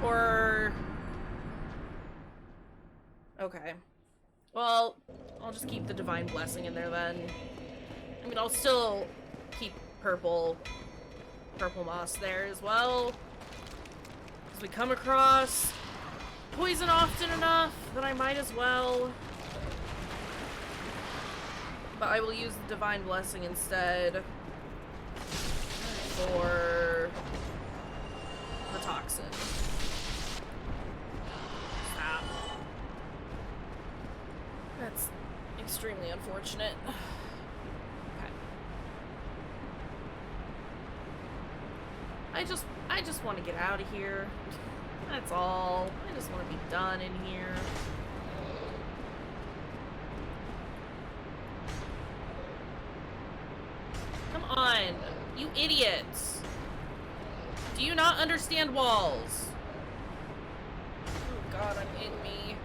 Or okay. Well, I'll just keep the divine blessing in there then. I mean, I'll still keep purple moss there as well. As we come across poison often enough that I might as well. But I will use the divine blessing instead for the toxin. Stop. That's extremely unfortunate. Okay. I just want to get out of here. That's all. I just want to be done in here. Come on, you idiots. Do you not understand walls? Oh god, I'm in me.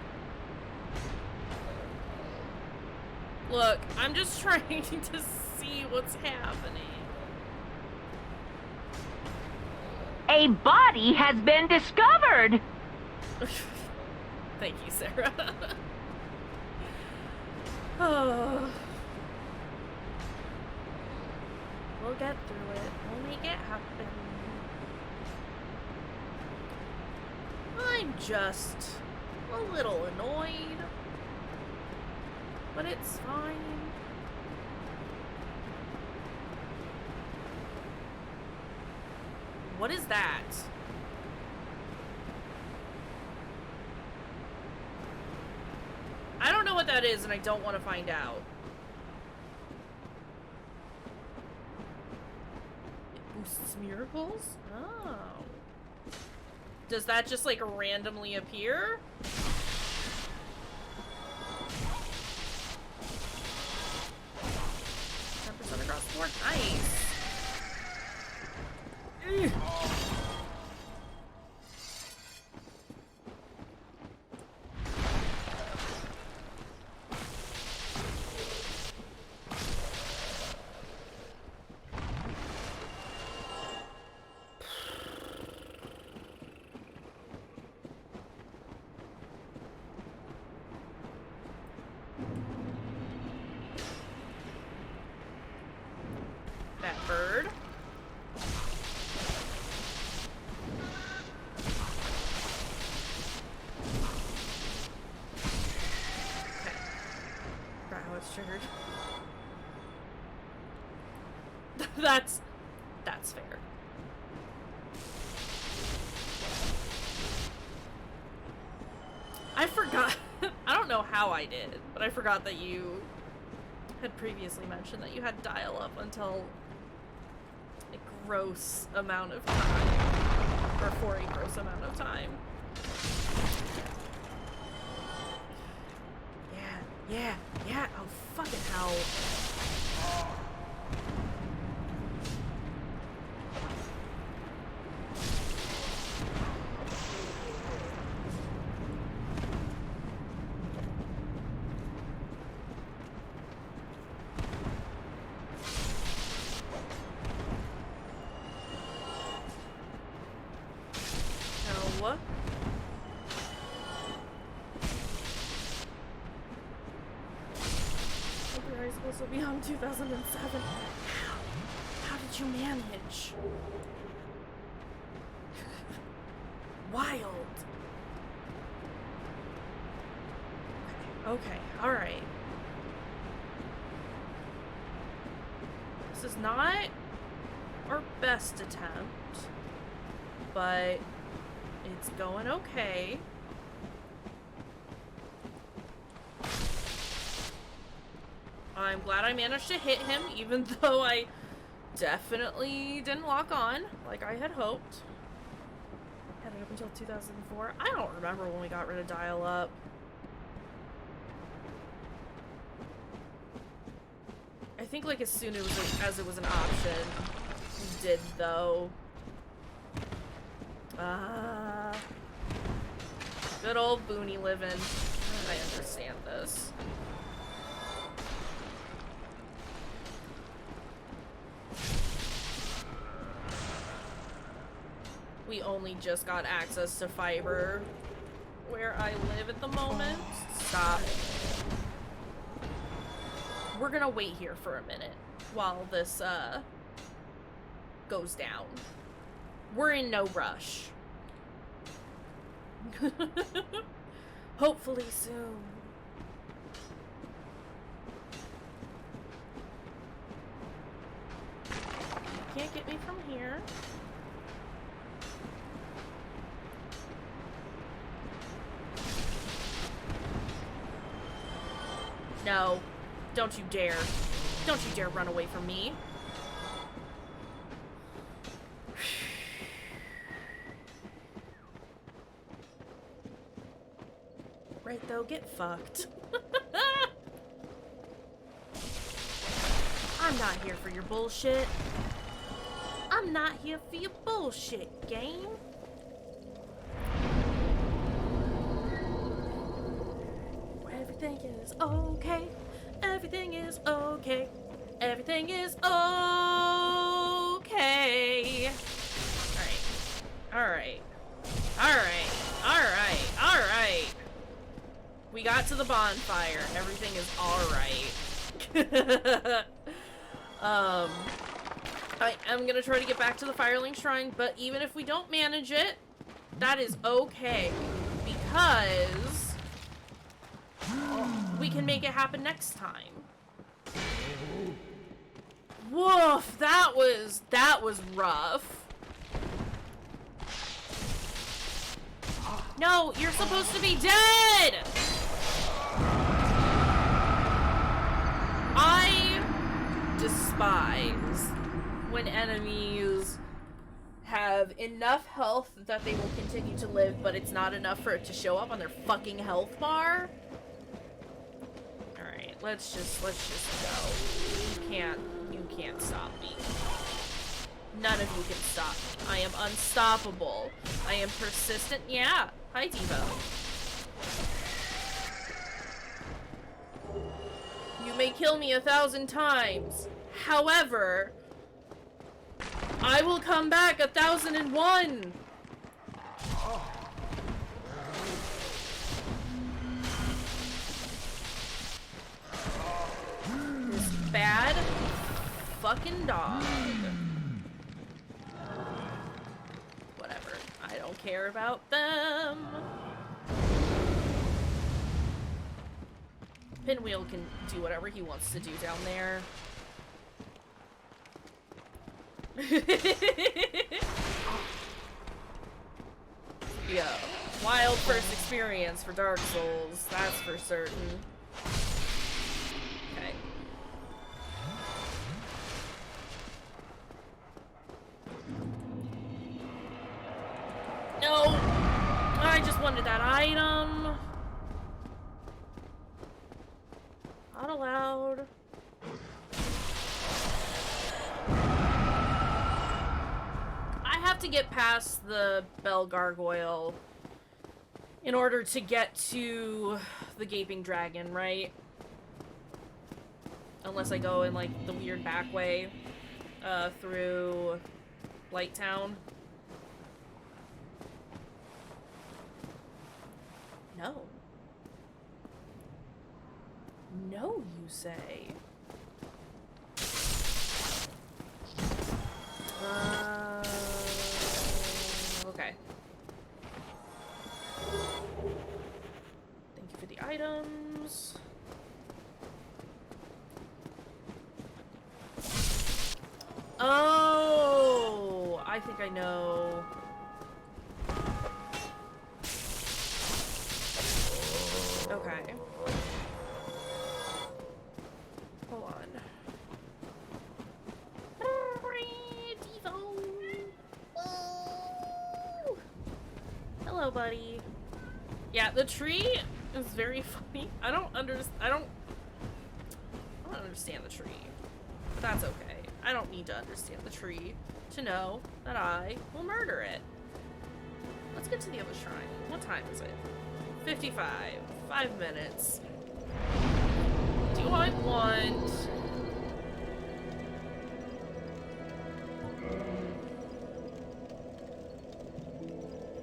Look, I'm just trying to see what's happening. A body has been discovered! Thank you, Sarah. Oh. We'll get through it. We'll make it happen. I'm just a little annoyed. But it's fine. What is that? I don't know what that is, and I don't want to find out. It boosts miracles? Oh. Does that just, like, randomly appear? Across the board. Nice. That's fair. I forgot. I don't know how I did, but I forgot that you had previously mentioned that you had dial-up until a gross amount of time. Or for a gross amount of time. Yeah. Oh, fucking hell. No. This will be on 2007. How did you manage? Wild. Okay, alright. This is not our best attempt, but it's going okay. I'm glad I managed to hit him, even though I definitely didn't lock on, like I had hoped. Had it up until 2004. I don't remember when we got rid of dial-up. I think like as soon as it was an option, we did though. Good old boony living. I understand this. We only just got access to fiber where I live at the moment. Stop. We're gonna wait here for a minute while this goes down. We're in no rush. Hopefully soon. You can't get me from here. No. Don't you dare. Don't you dare run away from me. Right though, get fucked. I'm not here for your bullshit. I'm not here for your bullshit, game. Everything is okay. Everything is okay. Everything is okay. Alright. Alright. We got to the bonfire. Everything is alright. I am gonna try to get back to the Firelink Shrine, but even if we don't manage it, that is okay. Because we can make it happen next time. Woof, that was rough. No, you're supposed to be dead! I despise when enemies have enough health that they will continue to live, but it's not enough for it to show up on their fucking health bar. Alright, let's just go. You can't stop me. None of you can stop me. I am unstoppable. I am persistent. Yeah. Hi, Devo. You may kill me 1,000 times. However, I will come back 1,001. This bad fucking dog. Whatever. I don't care about them. Pinwheel can do whatever he wants to do down there. Yeah, wild first experience for Dark Souls, that's for certain. Okay. No! I just wanted that item. Not allowed. I have to get past the Bell Gargoyle in order to get to the Gaping Dragon, right? Unless I go in, like, the weird back way, through Light Town. No. No, you say. Okay. Thank you for the items. Oh, I think I know. Okay. Hold on. Hello, buddy. Yeah, the tree is very funny. I don't understand the tree. But that's okay. I don't need to understand the tree to know that I will murder it. Let's get to the other shrine. What time is it? 55. 5 minutes. Do I want...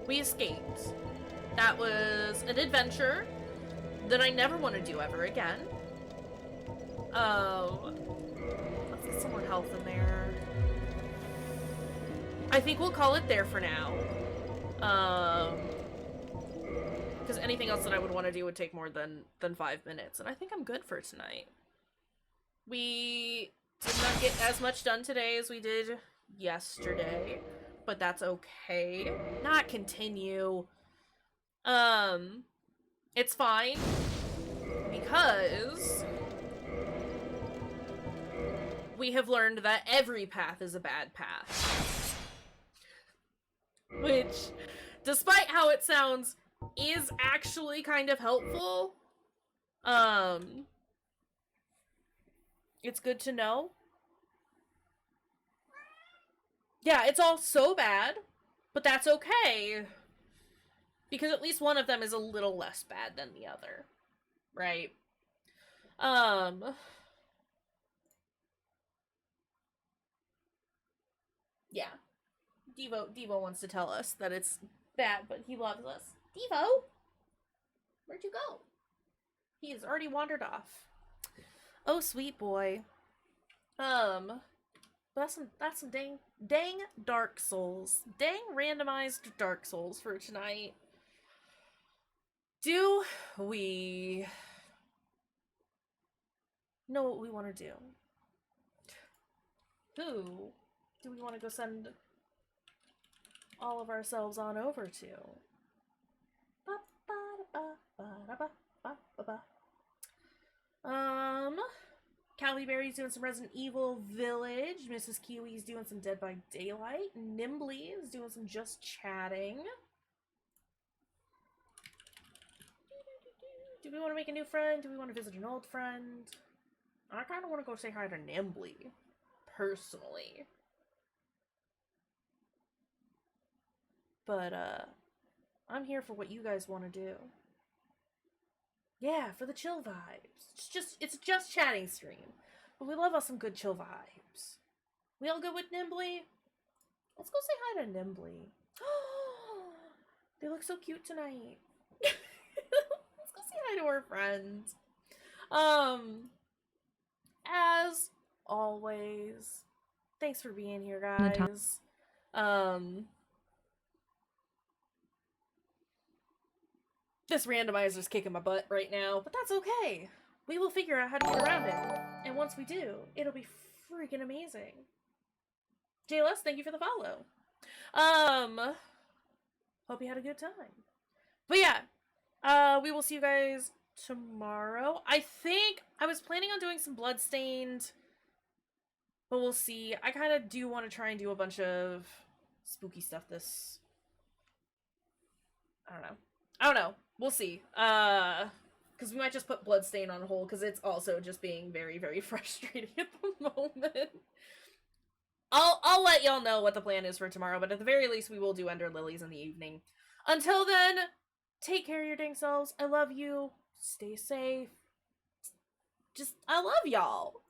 We escaped. That was an adventure that I never want to do ever again. Let's get some more health in there. I think we'll call it there for now. Because anything else that I would want to do would take more than 5 minutes, and I think I'm good for tonight. We did not get as much done today as we did yesterday, but that's okay. Not continue. It's fine, because we have learned that every path is a bad path. Which, despite how it sounds, is actually kind of helpful. It's good to know. Yeah, it's all so bad, but that's okay. Because at least one of them is a little less bad than the other. Right? Yeah. Devo wants to tell us that it's bad, but he loves us. Devo? Where'd you go? He has already wandered off. Oh, sweet boy. That's some dang Dark Souls. Dang randomized Dark Souls for tonight. Do we know what we want to do? Who do we want to go send all of ourselves on over to? Callie Berry's doing some Resident Evil Village. Mrs. Kiwi's doing some Dead by Daylight. Nimbly is doing some Just Chatting. Do we want to make a new friend? Do we want to visit an old friend? I kind of want to go say hi to Nimbly, personally. But, I'm here for what you guys want to do. Yeah, for the chill vibes. It's just chatting stream. But we love us some good chill vibes. We all good with Nimbly? Let's go say hi to Nimbly. They look so cute tonight. Let's go say hi to our friends. As always, thanks for being here, guys. This randomizer's kicking my butt right now, but that's okay. We will figure out how to get around it. And once we do, it'll be freaking amazing. JLS, thank you for the follow. Hope you had a good time. But yeah, we will see you guys tomorrow. I think I was planning on doing some Bloodstained, but we'll see. I kind of do want to try and do a bunch of spooky stuff this... I don't know. We'll see. Because we might just put Bloodstain on hold, because it's also just being very, very frustrating at the moment. I'll let y'all know what the plan is for tomorrow, but at the very least, we will do Ender Lilies in the evening. Until then, take care of your dang selves. I love you. Stay safe. I love y'all.